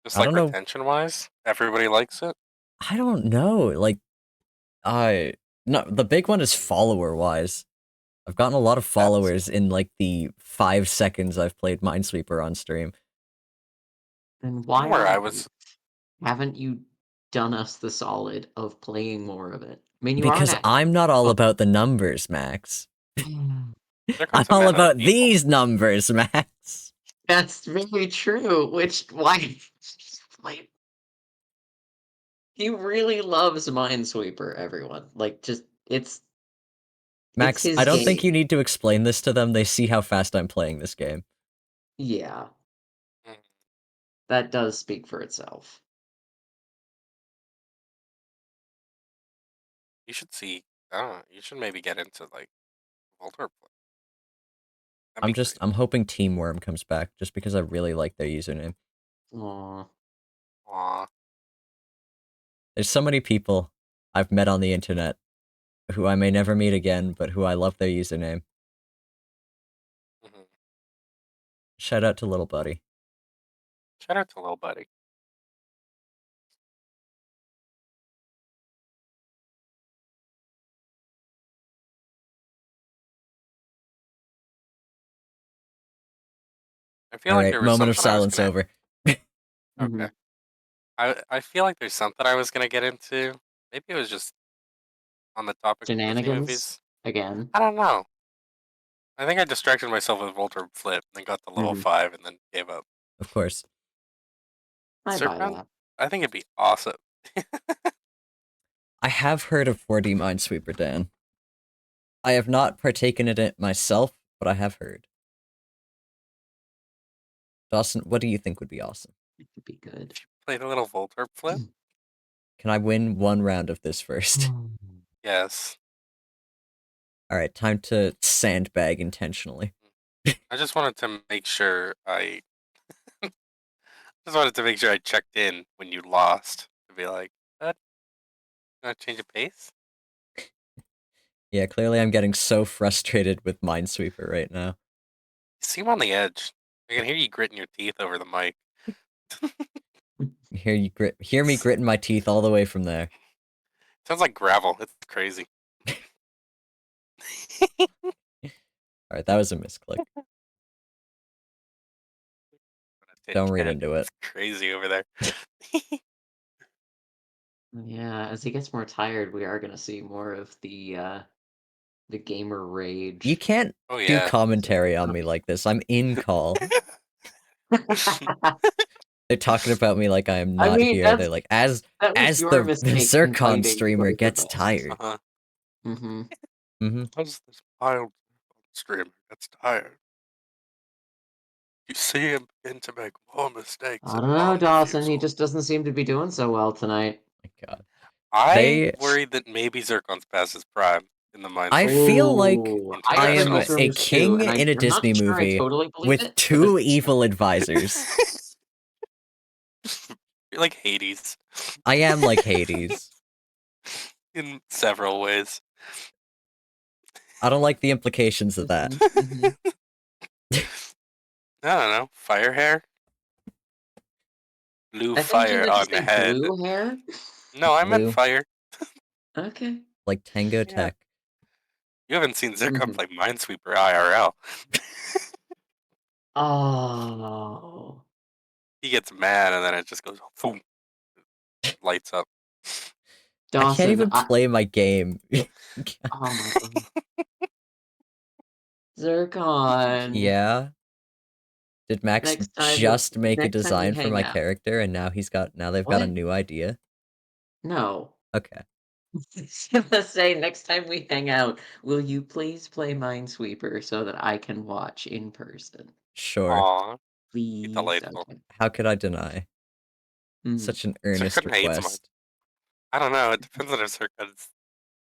Just I like don't know. retention wise, everybody likes it. I don't know. Like, no, the big one is follower wise. I've gotten a lot of followers in like the 5 seconds I've played Minesweeper on stream. And why Where I on was earth haven't you done us the solid of playing more of it? I mean, you Because are I'm not all Oh. about the numbers, Max. there I'm comes a all man of about people. these numbers, Max. That's very true. Which why? Like, he really loves Minesweeper. Everyone, like, just it's Max, his I don't think game. you need to explain this to them. They see how fast I'm playing this game. Yeah, Mm. that does speak for itself. You should see. I don't know. You should maybe get into like Voltorb flip. I'm hoping Team Worm comes back just because I really like their username. Aw. Aw. There's so many people I've met on the internet who I may never meet again, but who I love their username. hmm Shout out to Little Buddy. Shout out to Lil Buddy. I feel like Alright, there was moment of something I was silence gonna. over. Okay. I feel like there's something I was gonna get into. Maybe it was just on the topic of Disney Shenanigans movies. again. I don't know. I think I distracted myself with Voltorb flip, then got to level 5, and then gave up. Of course. I buy Zircon? that. I think it'd be awesome. I have heard of 4D Minesweeper, Dan. I have not partaken in it myself, but I have heard. Dawson, what do you think would be awesome? It could be good. Played a little Voltorb flip? Can I win one round of this first? Yes. Alright, time to sandbag intentionally. I just wanted to make sure I just wanted to make sure I checked in when you lost. To be like, what? You want to change the pace? Yeah, clearly I'm getting so frustrated with Minesweeper right now. You seem on the edge. I can hear you gritting your teeth over the mic. Hear me gritting my teeth all the way from there. Sounds like gravel. It's crazy. Alright, that was a misclick. Don't read into it. It's crazy over there. Yeah, as he gets more tired, we are gonna see more of the gamer rage. You can't Oh, do yeah. commentary on me like this. I'm in call. They're talking about me like I am not here. They're like, as that was your the mistake Zircon inviting streamer both of gets us. tired. Mm-hmm. How's this mild streamer gets tired? You see him begin to make more mistakes. I don't know, Dawson. He just doesn't seem to be doing so well tonight. my god. I worry that maybe Zircon's past his prime in the Minesweeper. I feel like I heard am those a rumors king too, and in a I'm not Disney sure I movie totally believe with it, but two it's- evil advisors. You're like Hades. I am like Hades. In several ways. I don't like the implications of that. I don't know. Fire hair? Blue I think you fire meant to on say the head. blue hair. No, I meant Blue. fire. Okay. Like Tango Yeah. Tech. You haven't seen Zircon play Minesweeper IRL. Oh. He gets mad and then it just goes boom. Lights up. I can't Dawson, even play my game. Oh my god. Zircon. Yeah. Did Max Next time- just make a next time we design for hang my out. character and now they've got a What? new idea? No. Okay. Let's say next time we hang out, will you please play Minesweeper so that I can watch in person? Sure. Aw. Please. Delightful. Okay. How could I deny? Mhm. Such an earnest Zircon hates request. I don't know. It depends on if Zircon's,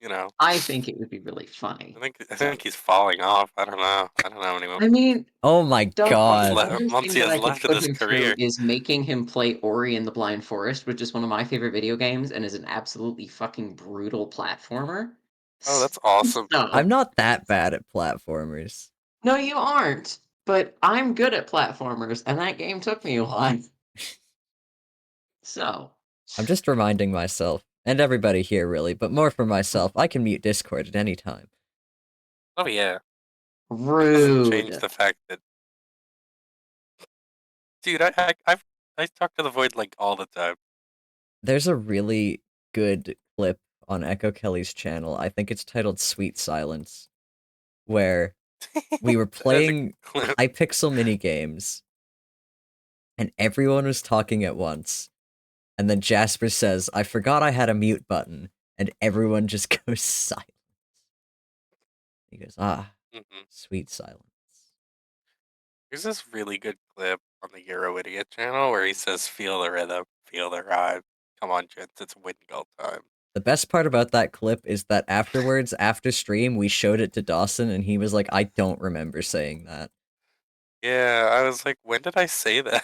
you know. I think it would be really funny. I think he's falling off. I don't know. I don't know anymore. I mean, Oh my god. the other Once thing he that has I could left in put his him career. through is making him play Ori and the Blind Forest, which is one of my favorite video games and is an absolutely fucking brutal platformer. Oh, that's awesome. So, I'm not that bad at platformers. no, you aren't. But I'm good at platformers, and that game took me a while. So. I'm just reminding myself, and everybody here really, but more for myself, I can mute Discord at any time. Oh yeah. Rude. It doesn't change the fact that, dude, I talk to the void like all the time. There's a really good clip on Echo Kelly's channel. I think it's titled Sweet Silence, where we were playing Hypixel minigames, and everyone was talking at once. And then Jasper says, I forgot I had a mute button, and everyone just goes silent. He goes, sweet silence. There's this really good clip on the Euro Idiot channel where he says, feel the rhythm, feel the rhyme. Come on, gents, it's Wingull time. The best part about that clip is that afterwards, after stream, we showed it to Dawson, and he was like, I don't remember saying that. Yeah, I was like, when did I say that?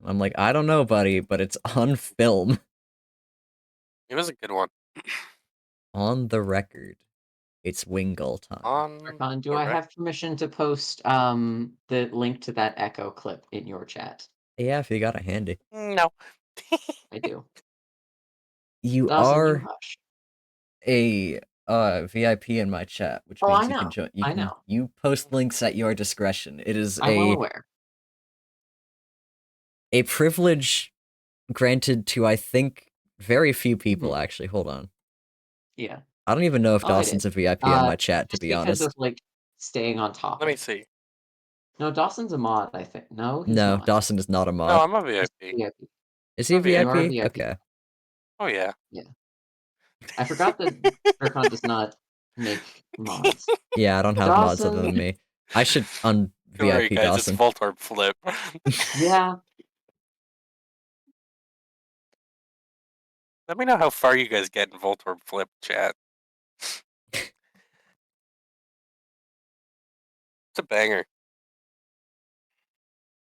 I'm like, I don't know, buddy, but it's on film. It was a good one. On the record. It's Wingull time. Zircon, do I have permission to post the link to that Echo clip in your chat? Yeah, if you got it handy. No. I do. You Dawson, you are hush. a VIP in my chat, which Oh, means I you can know. join. I know. You post links at your discretion. It is I'm well aware. a privilege granted to, I think, very few people, actually. Hold on. Yeah. I don't even know if Oh, I Dawson's a did. VIP in my chat, to Just be because honest. of, like, staying on top. Let me see. No, Dawson's a mod, I think. No, he's No, not. Dawson is not a mod. No, I'm a VIP. VIP. Is he a I'm a VIP. You are a VIP? VIP. Okay. Oh, yeah. Yeah. I forgot that Zircon does not make mods. Yeah, I don't have mods other than me. I should Don't worry, un-VIP guys, Dawson. it's Voltorb Flip. Yeah. Let me know how far you guys get in Voltorb Flip chat. It's a banger.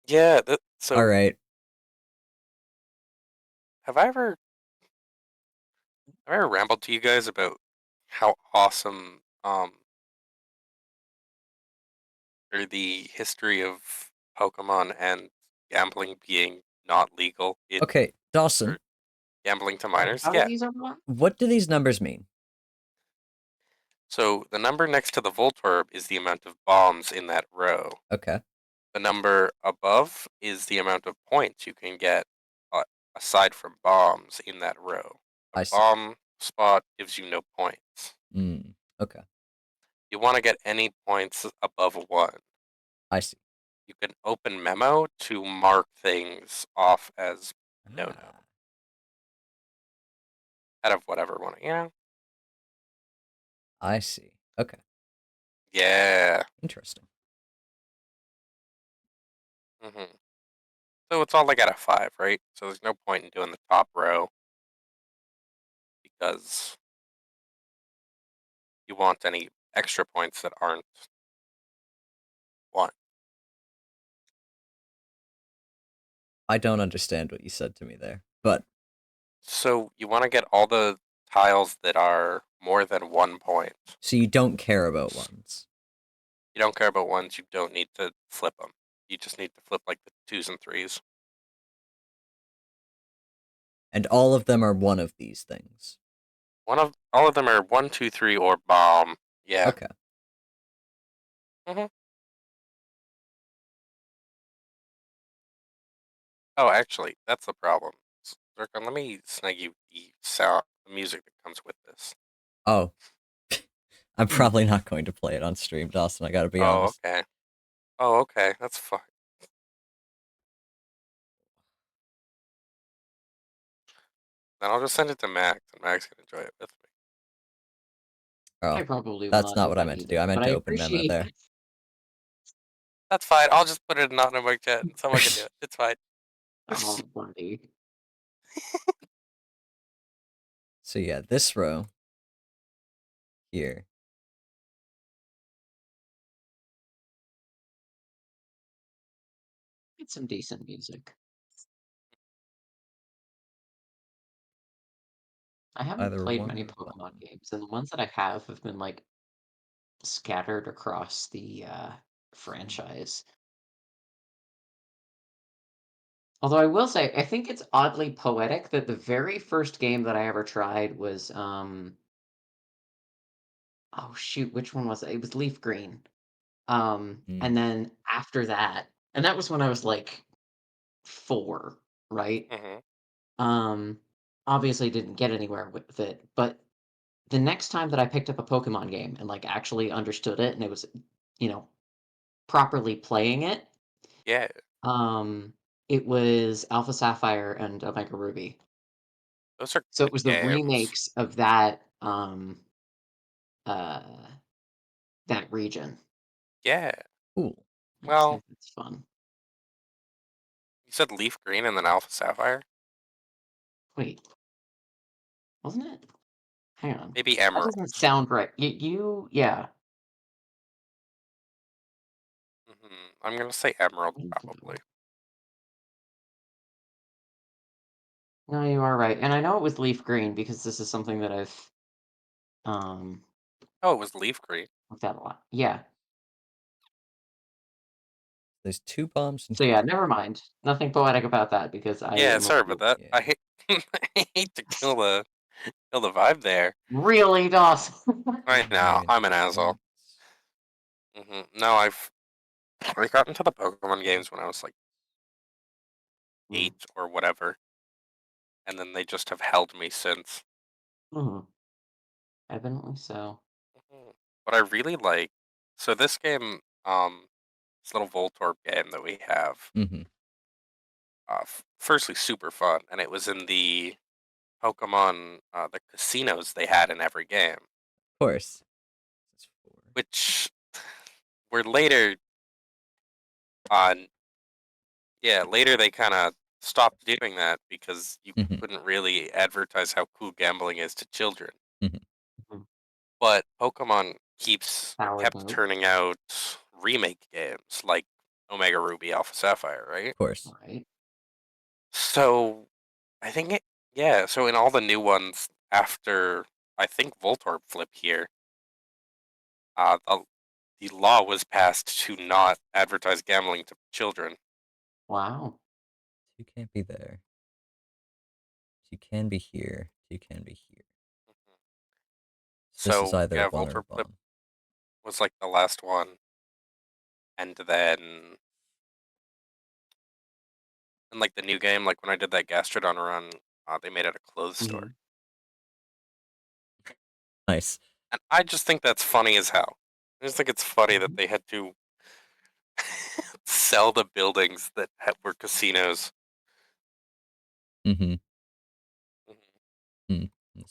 Yeah, so... Alright. Have I ever rambled to you guys about how awesome, or the history of Pokemon and gambling being not legal in... Okay, Dawson. Gambling to minors? How Yeah. do these are What do these numbers mean? So the number next to the Voltorb is the amount of bombs in that row. Okay. The number above is the amount of points you can get aside from bombs in that row. A bomb spot gives you no points. Okay. You want to get any points above 1. I see. You can open memo to mark things off as no. Out of whatever one, I see. Okay. Yeah. Interesting. So it's all like out of 5, right? So there's no point in doing the top row. does you want any extra points that aren't one? I don't understand what you said to me there, but So you want to get all the tiles that are more than 1 point. so you don't care about ones. You don't care about ones, you don't need to flip them. You just need to flip like the 2s and 3s. And all of them are one of these things. All of them are 1, 2, 3, or bomb. Yeah. Okay. Oh, actually, that's the problem. Zircon, let me snag you the music that comes with this. Oh. I'm probably not going to play it on stream, Dawson, I gotta be honest. Okay. Oh, okay, that's fine. Then I'll just send it to Max, and Max can enjoy it with me. I Oh, probably will that's not not do what I that meant to either, do. I meant but I to open memo appreciate. there. That's fine. I'll just put it in anonymous chat, and someone can do it. It's fine. Oh, buddy. So yeah, this row here. It's some decent music. I haven't Either played one many or Pokemon bomb. games, and the ones that I have been like scattered across the franchise. Although I will say, I think it's oddly poetic that the very first game that I ever tried was oh shoot, which one was it? It was Leaf Green. And then after that, and that was when I was like 4, right? Obviously didn't get anywhere with it, but the next time that I picked up a Pokemon game and like actually understood it and it was, you know, properly playing it, Yeah. it was Alpha Sapphire and Omega Ruby. Those are So it good was the games. remakes of that uh that region. Yeah. Cool. I just Well, think it's fun. you said Leaf Green and then Alpha Sapphire? Wait, wasn't it? Hang on. Maybe That Emerald. doesn't sound right. Yeah. I'm gonna say Emerald, probably. No, you are right. And I know it was Leaf Green because this is something that I've um Oh, it was Leaf Green. looked at a lot. Yeah. There's 2 bombs and So yeah, never mind. Nothing poetic about that because I Yeah, am a sorry about fool. that. yeah. I hate I hate to kill the vibe there. Really, Dawson? I know, I'm an asshole. No, I got into the Pokemon games when I was like 8 or whatever, and then they just have held me since. Evidently so. But I really like so this game, this little Voltorb game that we have. Firstly, super fun, and it was in the Pokemon, the casinos they had in every game. Of course. Which were later on. Yeah, later they kind of stopped doing that because you couldn't really advertise how cool gambling is to children. But Pokemon kept Sourdough. turning out remake games like Omega Ruby, Alpha Sapphire, right? Of course. Right. So I think so in all the new ones after I think Voltorb Flip here, the law was passed to not advertise gambling to children. Wow. You can't be there. You can be here. You can be here. This is So either yeah, one or Voltorb Flip bomb. was like the last one, and then in like the new game, like when I did that Gastrodon run, they made it a clothes store, Nice. and I just think that's funny as hell. I just think it's funny that they had to sell the buildings that were casinos. This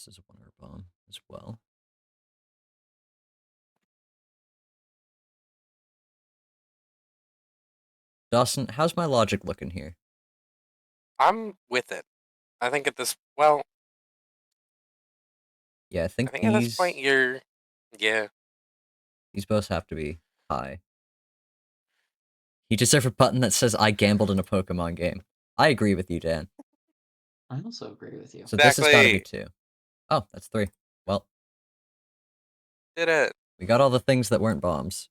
is one or bomb as well. Dawson, how's my logic looking here? I'm with it. I think at this, Yeah, I I think think at this point you're, yeah. these both have to be high. You deserve a button that says I gambled in a Pokemon game. I agree with you, Dan. I also agree with you. So this has got to be Exactly. 2. Oh, that's 3. Well, Did it. we got all the things that weren't bombs.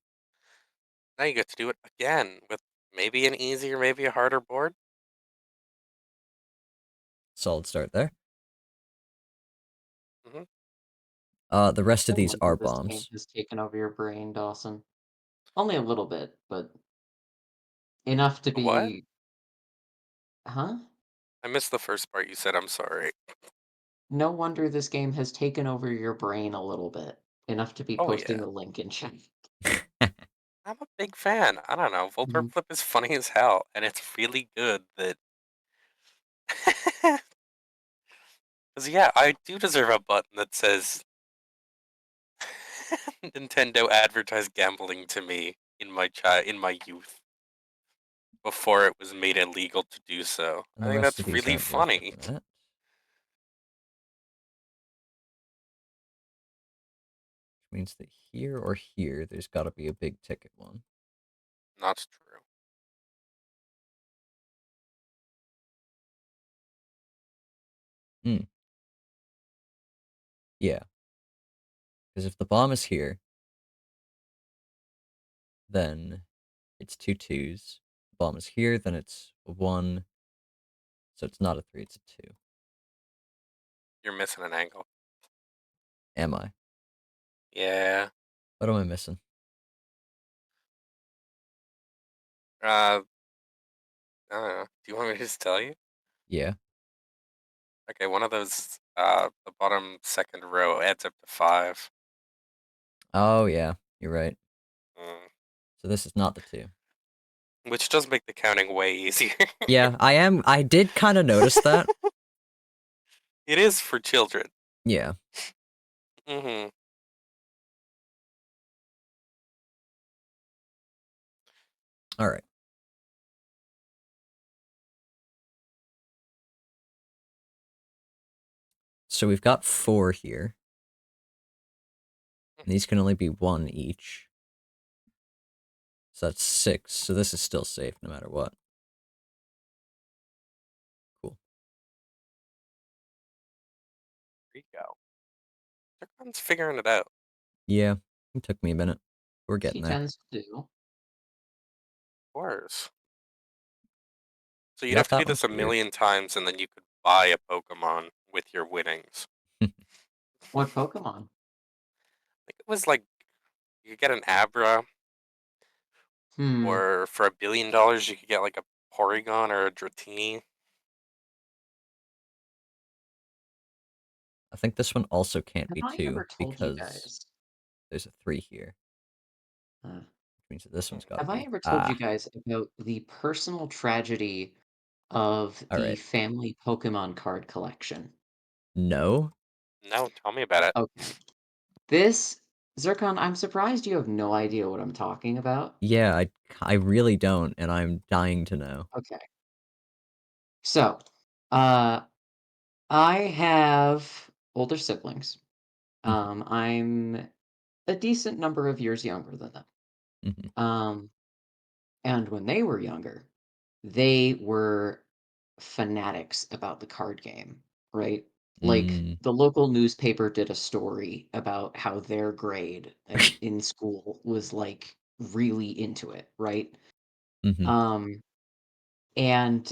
Now you get to do it again with maybe an easier, maybe a harder board. Solid start there. Hmm. The rest of No these wonder are this game bombs. has taken over your brain, Dawson. Only a little bit, but enough to What? be. Huh? I missed the first part you said. I'm sorry. No wonder this game has taken over your brain a little bit. Enough to be Oh posting yeah, the link in chat. I'm a big fan. I don't know. Voltorb Mhm. Flip is funny as hell, and it's really good that. Because yeah, I do deserve a button that says Nintendo advertised gambling to me in my youth before it was made illegal to do so. And I the think rest that's of these really aren't worth funny. looking at. Which means that here or here, there's got to be a big ticket one. Not true. Hmm. Yeah. Because if the bomb is here, then it's 2 2s. The bomb is here, then it's a 1. So it's not a 3, it's a 2. You're missing an angle. Am I? Yeah. What am I missing? I don't know. Do you want me to just tell you? Yeah. Okay, one of those, the bottom second row adds up to 5. Oh, yeah. You're right. Mm. So this is not the 2. Which does make the counting way easier. Yeah, I did kind of notice that. It is for children. Yeah. Mm-hmm. All right. So we've got 4 here. And these can only be 1 each. So that's 6. So this is still safe no matter what. Cool. There you go. Zircon's figuring it out. Yeah. It took me a minute. We're He getting there. tends to do. Of course. So you'd Yep, have to do that this one's a weird. million times, and then you could buy a Pokemon with your winnings. What Pokemon? I think it was like you could get an Abra, Hmm. or for $1 billion you could get like a Porygon or a Dratini. I think this one also can't Have be I 2 ever told you because guys? there's a 3 here. Uh, Which means that this one's got to have I be. ever told you Ah. guys about the personal tragedy of All the right. family Pokemon card collection? No? No, tell me about it. Okay. This, Zircon, I'm surprised you have no idea what I'm talking about. Yeah, I really don't, and I'm dying to know. Okay. So, uh, I have older siblings. Mhm, I'm a decent number of years younger than them. mhm. Um, and when they were younger, they were fanatics about the card game, right? Like Mm, the local newspaper did a story about how their grade in school was like really into it, right? mhm. Um, and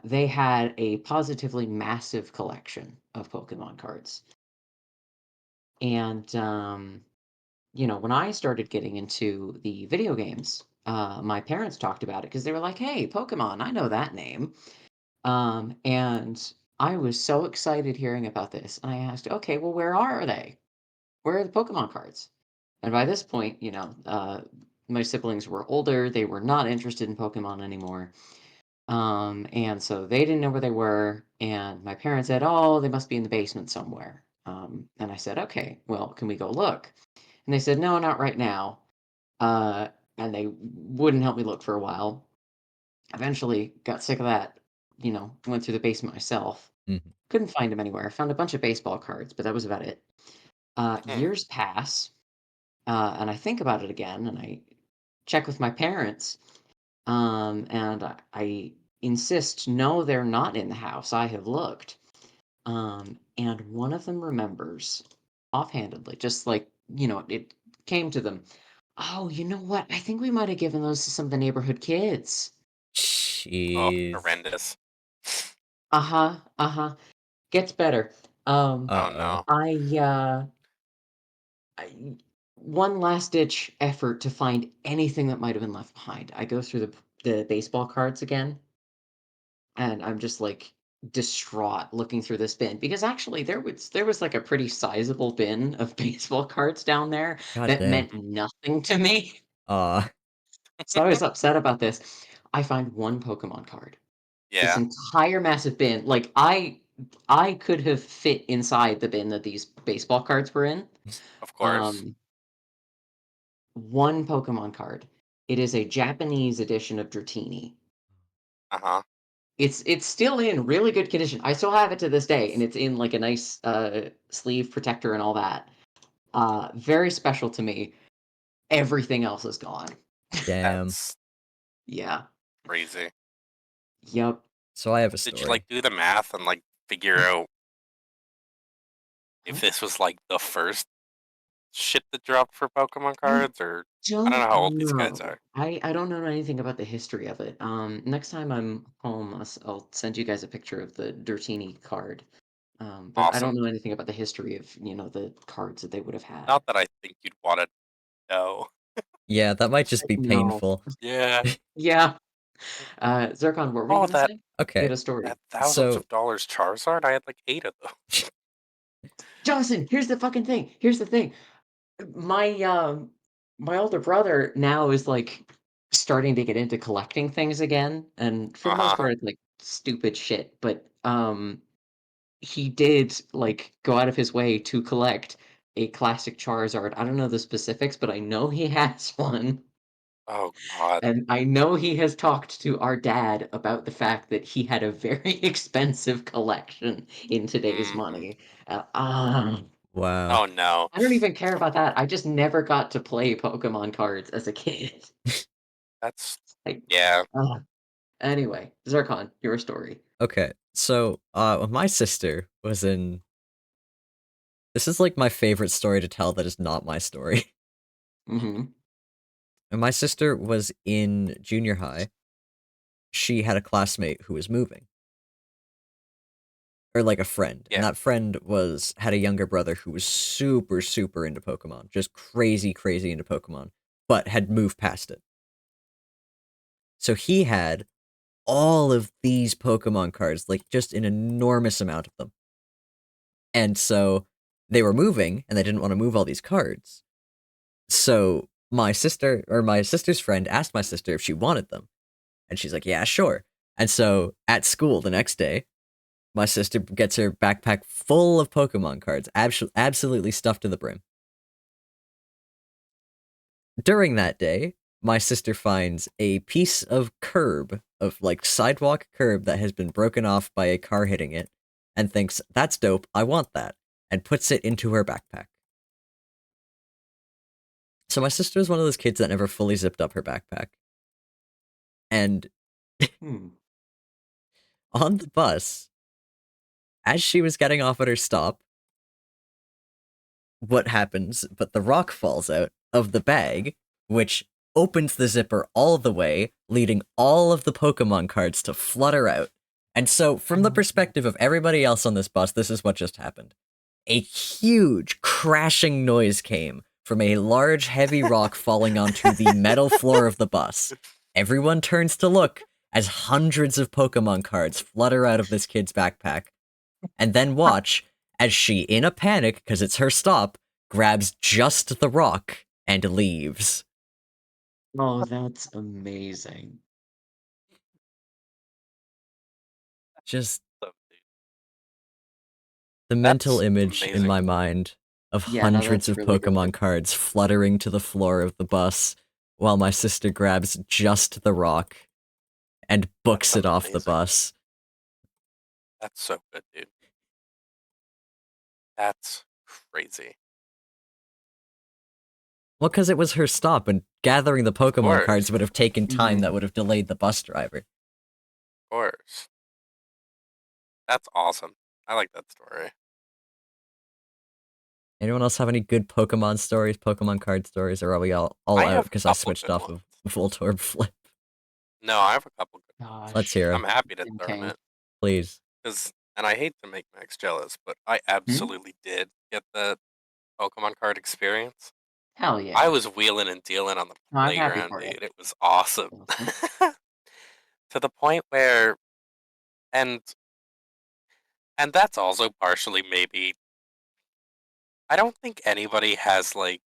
they had a positively massive collection of Pokemon cards. And when I started getting into the video games, my parents talked about it because they were like, "Hey, Pokemon, I know that name." And I was so excited hearing about this, and I asked, "Okay, well, where are they? Where are the Pokemon cards?" And by this point, my siblings were older; they were not interested in Pokemon anymore. And so they didn't know where they were, and my parents said, "Oh, they must be in the basement somewhere." And I said, "Okay, well, can we go look?" And they said, "No, not right now." Uh, and they wouldn't help me look for a while. Eventually, got sick of that. Went through the basement myself. Mhm. Couldn't find them anywhere. Found a bunch of baseball cards, but that was about it. Years pass, and I think about it again, and I check with my parents, and I insist, no, they're not in the house. I have looked. And one of them remembers offhandedly, just like, it came to them. Oh, you know what? I think we might have given those to some of the neighborhood kids. Oh, Jeez. horrendous. Uh-huh, uh-huh. Gets better. Um, Oh Uh-oh. no. I one last ditch effort to find anything that might have been left behind. I go through the baseball cards again, and I'm just like distraught looking through this bin because actually there was like a pretty sizable bin of baseball cards down there God that damn. meant nothing to me. Aw. So I was upset about this. I find one Pokemon card. This Yeah, entire massive bin, like I could have fit inside the bin that these baseball cards were in. of course. Um, one Pokemon card. It is a Japanese edition of Dratini. Uh-huh. It's still in really good condition. I still have it to this day, and it's in like a nice sleeve protector and all that. Very special to me. Everything else is gone. Damn. That's Yeah. crazy. Yep. So I have a Did you story. do the math and figure out if I this was the first shit that dropped for Pokemon I cards, or I don't know don't how old these guys know. are. I don't know anything about the history of it. Next time I'm home, I'll send you guys a picture of the Dratini card. But I Awesome. don't know anything about the history of, the cards that they would have had. Not that I think you'd want to know. Yeah, that might just be No. painful. Yeah. Yeah. Zircon, what were you Oh, gonna that say? You Okay, had a story. that thousands so of dollars Charizard. I had 8 of them. Johnson, here's the fucking thing. Here's the thing. My my older brother now is like starting to get into collecting things again, and for Uh the most huh. part it's like stupid shit, but he did go out of his way to collect a classic Charizard. I don't know the specifics, but I know he has one. Oh God. And I know he has talked to our dad about the fact that he had a very expensive collection in today's Hmm. money. wow. Oh no. I don't even care about that. I just never got to play Pokemon cards as a kid. That's Like, yeah. uh, anyway, Zircon, your story. Okay, so when my sister was in, this is like my favorite story to tell that is not my story. Mm-hmm. When my sister was in junior high, she had a classmate who was moving, or like a friend, and Yeah. that friend had a younger brother who was super super into Pokemon, just crazy crazy into Pokemon, but had moved past it. So he had all of these Pokemon cards, like just an enormous amount of them. And so they were moving and they didn't want to move all these cards. So my sister's friend asked my sister if she wanted them. And she's like, yeah, sure. And so at school the next day, my sister gets her backpack full of Pokemon cards, absolutely stuffed to the brim. During that day, my sister finds a piece of curb, of sidewalk curb that has been broken off by a car hitting it, and thinks, that's dope, I want that, and puts it into her backpack. So my sister is one of those kids that never fully zipped up her backpack. And Hmm. on the bus, as she was getting off at her stop, what happens? But the rock falls out of the bag, which opens the zipper all the way, leading all of the Pokemon cards to flutter out. And so, from the perspective of everybody else on this bus, this is what just happened. A huge crashing noise came from a large, heavy rock falling onto the metal floor of the bus. Everyone turns to look as hundreds of Pokemon cards flutter out of this kid's backpack, and then watch as she, in a panic, because it's her stop, grabs just the rock and leaves. Oh, that's amazing. Just So, the mental that's image in amazing. my mind of Yeah, no, hundreds that's of really Pokemon good. cards fluttering to the floor of the bus while my sister grabs just the rock and books That's it off the amazing. bus. That's so good, dude. That's crazy. Well, because it was her stop, and gathering the Pokemon course. cards would have taken time Mhm. that would have delayed the bus driver. Of course. That's awesome. I like that story. Anyone else have any good Pokemon stories, Pokemon card stories, or are we all I out have a because I couple switched good off ones. of Voltorb Flip? No, I have a couple good Gosh. Let's hear 'em. I'm happy to throw Okay. them in. Please. And I hate to make Max jealous, but I absolutely did get the Pokemon card experience. Hell yeah. I was wheeling and dealing on the No, I'm happy playground, for you. dude. It was awesome. Awesome. To the point where, and that's also partially maybe. I don't think anybody has like.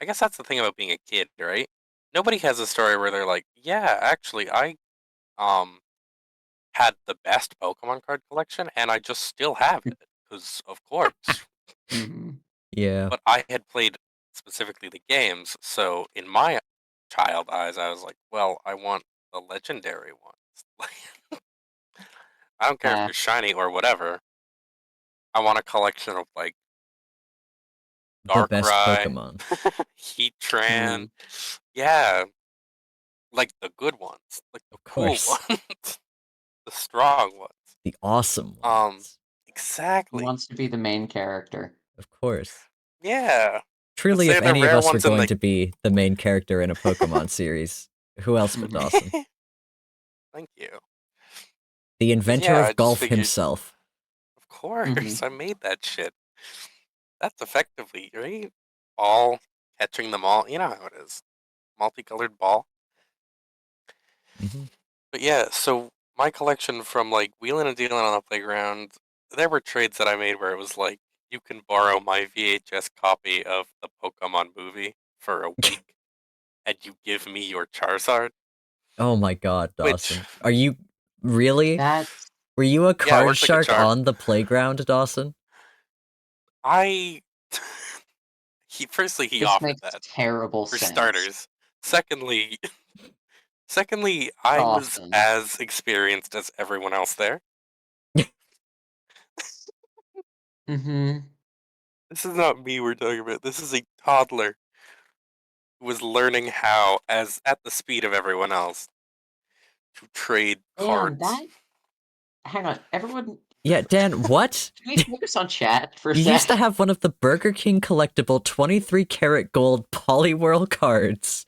I guess that's the thing about being a kid, right? Nobody has a story where they're like, yeah, actually, I had the best Pokemon card collection, and I just still have it because, of course. Mhm. Yeah. But I had played specifically the games, so in my child eyes, I was like, well, I want the legendary ones. I don't care if they're shiny or whatever. I want a collection of like The best Darkrai, Pokemon. Heatran, yeah, like the good ones, like the Of cool course. ones, the strong ones. The awesome Um, ones. He exactly. wants to be the main character. Of course. Yeah. Truly, Say if the any of rare us were ones in going the to be the main character in a Pokemon series, who else but Dawson? Thank you. The 'Cause, inventor yeah, I of just golf figured, himself. of course, Mhm. I made that shit. That's effectively, right? Ball, catching them all. You know how it is. Multicolored ball. hmm But yeah, so my collection from like wheeling and dealing on the playground, there were trades that I made where it was like, you can borrow my VHS copy of the Pokemon movie for a week, and you give me your Charizard. Oh my god, Which, Dawson. Are you really? That's Were you a yeah, it card works like a shark charm. on the playground, Dawson? I he this offered makes that terrible for sense. starters. Secondly, I was Dawson. as experienced as everyone else there. Mhm. This is not me we're talking about. This is a toddler who was learning how, as at the speed of everyone else, to trade And cards. that hang on, everyone Yeah, Dan, what? can we focus on chat for a You used to sec? have one of the Burger King collectible 23 karat gold Poliwhirl cards.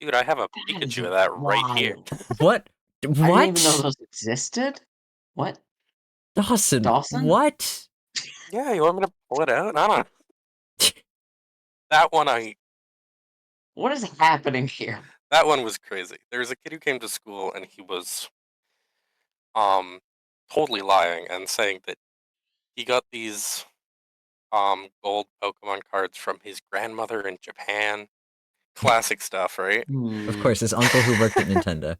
Dude, I have a That is Pikachu of that right here. wild. What? I didn't even know What? those existed. What? Dawson, Dawson? what? Yeah, you want me to pull it out? I don't know. That one What is happening here? that one was crazy. There was a kid who came to school and he was um totally lying and saying that he got these gold Pokemon cards from his grandmother in Japan. Classic stuff, right? Of Hmm. course, his uncle who worked at Nintendo.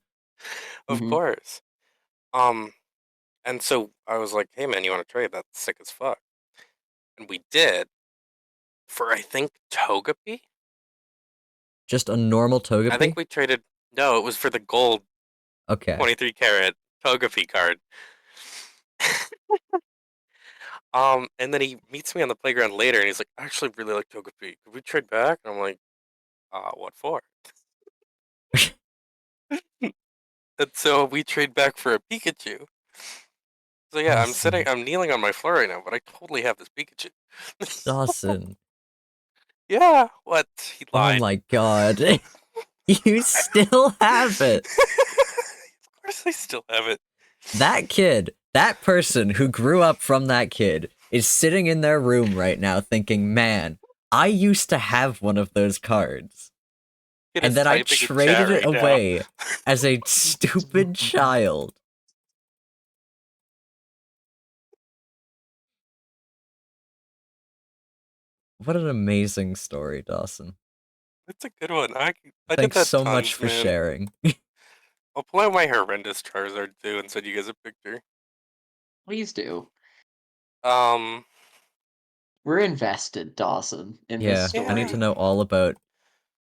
Of Mhm. course. Um and so I was like, "Hey man, you want to trade? That's sick as fuck." And we did for I think Togepi. Just a normal I think Togepi? we traded. No, it was for the gold Okay. 23 karat Togepi card. And then he meets me on the playground later, and he's like, "I actually really like Togepi. Could we trade back?" And I'm like, what for?" And so we trade back for a Pikachu. So yeah, Dawson. I'm kneeling on my floor right now, but I totally have this Pikachu. Dawson. Yeah, what? He Oh lied. my god. You still have it. Of course I still have it. That kid, that person who grew up from that kid, is sitting in their room right now thinking, man, I used to have one of those cards. Kid And is then I typing in traded chat it right now. away as a stupid child. What an amazing story, Dawson. It's a good one. I did Thanks that so much tons, for man. sharing. I'll pull out my horrendous Charizard too and send you guys a picture. Please do. Um, We're invested, Dawson, in this Yeah, I need yeah. to story. know all about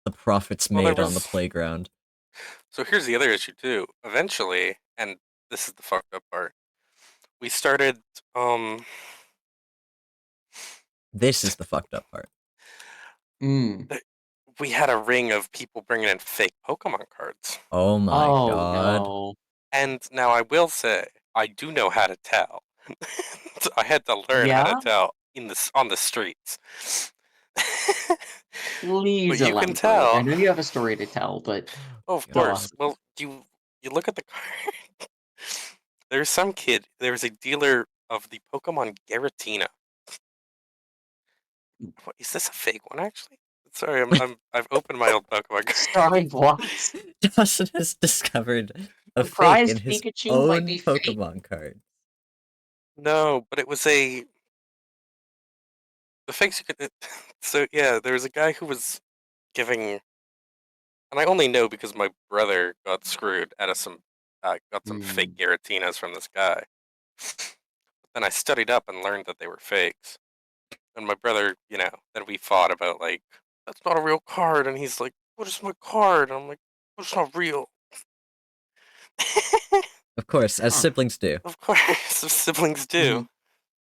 the profits Well, there made on the was. playground. So here's the other issue too. Eventually, and this is the fucked up part. We started. Um, This is the fucked up part. we had a ring of people bringing in fake Pokemon cards. Oh my Oh god. no. And now I will say, I do know how to tell. So I had to learn how to Yeah? tell on the streets. Please But you can elaborate. I tell. know you have a story to tell, but Oh, of go course. on. Well, you look at the card. There's some kid. There's a dealer of the Pokemon Giratina. What, is this a fake one? Actually, sorry, I've opened my old Pokemon card. Sorry, what? Dawson has discovered a The fake in prized his Pikachu might own be fake. Pokemon card. No, but it was the fakes you could. So yeah, there was a guy who was giving, and I only know because my brother got screwed out of got some fake Giratinas from this guy. But then I studied up and learned that they were fakes. And my brother, then we fought about like, that's not a real card, and he's like, what is my card? And I'm like, well, it's not real. Of course, as siblings do. Of course, siblings do.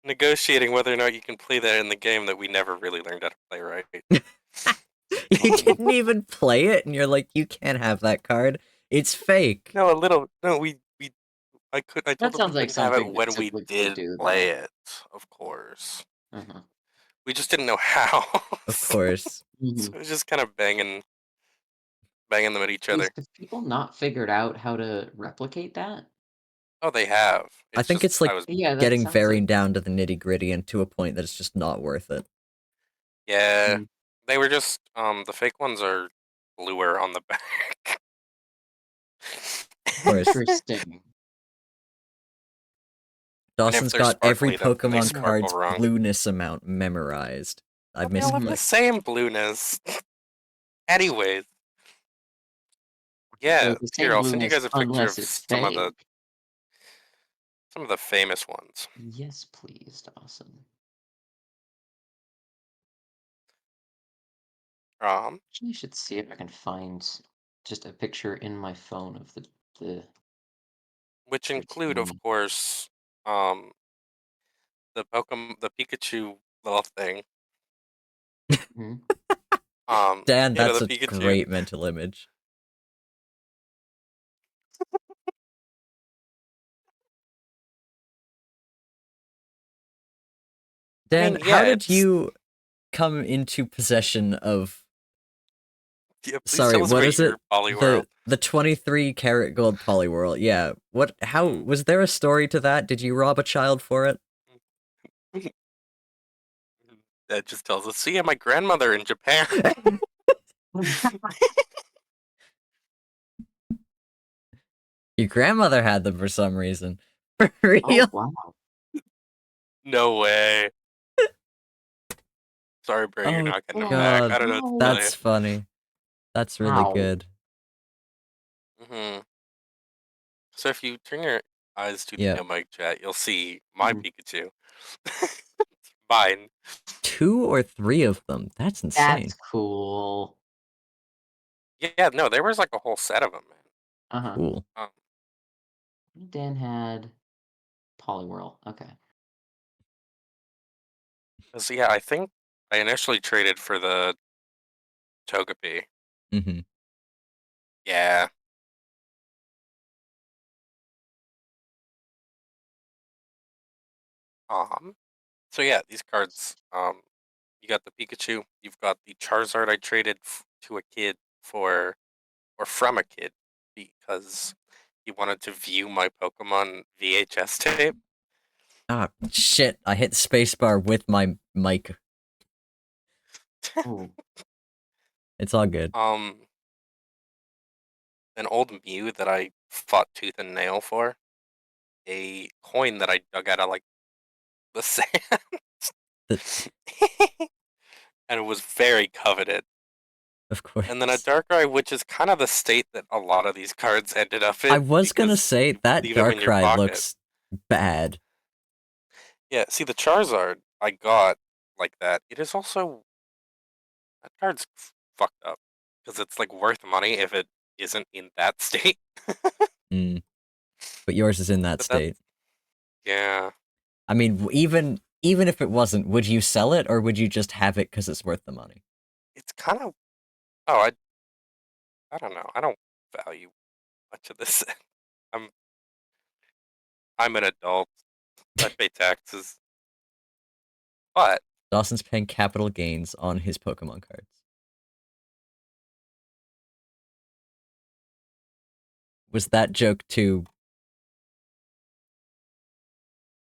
Negotiating whether or not you can play that in the game that we never really learned how to play right. You didn't even play it, and you're like, you can't have that card. It's fake. No, a little. No, I told That him we sounds like couldn't have it something that when we siblings would did do, play though. it. Of course. Uh-huh. We just didn't know how. Of course. So it was just kind of banging them at each other. Have people not figured out how to replicate that? Oh, they have. I It's think just it's like Yeah, that getting sounds very like down to the nitty gritty and to a point that it's just not worth it. Yeah, they were just the fake ones are bluer on the back. Of course. interesting. Dawson's they're got every sparkly, then they Pokemon sparkle card's wrong. blueness amount memorized. I've They all have the misclicked. same blueness. Anyways. Yeah, They're the here, same I'll send you blueness guys a picture unless of it's some of fake. the famous ones. Yes, please, Dawson. Actually, I should see if I can find just a picture in my phone of the Which include, of course, the Pikachu little thing. Dan, that's the a Pikachu. great mental image. Dan, how did you come into possession of? Yeah, sorry, what is it? The 23 karat gold Poliwhirl. Yeah. What? How was there a story to that? Did you rob a child for it? That just tells us. See, my grandmother in Japan. Your grandmother had them for some reason. For real? Oh, wow. No way. Sorry, bro, you're not getting them back. I don't know what to tell That's funny. That's really good. So if you turn your eyes to Yeah. the mic chat, you'll see my Pikachu. Mine. 2 or 3 of them. That's insane. That's cool. Yeah, no, there was like a whole set of them, man. Uh-huh. Cool. Dan had Poliwhirl. Okay. So yeah, I think I initially traded for the Togepi. Mm-hmm. Yeah. So yeah, these cards. You got the Pikachu. You've got the Charizard. I traded to a kid or from a kid because he wanted to view my Pokemon VHS tape. Ah, shit! I hit spacebar with my mic. It's all good. An old Mew that I fought tooth and nail for. A coin that I dug out of like the sand. And it was very coveted. Of course. And then a Darkrai, which is kind of the state that a lot of these cards ended up in. I was gonna say that Darkrai looks bad. Yeah, see the Charizard I got like that. It is also that card's fucked up because it's like worth money if it isn't in that state. But yours is in that state. Yeah. I mean, even if it wasn't, would you sell it or would you just have it because it's worth the money? it's kind of oh I don't know. I don't value much of this. I'm I'm an adult. I pay taxes, but Dawson's paying capital gains on his Pokemon cards. Was that joke too?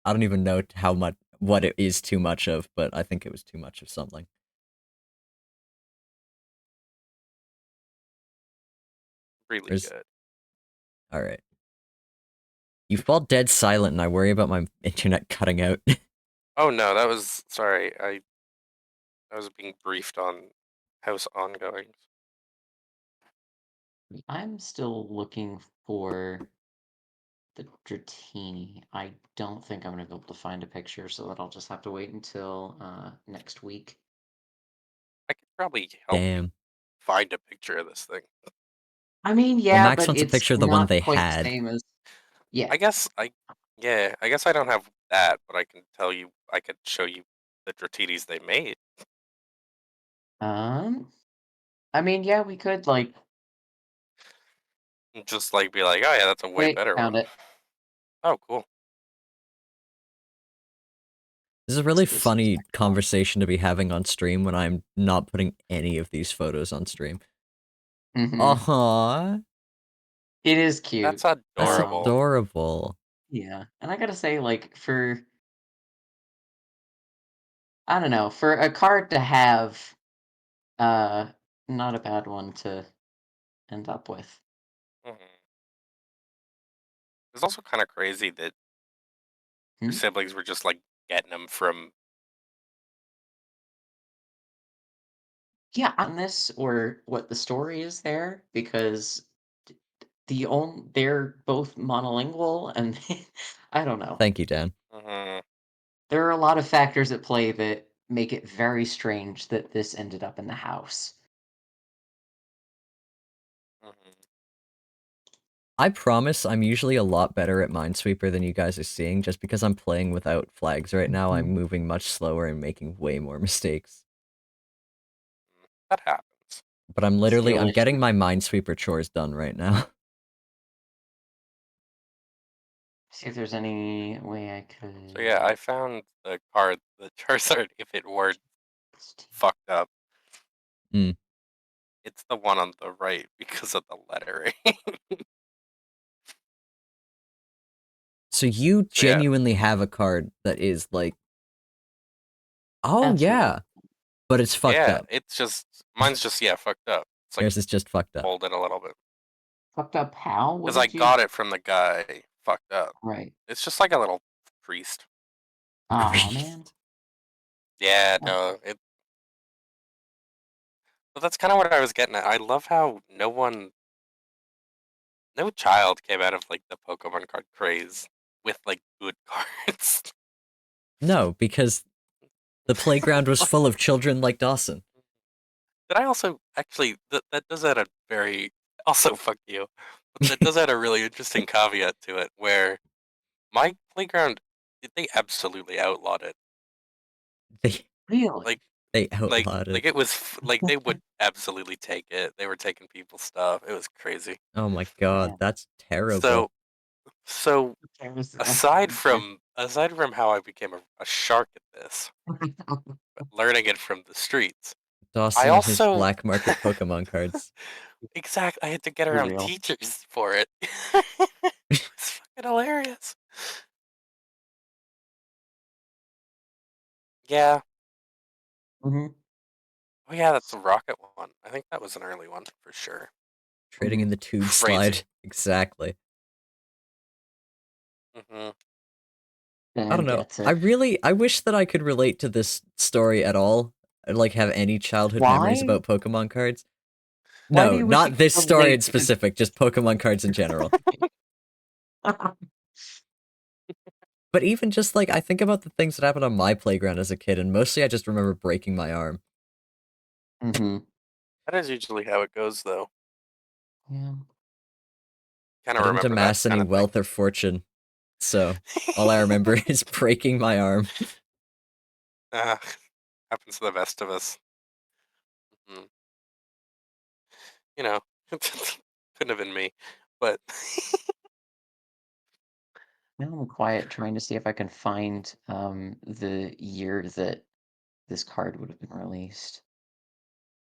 I don't even know how much what it is too much of, but I think it was too much of something. really There's good. all right. You fall dead silent, and I worry about my internet cutting out. Oh no, that was sorry. I was being briefed on house ongoings. I'm still looking for the Dratini. I don't think I'm gonna be able to find a picture, so that I'll just have to wait until next week. I could probably help you Damn. find a picture of this thing. I mean, Well, yeah, Max but wants a it's picture of the one not they quite the had. same as. Yeah. I guess I guess I don't have that, but I can tell you I could show you the Dratinis they made. I mean, yeah, we could like. And just like be like, oh yeah, that's a way Wait, better found one. it. Oh cool. This is a really So this is funny my call. conversation to be having on stream when I'm not putting any of these photos on stream. Mhm. Uh-huh. It is cute. That's adorable. Adorable. Yeah, and I gotta say, like, for I don't know, for a card to have, uh, not a bad one to end up with. Mhm. It's also kind of crazy that your Hmm? siblings were just like getting them from. Yeah, on this or what the story is there because they're both monolingual and I don't know. Thank you, Dan. Mhm, There are a lot of factors at play that make it very strange that this ended up in the house. mhm. I promise I'm usually a lot better at Minesweeper than you guys are seeing. Just because I'm playing without flags right now, I'm Mhm. moving much slower and making way more mistakes. That happens. But I'm Skill I'm getting issue. my Minesweeper chores done right now. See if there's any way I So yeah, could. I found the card, the Charizard. If it were fucked up, Mm. it's the one on the right because of the lettering. So you So yeah, genuinely have a card that is like, oh That's really yeah, but it's fucked yeah. up. It's just mine's just fucked up. It's like Yours is just fucked up. folded a little bit fucked up. How? What because I did you? got it from the guy fucked up. Right. It's just like a little priest. Oh man. Priest. Yeah, Oh, no, but that's kind of what I was getting at. I love how no child came out of like the Pokemon card craze with like good cards. No, because the playground was Like, full of children like Dawson. did I also actually that does add a very also fuck you, but that does add a really interesting caveat to it where my playground they absolutely outlawed it. They really? Like they outlawed like it. it was like they would absolutely take it. They were taking people's stuff. It was crazy. Oh my god, Man. that's terrible. So so There's aside from how I became a shark at this, learning it from the streets, I Dawson and his also black market Pokemon cards. exactly I had to get For around real. teachers for it. It was fucking hilarious. Yeah. Hmm. Oh yeah, that's a rocket one. I think that was an early one for sure. Trading Hmm. in the tube Crazy. slide. Exactly. Hmm. I Dan don't know. gets it. I wish that I could relate to this story at all. Like have any childhood memories Why? about Pokemon cards. Why do No, you wish you not could this story in relate to? specific, just Pokemon cards in general. But even just like I think about the things that happened on my playground as a kid, and mostly I just remember breaking my arm. Hmm. That is usually how it goes though. Yeah. Kind I of didn't remember that amass kind any of thing. wealth or fortune, so all I remember is breaking my arm. uh, happens to the best of us. Mm. You know, couldn't have been me, but Now I'm quiet trying to see if I can find the year that this card would have been released.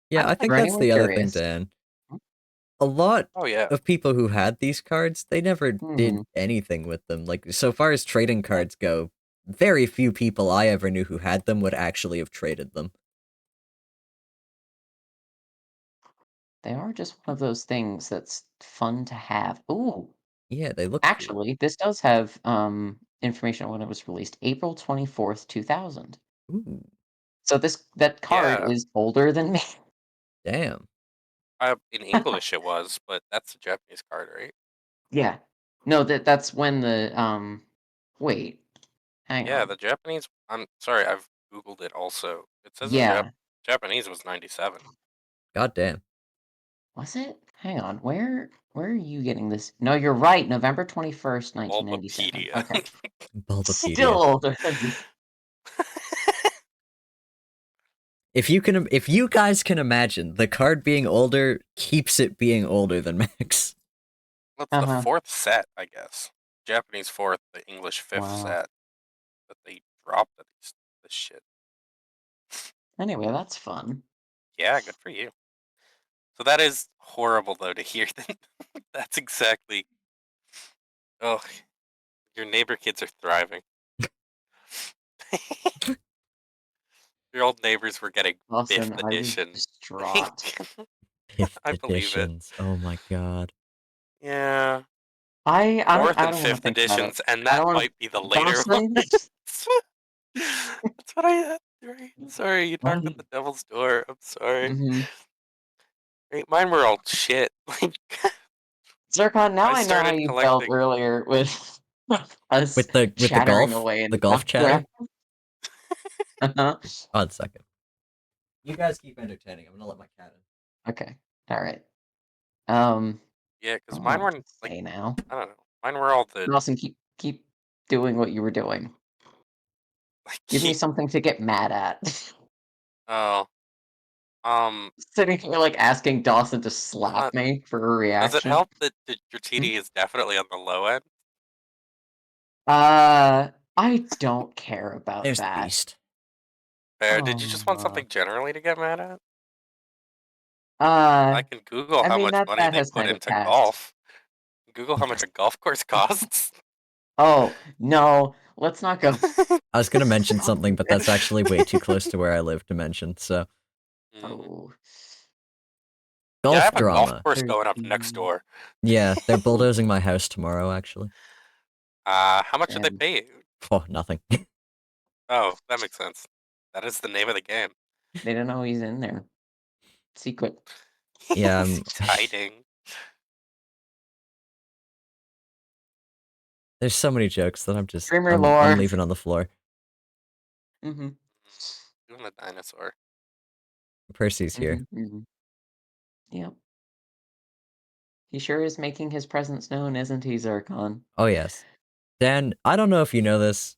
Yeah, I think For that's anyone the other thing, curious. Dan. A lot oh yeah, of people who had these cards, they never did Hmm. anything with them. Like, so far as trading cards go, very few people I ever knew who had them would actually have traded them. They are just one of those things that's fun to have. Ooh, Yeah, they look cool. actually, this does have information on when it was released, April 24th, 2000. Ooh, So that card yeah. is older than me. damn. In English it was, but that's a Japanese card, right? Yeah. No, that's when the wait, hang Yeah, on. the Japanese. I'm sorry, I've googled it. Also, it says the Yeah. Japanese was 97. God damn. Was it? Hang on. Where are you getting this? No, you're right. November 21st, 1997. Bulbapedia. Okay. Still Bulbapedia. older than me. If you guys can imagine, the card being older keeps it being older than Max. What's the Uh-huh. fourth set? I guess Japanese fourth, the English fifth Wow. set that they dropped this shit. Anyway, that's fun. Yeah, good for you. So that is horrible though to hear that. That's exactly. Oh, your neighbor kids are thriving. Your old neighbors were getting fifth Lawson, I was edition. distraught. Fifth I believe it. editions. Oh my god. Yeah, I fourth and don't want to fifth think about it. editions, and I that don't want might be the to. later Dawson, ones. That's what I. Right. Sorry, you knocked at the devil's door. I'm sorry. mm-hmm. Right, mine were all shit. Like Zircon, now I I know how started you felt collecting. earlier with us With chattering away in the the golf chatter. background. Uh-huh. One second. You guys keep entertaining. I'm gonna let my cat in. Okay. All right. Yeah, I because don't know mine what weren't to like say now. I don't know. Mine were all the Dawson, keep doing what you were doing. like Give me keep. something to get mad at. Oh, Sitting here like asking Dawson to uh, slap me for a does it reaction. help that your Hmm? TD is definitely on the low end? I don't care about There's the that. beast. Fair. Did you just want Oh, something generally to get mad at? uh, I can Google I how mean much money that they has put kind of into passed. golf. Google how much a golf course costs. Oh no, let's not go. I was gonna mention something, but that's actually way too close to where I live to mention, so. Mm. Oh, Yeah, I Golf have a golf drama. course going up next 13. door. Yeah, they're bulldozing my house tomorrow, actually. How much did they And pay you? Oh, nothing. Oh, that makes sense. That is the name of the game. they don't know he's in there. Secret. Yeah, He's hiding. there's so many jokes that Streamer I'm lore. leaving on the floor. Mm-hmm. Doing a dinosaur. Percy's here. Mm-hmm. Mm-hmm. Yep. He sure is making his presence known, isn't he, Zircon? Oh, yes. Dan, I don't know if you know this.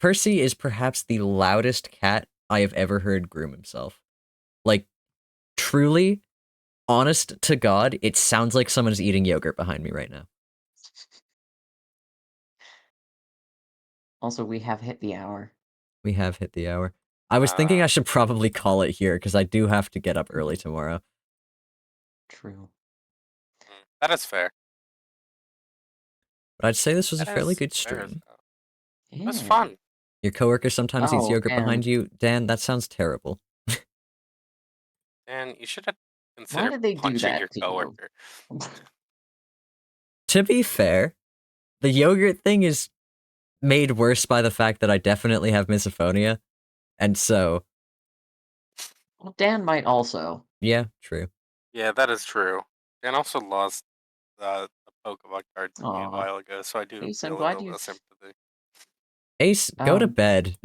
Percy is perhaps the loudest cat I have ever heard groom himself. Like, truly, honest to God, it sounds like someone's eating yogurt behind me right now. Also, we have hit the hour. We have hit the hour. I was thinking I should probably call it here because I do have to get up early tomorrow. True. That is fair. But I'd say this was a That fairly is good fair as stream. hell. It was Yeah. fun. Your coworker sometimes eats Oh, yogurt and behind you. Dan, that sounds terrible. And you should have why considered did they do punching that your to you? coworker. To be fair, the yogurt thing is made worse by the fact that I definitely have misophonia. And so, Well, Dan might also. yeah, true. Yeah, that is true. Dan also lost a Pokemon card to me a Aw. while ago, so I do Ace, I'm feel a glad little you've. sympathy. Ace, go to bed.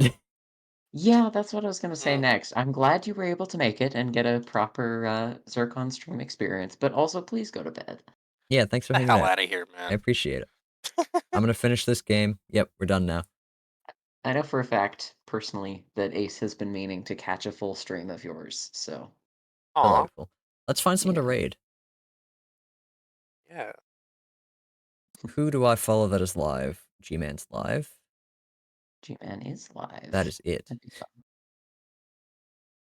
Yeah, that's what I was gonna say Mm, next. I'm glad you were able to make it and get a proper Zircon stream experience, but also please go to bed. Yeah, thanks for the hanging hell out. out of here, I man. appreciate it. I'm gonna finish this game. Yep, we're done now. I know for a fact, personally, that Ace has been meaning to catch a full stream of yours, so Aw, Delightful. Let's find someone to Yeah. raid. yeah. Who do I follow that is live? G-Man's live. G-Man is live. That is it. That'd be fun.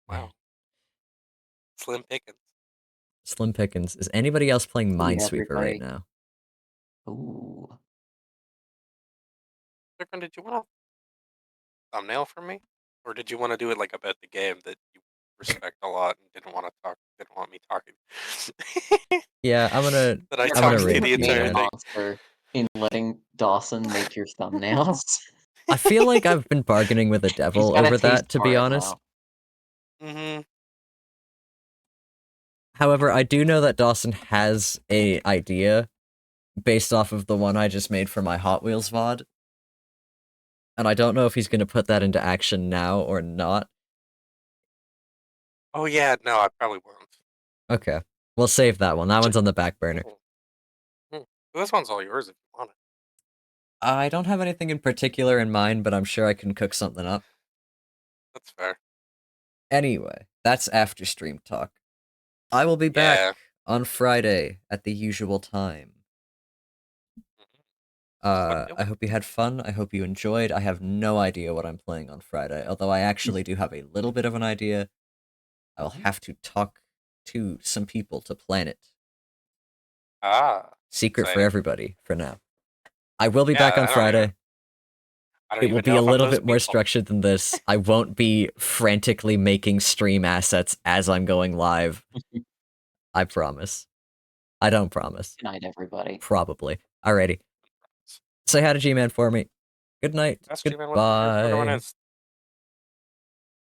Wow. Slim pickings. Slim Pickens. Is anybody else playing Hey, Minesweeper right everybody. now? Ooh. Zircon, did you want a thumbnail for me? Or did you want to do it like about the game that you respect a lot and didn't want me talking? Yeah, I'm gonna That I You're talked raid to the you, entire man. thing. monster in letting Dawson make your thumbnails. I feel like I've been bargaining with the He's devil got a over taste that, to for be it honest. now. Mm-hmm. However, I do know that Dawson has a idea based off of the one I just made for my Hot Wheels VOD. And I don't know if he's going to put that into action now or not. Oh yeah, no, I probably won't. Okay. We'll save that one. That one's on the back burner. Hmm. This one's all yours if you want it. I don't have anything in particular in mind, but I'm sure I can cook something up. That's fair. Anyway, that's after stream talk. I will be back Yeah. on Friday at the usual time. What do I hope you had fun. I hope you enjoyed. I have no idea what I'm playing on Friday, although I actually do have a little bit of an idea. I will have to talk to some people to plan it. Ah. Secret for Exciting. everybody for now. I will be Yeah, back on I don't Friday. I don't It will even be know a if I'm little those bit more people. structured than this. I won't be frantically making stream assets as I'm going live. I promise. I don't promise. Good night, everybody. Probably. Alrighty. Say hi to G-Man for me. Good night. Ask G-Man what your favorite Pokemon Goodbye. is.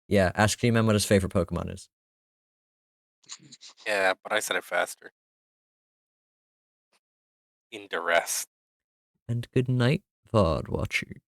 Yeah, ask G-Man what his favorite Pokemon is. Yeah, but I said it faster. In duress. And good night, VOD watchers.